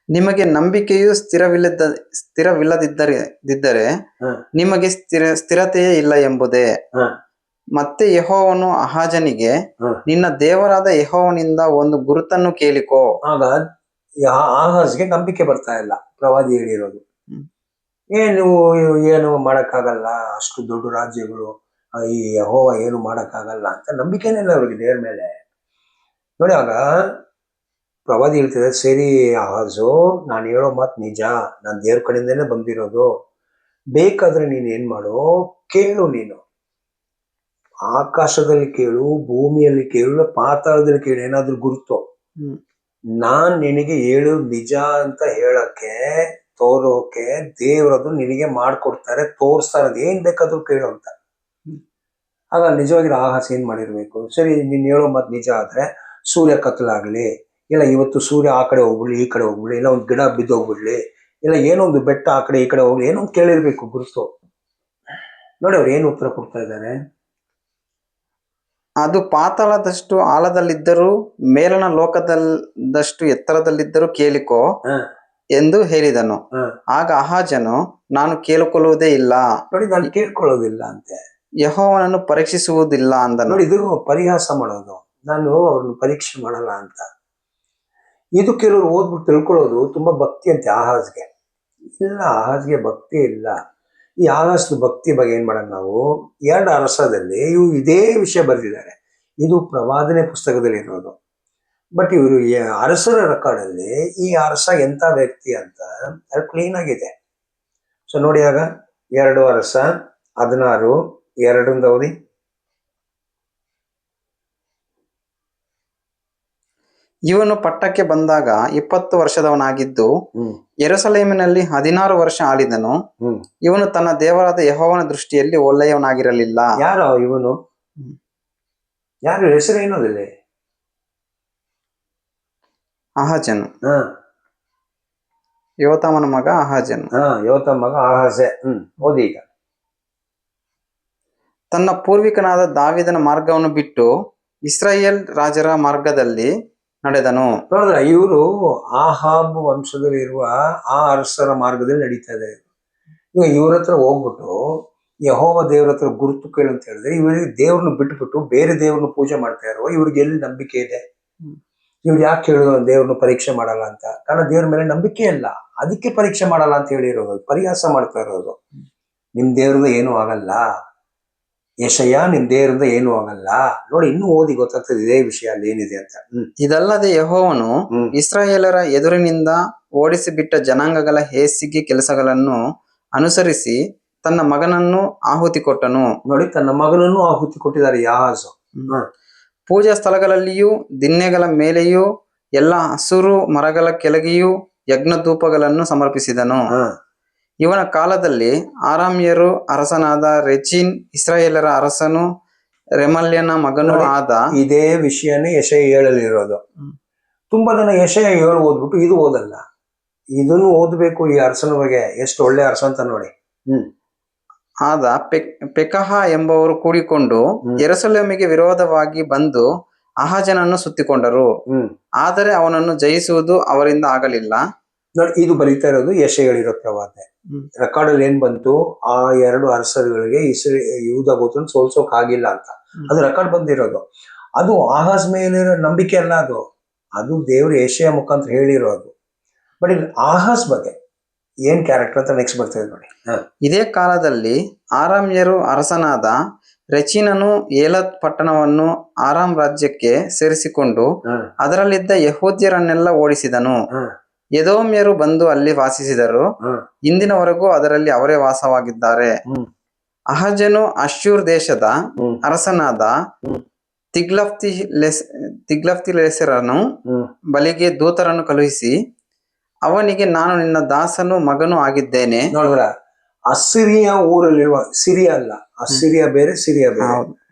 ನಿಮಗೆ ನಂಬಿಕೆಯು ಸ್ಥಿರವಿಲ್ಲದಿದ್ದರೆ ನಿಮಗೆ ಸ್ಥಿರತೆಯೇ ಇಲ್ಲ ಎಂಬುದೇ. ಮತ್ತೆ ಯೆಹೋವನು ಆಹಾಜನಿಗೆ, ನಿನ್ನ ದೇವರಾದ ಯೆಹೋವನಿಂದ ಒಂದು ಗುರುತನ್ನು ಕೇಳಿಕೋ. ಆಗ ಆಹಾಜ್ಗೆ ನಂಬಿಕೆ ಬರ್ತಾ ಇಲ್ಲ. ಪ್ರವಾದಿ ಹೇಳಿರೋದು ಏನು ಮಾಡಕ್ಕಾಗಲ್ಲ, ಅಷ್ಟು ದೊಡ್ಡ ರಾಜ್ಯಗಳು, ಈ ಯೆಹೋವ ಏನು ಮಾಡಕ್ಕಾಗಲ್ಲ ಅಂತ ನಂಬಿಕೆನೇ ಇಲ್ಲ ಅವ್ರಿಗೆ ದೇವ್ರ ಮೇಲೆ. ನೋಡಿ, ಆಗ ಪ್ರವಾದಿ ಹೇಳ್ತಿದೆ, ಸರಿ ಆಹಾಜು, ನಾನು ಹೇಳೋ ಮಾತು ನಿಜ, ನಾನು ದೇವ್ರ ಕಡೆಯಿಂದನೇ ಬಂದಿರೋದು. ಬೇಕಾದ್ರೆ ನೀನ್ ಏನ್ ಮಾಡು, ಕೇಳು. ನೀನು ಆಕಾಶದಲ್ಲಿ ಕೇಳು, ಭೂಮಿಯಲ್ಲಿ ಕೇಳು, ಪಾತಾಳದಲ್ಲಿ ಕೇಳು, ಏನಾದ್ರೂ ಗುರುತು. ನಾನ್ ನಿನಗೆ ಹೇಳೋದು ನಿಜ ಅಂತ ಹೇಳಕ್ಕೆ, ತೋರೋಕೆ ದೇವ್ರದು ನಿನಗೆ ಮಾಡ್ಕೊಡ್ತಾರೆ, ತೋರಿಸ್ತಾರೆ. ಏನ್ ಬೇಕಾದ್ರೂ ಕೇಳು ಅಂತ. ಆಗ ನಿಜವಾಗಿರೋ ಆಹಾಸ ಏನ್ ಮಾಡಿರ್ಬೇಕು? ಸರಿ, ನೀನ್ ಹೇಳೋ ಮಾತು ನಿಜ ಆದ್ರೆ ಸೂರ್ಯ ಕತ್ತಲಾಗ್ಲಿ, ಇಲ್ಲ ಇವತ್ತು ಸೂರ್ಯ ಆ ಕಡೆ ಹೋಗ್ಬಿಡ್ಲಿ, ಈ ಕಡೆ ಹೋಗ್ಬಿಡ್ಲಿ, ಇಲ್ಲ ಒಂದು ಗಿಡ ಬಿದ್ದೋಗ್ಬಿಡ್ಲಿ, ಇಲ್ಲ ಏನೋ ಒಂದು ಬೆಟ್ಟ ಆ ಕಡೆ ಈ ಕಡೆ ಹೋಗ್ಲಿ, ಏನೋ ಒಂದು ಕೇಳಿರ್ಬೇಕು ಗುರುತು. ನೋಡಿ ಅವ್ರು ಏನು ಉತ್ತರ ಕೊಡ್ತಾ ಇದ್ದಾರೆ. ಅದು ಪಾತಾಳದಷ್ಟು ಆಳದಲ್ಲಿದ್ದರೂ ಮೇಲನ ಲೋಕದಷ್ಟು ಎತ್ತರದಲ್ಲಿದ್ದರೂ ಕೇಳಿಕೋ ಎಂದು ಹೇಳಿದನು. ಆಗ ಆಹಾಜನು, ನಾನು ಕೇಳಿಕೊಳ್ಳುವುದೇ ಇಲ್ಲ. ನೋಡಿ, ನಾನು ಕೇಳ್ಕೊಳ್ಳೋದಿಲ್ಲ ಅಂತೆ, ಯೆಹೋವನನ್ನು ಪರೀಕ್ಷಿಸುವುದಿಲ್ಲ ಅಂದನು. ನೋಡಿ, ಇದು ಪರಿಹಾಸ ಮಾಡೋದು, ನಾನು ಅವ್ರನ್ನ ಪರೀಕ್ಷೆ ಮಾಡಲ್ಲ ಅಂತ. ಇದು ಕೆಲವರು ಓದ್ಬಿಟ್ಟು ತಿಳ್ಕೊಳ್ಳೋದು ತುಂಬಾ ಭಕ್ತಿ ಅಂತೆ ಆಹಾಜ್ಗೆ. ಇಲ್ಲ, ಆಹಾಜ್ಗೆ ಭಕ್ತಿ ಇಲ್ಲ. ಈ ಆಹಾಜ್ ಭಕ್ತಿ ಬಗ್ಗೆ ಏನ್ ಮಾಡೋಣ ನಾವು? 2 ಅರಸದಲ್ಲಿ ಇವು ಇದೇ ವಿಷಯ ಬರೆದಿದ್ದಾರೆ. ಇದು ಪ್ರವಾದನೆ ಪುಸ್ತಕದಲ್ಲಿ ಇರೋದು. ಬಟ್ ಇವರು ಅರಸರ ರೆಕಾರ್ಡಲ್ಲಿ ಈ ಅರಸ ಎಂತ ವ್ಯಕ್ತಿ ಅಂತ ಅದು ಕ್ಲೀನ್ ಆಗಿದೆ. ಸೊ ನೋಡಿ, ಆಗ 2 ಅರಸ 16 2 ಓದಿ. ಇವನು ಪಟ್ಟಕ್ಕೆ ಬಂದಾಗ 20 ವರ್ಷದವನಾಗಿದ್ದು ಯೆರೂಸಲೇಮಿನಲ್ಲಿ 16 ವರ್ಷ ಆಳಿದನು. ಇವನು ತನ್ನ ದೇವರಾದ ಯೆಹೋವನ ದೃಷ್ಟಿಯಲ್ಲಿ ಒಳ್ಳೆಯವನಾಗಿರಲಿಲ್ಲ. ಯಾರು ಇವನು? ಯಾರು ಹೆಸರು ಏನೋದಿಲ್ಲ? ಆಹಾಜನು, ಯೋತಾಮನ ಮಗ ಆಹಾಜನು. ಯೋತಾಮ ಮಗ ಆಹಾಜೆ. ಓದಿ ಈಗ. ತನ್ನ ಪೂರ್ವಿಕನಾದ ದಾವೀದನ ಮಾರ್ಗವನ್ನು ಬಿಟ್ಟು ಇಸ್ರಾಯೇಲ್ ರಾಜರ ಮಾರ್ಗದಲ್ಲಿ ನಡೆದನು. ನೋಡಿದ್ರ, ಇವರು ಆಹಾಬ್ ವಂಶದಲ್ಲಿ ಇರುವ ಆ ಅರಸರ ಮಾರ್ಗದಲ್ಲಿ ನಡೀತಾ ಇದೆ. ಈಗ ಇವ್ರ ಹತ್ರ ಹೋಗ್ಬಿಟ್ಟು ಯೆಹೋವ ದೇವ್ರ ಹತ್ರ ಗುರುತು ಕೇಳು ಅಂತ ಹೇಳಿದ್ರೆ, ಇವರಿಗೆ ದೇವ್ರನ್ನ ಬಿಟ್ಬಿಟ್ಟು ಬೇರೆ ದೇವ್ರನ್ನ ಪೂಜೆ ಮಾಡ್ತಾ ಇರೋ ಇವ್ರಿಗೆ ಎಲ್ಲಿ ನಂಬಿಕೆ ಇದೆ? ಇವ್ರು ಯಾಕೆ ಹೇಳಿದ್ರು ದೇವ್ರನ್ನ ಪರೀಕ್ಷೆ ಮಾಡಲ್ಲ ಅಂತ? ಕಾರಣ ದೇವ್ರ ಮೇಲೆ ನಂಬಿಕೆ ಇಲ್ಲ, ಅದಕ್ಕೆ ಪರೀಕ್ಷೆ ಮಾಡಲ್ಲ ಅಂತ ಹೇಳಿರೋದು, ಪರಿಹಾಸ ಮಾಡ್ತಾ ಇರೋದು. ನಿಮ್ ದೇವ್ರದ ಏನೂ ಆಗಲ್ಲ ಯೆಶಯ್ಯ, ನಿಮ್ ದೇವರಿಂದ ಏನೂ ಆಗಲ್ಲ. ನೋಡಿ, ಇನ್ನೂ ಓದಿ ಗೊತ್ತಾಗ್ತದೆ ಇದೇ ವಿಷಯ ಅಲ್ಲಿ ಏನಿದೆ ಅಂತ. ಇದಲ್ಲದೆ ಯೆಹೋವನು ಇಸ್ರಾಯೇಲರ ಎದುರಿನಿಂದ ಓಡಿಸಿ ಬಿಟ್ಟ ಜನಾಂಗಗಳ ಹೇಸಿಗೆ ಕೆಲಸಗಳನ್ನು ಅನುಸರಿಸಿ ತನ್ನ ಮಗನನ್ನು ಆಹುತಿ ಕೊಟ್ಟನು. ನೋಡಿ, ತನ್ನ ಮಗನನ್ನು ಆಹುತಿ ಕೊಟ್ಟಿದ್ದಾರೆ ಆಹಾಜು. ಪೂಜಾ ಸ್ಥಳಗಳಲ್ಲಿಯೂ ದಿನ್ನೆಗಳ ಮೇಲೆಯೂ ಎಲ್ಲ ಹಸುರು ಮರಗಳ ಕೆಳಗೆಯೂ ಯಜ್ಞಧೂಪಗಳನ್ನು ಸಮರ್ಪಿಸಿದನು. ಇವನ ಕಾಲದಲ್ಲಿ ಆರಾಮ್ಯರು ಅರಸನಾದ ರೆಚೀನ್ ಇಸ್ರಾಯೇಲರ ಅರಸನು ರೆಮಲ್ಯನ ಮಗನೂ ಆದ. ಇದೇ ವಿಷಯನೇ ಯೆಶಯ್ಯ ಹೇಳಲಿರೋದು. ತುಂಬಾ ಜನ ಯೆಶಯ್ಯ 7 ಓದ್ಬಿಟ್ಟು ಇದು ಓದಲ್ಲ. ಇದನ್ನು ಓದ್ಬೇಕು, ಈ ಅರಸನ ಬಗ್ಗೆ ಎಷ್ಟು ಒಳ್ಳೆ ಅರಸ ಅಂತ ನೋಡಿ. ಆದ ಪೆಕಹ ಎಂಬವರು ಕೂಡಿಕೊಂಡು ಯೆರೂಸಲೇಮಿಗೆ ವಿರೋಧವಾಗಿ ಬಂದು ಅಹಾಜನನ್ನು ಸುತ್ತಿಕೊಂಡರು. ಆದರೆ ಅವನನ್ನು ಜಯಿಸುವುದು ಅವರಿಂದ ಆಗಲಿಲ್ಲ. ನೋಡಿ, ಇದು ಬರೀತಾ ಇರೋದು ಯೆಶಾಯಳಿರೋ ಪ್ರವಾದನೆ. ರೆಕಾರ್ಡ್ ಅಲ್ಲಿ ಏನ್ ಬಂತು, ಆ 2 ಅರಸರುಗಳಿಗೆ ಯೂದ ಗೋತ್ರನ ಸೋಲ್ಸೋಕ್ ಆಗಿಲ್ಲ ಅಂತ. ಅದು ರೆಕಾರ್ಡ್ ಬಂದಿರೋದು. ಅದು ಆಹಾಜ್ ಮೇಲಿರೋ ನಂಬಿಕೆ ಅಲ್ಲ, ಅದು ದೇವ್ರು ಯೆಶಾಯ ಮುಖಾಂತರ ಹೇಳಿರೋದು. ಬಟ್ ಇಲ್ಲಿ ಆಹಾಜ್ ಬಗ್ಗೆ ಏನ್ ಕ್ಯಾರೆಕ್ಟರ್ ಅಂತ ನೆಕ್ಸ್ಟ್ ಬರ್ತಾ ಇದೆ ನೋಡಿ. ಇದೇ ಕಾಲದಲ್ಲಿ ಆರಾಮ್ಯರು ಅರಸನಾದ ರೆಚೀನನು ಏಲತ್ ಪಟ್ಟಣವನ್ನು ಆರಾಮ್ ರಾಜ್ಯಕ್ಕೆ ಸೇರಿಸಿಕೊಂಡು ಅದರಲ್ಲಿದ್ದ ಯಹೂದ್ಯರನ್ನೆಲ್ಲ ಓಡಿಸಿದನು. ಎದೋಮ್ಯರು ಬಂದು ಅಲ್ಲಿ ವಾಸಿಸಿದರು. ಇಂದಿನವರೆಗೂ ಅದರಲ್ಲಿ ಅವರೇ ವಾಸವಾಗಿದ್ದಾರೆ. ಅಹಜನು ಅಶ್ಶೂರ್ ದೇಶದ ಅರಸನಾದ ತಿಗ್ಲಫ್ತಿಲೆಸರನು ಬಳಿಗೆ ದೂತರನ್ನು ಕಳುಹಿಸಿ ಅವನಿಗೆ, ನಾನು ನಿನ್ನ ದಾಸನು ಮಗನೂ ಆಗಿದ್ದೇನೆ. ನೋಡಿದ್ರ, ಅಸಿರಿಯಾ ಊರಲ್ಲಿರುವ, ಸಿರಿಯಾ ಅಲ್ಲ, ಅಸಿರಿಯಾ ಬೇರೆ ಸಿರಿಯಾ ಬೇರೆ.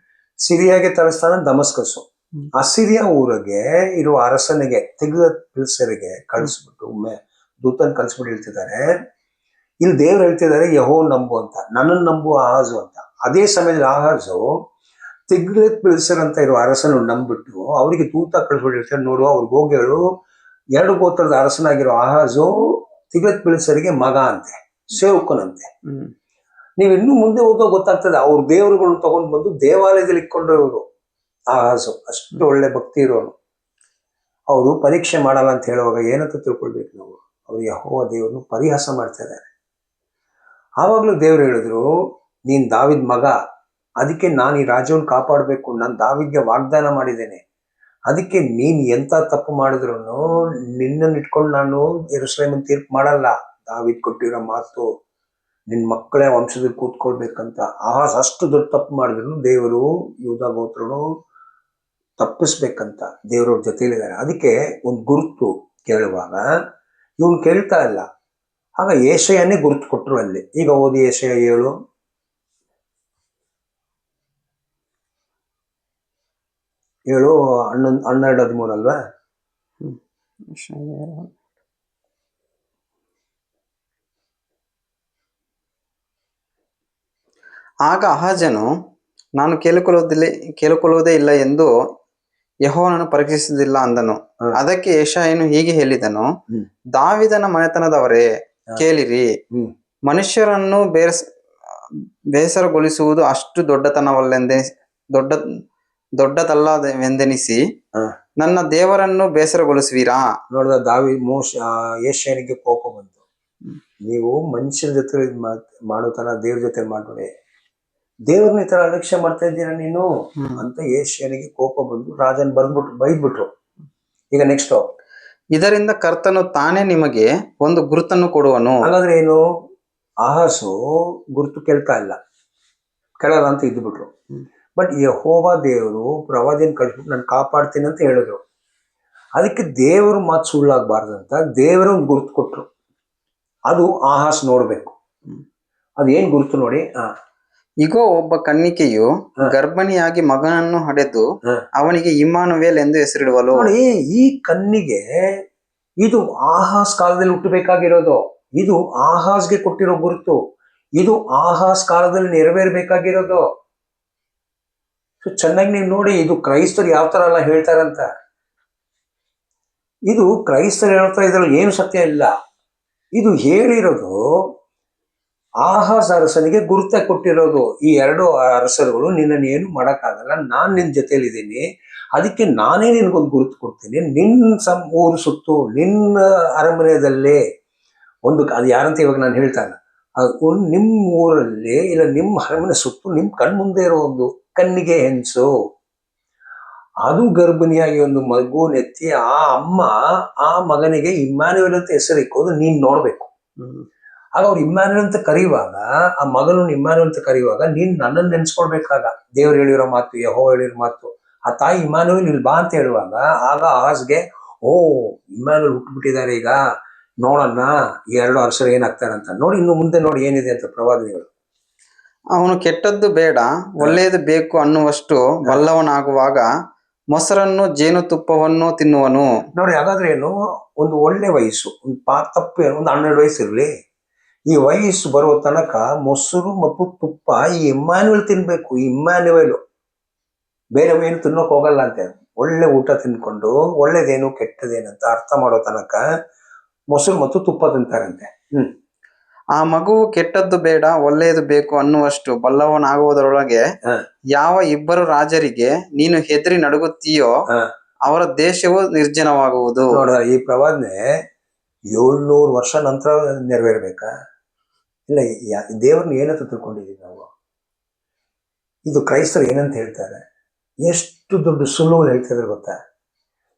ಸಿರಿಯಾಗೆ ತಲಸ್ಥಾನ ದಮಸ್ಕಸ್ಸು. ಅಸಿರಿಯಾ ಊರಿಗೆ ಇರುವ ಅರಸನಿಗೆ ತಿಗ್ಲತ್ಪಿಲ್ಸರಿಗೆ ಕಳಿಸ್ಬಿಟ್ಟು ದೂತನ್ ಕಳಿಸ್ಬಿಟ್ಟು ಹೇಳ್ತಿದ್ದಾರೆ, ಇಲ್ಲಿ ದೇವ್ರು ಹೇಳ್ತಿದ್ದಾರೆ ಯೆಹೋವನ್ ನಂಬು ಅಂತ, ನನ್ನನ್ನು ನಂಬು ಆಹಾಜು ಅಂತ. ಅದೇ ಸಮಯದಲ್ಲಿ ಆಹಾಜು ತಿಗ್ಲತ್ಪಿಲ್ಸರ್ ಅಂತ ಇರುವ ಅರಸನು ನಂಬಿಟ್ಟು ಅವರಿಗೆ ದೂತ ಕಳಿಸ್ಬಿಟ್ಟು ಹೇಳ್ತಾರೆ, ನೋಡು ಅವ್ರಿಗೆ ಹೋಗಿ ಹೇಳು, 2 ಗೋತ್ರದ ಅರಸನಾಗಿರೋ ಆಹಾಜು ತಿಗ್ಲತ್ಪಿಲ್ಸರಿಗೆ ಮಗ ಅಂತೆ, ಸೇವಕನಂತೆ. ನೀವು ಇನ್ನೂ ಮುಂದೆ ಹೋದೋ ಗೊತ್ತಾಗ್ತದೆ, ಅವ್ರ ದೇವರುಗಳನ್ನ ತಗೊಂಡು ಬಂದು ದೇವಾಲಯದಲ್ಲಿ ಇಟ್ಕೊಂಡಿರೋರು ಆಹಾಜು. ಅಷ್ಟು ಒಳ್ಳೆ ಭಕ್ತಿ ಇರೋರು. ಅವರು ಪರೀಕ್ಷೆ ಮಾಡಲ್ಲ ಅಂತ ಹೇಳುವಾಗ ಏನಂತ ತಿಳ್ಕೊಳ್ಬೇಕು ನಾವು, ಅವ್ರು ಯೆಹೋವ ದೇವ್ರನ್ನು ಪರಿಹಾಸ ಮಾಡ್ತಾ ಇದ್ದಾರೆ. ಆವಾಗಲೂ ದೇವ್ರು ಹೇಳಿದ್ರು, ನೀನ್ ದಾವಿದ್ ಮಗ, ಅದಕ್ಕೆ ನಾನು ಈ ರಾಜ್ಯವನ್ನು ಕಾಪಾಡಬೇಕು, ನಾನು ದಾವಿದ್ಗೆ ವಾಗ್ದಾನ ಮಾಡಿದ್ದೇನೆ, ಅದಕ್ಕೆ ನೀನ್ ಎಂತ ತಪ್ಪು ಮಾಡಿದ್ರು ನಿನ್ನನ್ನು ಇಟ್ಕೊಂಡು ನಾನು ಯೆರೂಸಲೇಮನ್ನು ತೀರ್ಪು ಮಾಡಲ್ಲ. ದಾವಿದ್ ಕೊಟ್ಟಿರೋ ಮಾತು, ನಿನ್ ಮಕ್ಕಳೇ ವಂಶದಲ್ಲಿ ಕೂತ್ಕೊಳ್ಬೇಕಂತ. ಆಹಾಜ್ ಅಷ್ಟು ದೊಡ್ಡ ತಪ್ಪು ಮಾಡಿದ್ರು ದೇವರು ಯೂದ ಗೋತ್ರನು ತಪ್ಪಿಸ್ಬೇಕಂತ ದೇವರವ್ರ ಜೊತೆಲಿದ್ದಾರೆ. ಅದಕ್ಕೆ ಒಂದು ಗುರುತು ಕೇಳುವಾಗ ಇವನು ಕೇಳ್ತಾ ಇಲ್ಲ. ಆಗ ಯೆಶಾಯನೇ ಗುರುತು ಕೊಟ್ಟರು ಅಲ್ಲಿ. ಈಗ ಓದಿ ಯೆಶಾಯ 7 11 12 13 ಅಲ್ವಾ? ಆಗ ಅಹಾಜನು, ನಾನು ಕೇಳಿಕೊಳ್ಳುವುದೇ ಇಲ್ಲ ಎಂದು ಯೆಹೋವನನ್ನು ಪರೀಕ್ಷಿಸುವುದಿಲ್ಲ ಅಂದನು. ಅದಕ್ಕೆ ಯೆಶಾಯನು ಹೀಗೆ ಹೇಳಿದನು, ದಾವಿದನ ಮನೆತನದವರೇ ಕೇಳಿರಿ, ಮನುಷ್ಯರನ್ನು ಬೇಸರಗೊಳಿಸುವುದು ಅಷ್ಟು ದೊಡ್ಡದಲ್ಲವೆಂದೆನಿಸಿ ನನ್ನ ದೇವರನ್ನು ಬೇಸರಗೊಳಿಸುವಿರಾ? ನೋಡಿದ ಯೆಶಾಯನಿಗೆ ಕೋಪ ಬಂತು. ನೀವು ಮನುಷ್ಯರ ಜೊತೆ ಮಾಡೋ ತರ ದೇವ್ರ ಜೊತೆ ಮಾಡ್ಬೇಡಿ, ದೇವ್ರನ್ನ ಈ ತರ ಅಲಕ್ಷ್ಯ ಮಾಡ್ತಾ ಇದ್ದೀರಾ ನೀನು ಅಂತ ಯೆಶಾಯನಿಗೆ ಕೋಪ ಬಂದು ರಾಜನ್ ಬೈದ್ಬಿಟ್ರು. ಈಗ ನೆಕ್ಸ್ಟ್, ಇದರಿಂದ ಕರ್ತನು ತಾನೇ ನಿಮಗೆ ಒಂದು ಗುರುತನ್ನು ಕೊಡುವನು. ಹಾಗಾದ್ರೆ ಏನು, ಆಹಾಸು ಗುರುತು ಕೇಳ್ತಾ ಇಲ್ಲ, ಕೇಳಲ್ಲ ಅಂತ ಇದ್ಬಿಟ್ರು. ಬಟ್ ಯೆಹೋವ ದೇವರು ಪ್ರವಾದಿಯನ್ನು ಕಳಿಸ್ಬಿಟ್ಟು ನಾನು ಕಾಪಾಡ್ತೀನಿ ಅಂತ ಹೇಳಿದ್ರು. ಅದಕ್ಕೆ ದೇವರು ಮಾತು ಸುಳ್ಳಾಗಬಾರ್ದಂತ ದೇವರ ಒಂದು ಗುರುತು ಕೊಟ್ರು. ಅದು ಆಹಾಸ್ ನೋಡ್ಬೇಕು. ಅದೇನ್ ಗುರುತು ನೋಡಿ, ಇಗೋ, ಒಬ್ಬ ಕನ್ನಿಕೆಯು ಗರ್ಭಿಣಿಯಾಗಿ ಮಗನನ್ನು ಹಡೆದು ಅವನಿಗೆ ಇಮ್ಮಾನುವೇಲ್ ಎಂದು ಹೆಸರಿಡುವಳು. ನೋಡಿ, ಈ ಕನ್ನಿಗೆ ಇದು ಆಹಾಸ್ ಕಾಲದಲ್ಲಿ ಹುಟ್ಟಬೇಕಾಗಿರೋದು. ಇದು ಆಹಾಸ್ಗೆ ಕೊಟ್ಟಿರೋ ಗುರುತು. ಇದು ಆಹಾಸ್ ಕಾಲದಲ್ಲಿ ನೆರವೇರ್ಬೇಕಾಗಿರೋದು. ಚೆನ್ನಾಗಿ ನೀವು ನೋಡಿ, ಇದು ಕ್ರೈಸ್ತರು ಯಾವ ತರ ಎಲ್ಲ ಹೇಳ್ತಾರಂತ. ಇದು ಕ್ರೈಸ್ತರು ಹೇಳ್ತಾರೆ, ಇದ್ರಲ್ಲಿ ಏನು ಸತ್ಯ ಇಲ್ಲ. ಇದು ಹೇಳಿರೋದು ಆಹಾಸ್ ಅರಸನಿಗೆ ಗುರುತ ಕೊಟ್ಟಿರೋದು. ಈ 2 ಅರಸರುಗಳು ನಿನ್ನನ್ನು ಏನು ಮಾಡಕ್ಕಾಗಲ್ಲ, ನಾನ್ ನಿನ್ ಜೊತೆಲಿದ್ದೀನಿ, ಅದಕ್ಕೆ ನಾನೇ ನಿನ್ಗೊಂದು ಗುರುತು ಕೊಡ್ತೀನಿ. ನಿನ್ನ ಊರು ಸುತ್ತು, ನಿನ್ನ ಅರಮನೆಯದಲ್ಲೇ ಒಂದು, ಅದು ಯಾರಂತ ಇವಾಗ ನಾನು ಹೇಳ್ತಾ ಇಲ್ಲ, ನಿಮ್ಮ ಊರಲ್ಲಿ ಇಲ್ಲ ನಿಮ್ಮ ಅರಮನೆ ಸುತ್ತು ನಿಮ್ ಕಣ್ಮುಂದೆ ಇರೋ ಒಂದು ಕನ್ನಿಗೆ ಹೆಂಗಸು, ಅದು ಗರ್ಭಿಣಿಯಾಗಿ ಒಂದು ಮಗುನೆತ್ತಿ ಆ ಅಮ್ಮ ಆ ಮಗನಿಗೆ ಇಮ್ಯಾನ್ಯುಯಲ್ ಅಂತ ಹೆಸರು ಇಕ್ಕೋದು ನೀನ್ ನೋಡ್ಬೇಕು. ಆಗ ಅವ್ರು ಇಮ್ಯಾನ್ಯುಯಲ್ ಅಂತ ಕರೆಯುವಾಗ, ಆ ಮಗನು ಇಮ್ಯಾನ್ಯುಯಲ್ ಅಂತ ಕರೆಯುವಾಗ ನೀನ್ ನನ್ನನ್ನು ನೆನ್ಸ್ಕೊಳ್ಬೇಕಾಗ. ದೇವ್ರು ಹೇಳಿರೋ ಮಾತು, ಯೆಹೋವ ಹೇಳಿರೋ ಮಾತು, ಆ ತಾಯಿ ಇಮ್ಯಾನ್ಯುಯಲ್ ಇಲ್ಲಿ ಬಾ ಅಂತ ಹೇಳುವಾಗ ಆಗ ಆಹಾಸ್ಗೆ, ಓ ಇಮ್ಯಾನ್ಯುಯಲ್ ಹುಟ್ಟುಬಿಟ್ಟಿದ್ದಾರೆ, ಈಗ ನೋಡೋಣ ಈ 2 ಅರಸರು ಏನಾಗ್ತಾರಂತ. ನೋಡಿ, ಇನ್ನು ಮುಂದೆ ನೋಡಿ ಏನಿದೆ ಅಂತ ಪ್ರವಾದಿಗಳು. ಅವನು ಕೆಟ್ಟದ್ದು ಬೇಡ ಒಳ್ಳೆಯದು ಬೇಕು ಅನ್ನುವಷ್ಟು ಬಲ್ಲವನಾಗುವಾಗ ಮೊಸರನ್ನು ಜೇನುತುಪ್ಪವನ್ನು ತಿನ್ನುವನು. ನೋಡಿ, ಹಾಗಾದ್ರೆ ಏನು, ಒಂದು ಒಳ್ಳೆ ವಯಸ್ಸು, ಒಂದು ತಪ್ಪು ಏನು, ಒಂದು 12 ವಯಸ್ಸು ಇರಲಿ, ಈ ವಯಸ್ಸು ಬರೋ ತನಕ ಮೊಸರು ಮತ್ತು ತುಪ್ಪ ಈ ಇಮ್ಯಾನ್ಯುವಲ್ ತಿನ್ಬೇಕು. ಈ ಇಮ್ಯಾನ್ಯುವಲ್ ಬೇರೆ ಏನು ತಿನ್ನೋಕೆ ಹೋಗಲ್ಲ ಅಂತೆ. ಒಳ್ಳೆ ಊಟ ತಿನ್ಕೊಂಡು ಒಳ್ಳೇದೇನು ಕೆಟ್ಟದೇನಂತ ಅರ್ಥ ಮಾಡೋ ತನಕ ಮೊಸರು ಮತ್ತು ತುಪ್ಪ ತಿಂತಾರಂತೆ. ಆ ಮಗುವು ಕೆಟ್ಟದ್ದು ಬೇಡ ಒಳ್ಳೆಯದು ಬೇಕು ಅನ್ನುವಷ್ಟು ಬಲ್ಲವನಾಗುವುದರೊಳಗೆ ಹ. ಯಾವ ಇಬ್ಬರು ರಾಜರಿಗೆ ನೀನು ಹೆದರಿ ನಡುಗುತ್ತೀಯೋ ಹ. ಅವರ ದೇಶವು ನಿರ್ಜನವಾಗುವುದು. ನೋಡ, ಈ ಪ್ರವಾದನೆ 700 ವರ್ಷ ನಂತರ ನೆರವೇರ್ಬೇಕಾ? ಇಲ್ಲ, ದೇವ್ರನ್ನ ಏನಂತ ತಿಳ್ಕೊಂಡಿದೀವಿ ನಾವು? ಇದು ಕ್ರೈಸ್ತರು ಏನಂತ ಹೇಳ್ತಾರೆ? ಎಷ್ಟು ದೊಡ್ಡ ಸುಳ್ಳು ಹೇಳ್ತಿದ್ರೆ ಗೊತ್ತಾ?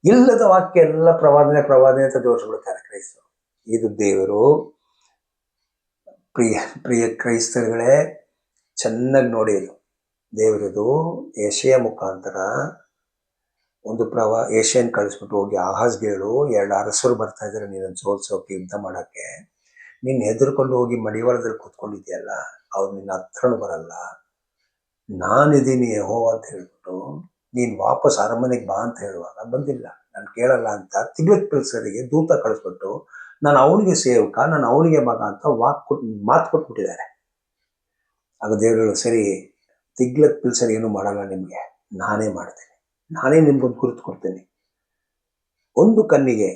ಇಲ್ಲದ ವಾಕ್ಯ ಎಲ್ಲ ಪ್ರವಾದನೆ ಅಂತ ಜೋಡಿಸ್ಬಿಡ್ತಾರೆ ಕ್ರೈಸ್ತರು. ಇದು ದೇವರು ಪ್ರಿಯ ಕ್ರೈಸ್ತರುಗಳೇ, ಚೆನ್ನಾಗಿ ನೋಡಿ. ಇದು ದೇವರದು ಏಷಿಯ ಮುಖಾಂತರ ಒಂದು ಏಷಿಯನ್ ಕಳಿಸ್ಬಿಟ್ಟು ಹೋಗಿ ಆಹಾಜ್ಗೆ ಹೇಳು, 2 ಅರಸರು ಬರ್ತಾ ಇದ್ದಾರೆ ನೀನನ್ನು ಸೋಲ್ಸೋಕೆ, ಯುದ್ಧ ಮಾಡಕ್ಕೆ. ನೀನು ಹೆದರ್ಕೊಂಡು ಹೋಗಿ ಮಡಿವಾಳದಲ್ಲಿ ಕೂತ್ಕೊಂಡಿದ್ಯಲ್ಲ, ಅವ್ರು ನಿನ್ನ ಹತ್ರನೂ ಬರಲ್ಲ. ನಾನಿದ್ದೀನಿ ಯೆಹೋವ ಅಂತ ಹೇಳ್ಬಿಟ್ಟು ನೀನು ವಾಪಸ್ ಅರಮನೆಗೆ ಬಾ ಅಂತ ಹೇಳುವಾಗ ಬಂದಿಲ್ಲ, ನಾನು ಕೇಳಲ್ಲ ಅಂತ ತಿಗ್ಲತ್ ಪಿಲ್ಸರಿಗೆ ದೂತ ಕಳಿಸ್ಬಿಟ್ಟು ನಾನು ಅವನಿಗೆ ಸೇವಕ, ನಾನು ಅವನಿಗೆ ಮಗ ಅಂತ ಮಾತು ಕೊಟ್ಬಿಟ್ಟಿದ್ದಾರೆ. ಆಗ ದೇವರು, ಸರಿ, ತಿಗ್ಲತ್ ಪಿಲ್ಸರ್ ಏನು ಮಾಡಲ್ಲ ನಿಮಗೆ, ನಾನೇ ಮಾಡ್ತೀನಿ, ನಾನೇ ನಿಮ್ಗೊಂದು ಗುರುತು ಕೊಡ್ತೀನಿ. ಒಂದು ಕಣ್ಣಿಗೆ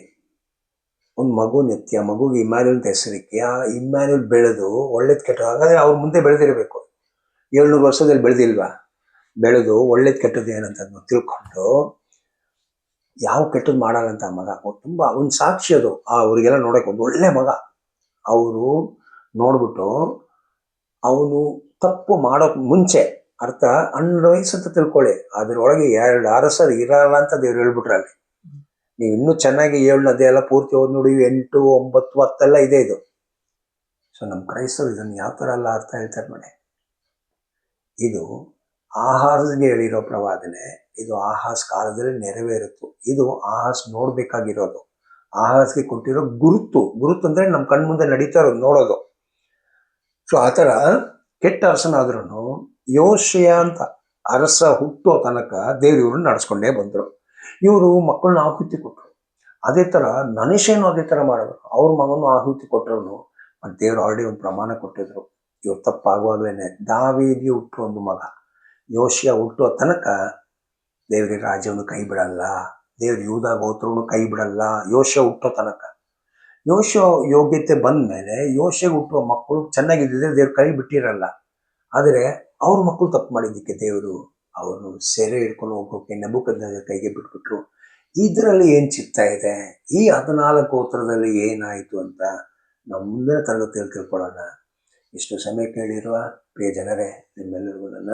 ಒಂದು ಮಗು ನೆತ್ತಿ, ಆ ಮಗುಗೆ ಇಮ್ಯಾನ್ಯುಲ್ ಅಂತ ಹೆಸರಿಕ್ಕೆ, ಆ ಇಮ್ಯಾನ್ಯುಲ್ ಬೆಳೆದು ಒಳ್ಳೇದು ಕೆಟ್ಟ, ಹಾಗಾದ್ರೆ ಅವ್ರ ಮುಂದೆ ಬೆಳೆದಿರಬೇಕು. 700 ವರ್ಷದಲ್ಲಿ ಬೆಳೆದಿಲ್ವಾ? ಬೆಳೆದು ಒಳ್ಳೇದು ಕೆಟ್ಟದ್ದು ಏನಂತ ತಿಳ್ಕೊಂಡು ಯಾವ ಕೆಟ್ಟದ್ದು ಮಾಡಲ್ಲ ಅಂತ ಮಗ. ತುಂಬಾ ಒಂದು ಸಾಕ್ಷಿ ಅದು. ಅವ್ರಿಗೆಲ್ಲ ನೋಡಕ್ಕೆ ಒಂದು ಒಳ್ಳೆ ಮಗ. ಅವರು ನೋಡ್ಬಿಟ್ಟು ಅವನು ತಪ್ಪು ಮಾಡೋಕ್ ಮುಂಚೆ, ಅರ್ಥ 12 ವಯಸ್ಸು ಅಂತ ತಿಳ್ಕೊಳ್ಳಿ, ಅದ್ರೊಳಗೆ 2 ಅರಸರು ಇರಲ್ಲ ಅಂತ ದೇವ್ರು ಹೇಳ್ಬಿಟ್ರೆ ಅಲ್ಲಿ. ನೀವು ಇನ್ನೂ ಚೆನ್ನಾಗಿ 7 ಅದೆಲ್ಲ ಪೂರ್ತಿ ಓದ್ ನೋಡಿ, 8, 9, 10 ಇದೆ ಇದು. ಸೊ ನಮ್ಮ ಕ್ರೈಸ್ತರು ಇದನ್ನು ಯಾವ ಥರ ಎಲ್ಲ ಅರ್ಥ ಹೇಳ್ತಾರೆ ನೋಡಿ. ಇದು ಆಹಾಸ್ಗೆ ಹೇಳಿರೋ ಪ್ರವಾದನೆ, ಇದು ಆಹಾಸ್ ಕಾಲದಲ್ಲಿ ನೆರವೇರಿತು. ಇದು ಆಹಾಸ್ ನೋಡ್ಬೇಕಾಗಿರೋದು, ಆಹಾಸ್ಗೆ ಕೊಟ್ಟಿರೋ ಗುರುತು ಅಂದ್ರೆ ನಮ್ಮ ಕಣ್ಮುಂದೆ ನಡೀತಾ ಇರೋದು, ನೋಡೋದು. ಸೊ ಆ ಥರ ಕೆಟ್ಟ ಅರಸನಾದ್ರೂ ಯೋಷಿಯ ಅಂತ ಅರಸ ಹುಟ್ಟೋ ತನಕ ದೇವ್ರವ್ರನ್ನ ನಡೆಸ್ಕೊಂಡೇ ಬಂದರು. ಇವರು ಮಕ್ಕಳನ್ನ ಆಹುತಿ ಕೊಟ್ಟರು. ಅದೇ ಥರ ಮನುಷ್ಯನು ಅದೇ ಥರ ಮಾಡಬೇಕು. ಅವ್ರ ಮಗನು ಆಹುತಿ ಕೊಟ್ಟರು. ದೇವ್ರು ಆಲ್ರೆಡಿ ಒಂದು ಪ್ರಮಾಣ ಕೊಟ್ಟಿದ್ರು, ಇವ್ರು ತಪ್ಪಾಗುವಾಗಲೇ ದಾವೀದಿಗೆ ಹುಟ್ಟೋ ಒಂದು ಮಗ ಯೋಷಿಯ ಹುಟ್ಟೋ ತನಕ ದೇವ್ರಿಗೆ ರಾಜ್ಯವನ್ನು ಕೈ ಬಿಡಲ್ಲ, ದೇವ್ರ ಯೂದ ಗೋತ್ರವನ್ನು ಕೈ ಬಿಡಲ್ಲ. ಯೋಷಿಯ ಹುಟ್ಟೋ ತನಕ, ಯೋಷಿಯ ಯೋಗ್ಯತೆ ಬಂದ ಮೇಲೆ ಯೋಷಿಗೆ ಹುಟ್ಟುವ ಮಕ್ಕಳು ಚೆನ್ನಾಗಿದ್ದಿದ್ರೆ ದೇವ್ರ ಕೈ ಬಿಟ್ಟಿರಲ್ಲ. ಆದರೆ ಅವ್ರ ಮಕ್ಕಳು ತಪ್ಪು ಮಾಡಿದ್ದಕ್ಕೆ ದೇವರು ಅವರು ಸೆರೆ ಹಿಡ್ಕೊಂಡು ಹೋಗೋಕೆ ನೆಬೂಕದ್ನೆಚ್ಚರ್ ಕೈಗೆ ಬಿಟ್ಬಿಟ್ರು. ಇದರಲ್ಲಿ ಏನು ಚಿತ್ತ ಇದೆ, ಈ 14 ಗೋತ್ರದಲ್ಲಿ ಏನಾಯಿತು ಅಂತ ನಾವು ಮುಂದಿನ ತರಗತಿಯಲ್ಲಿ ತಿಳ್ಕೊಳ್ಳೋಣ. ಇಷ್ಟು ಸಮಯ ಕೇಳಿರುವ ಪ್ರಿಯ ಜನರೇ, ನಿಮ್ಮೆಲ್ಲರಿಗೂ ನನ್ನ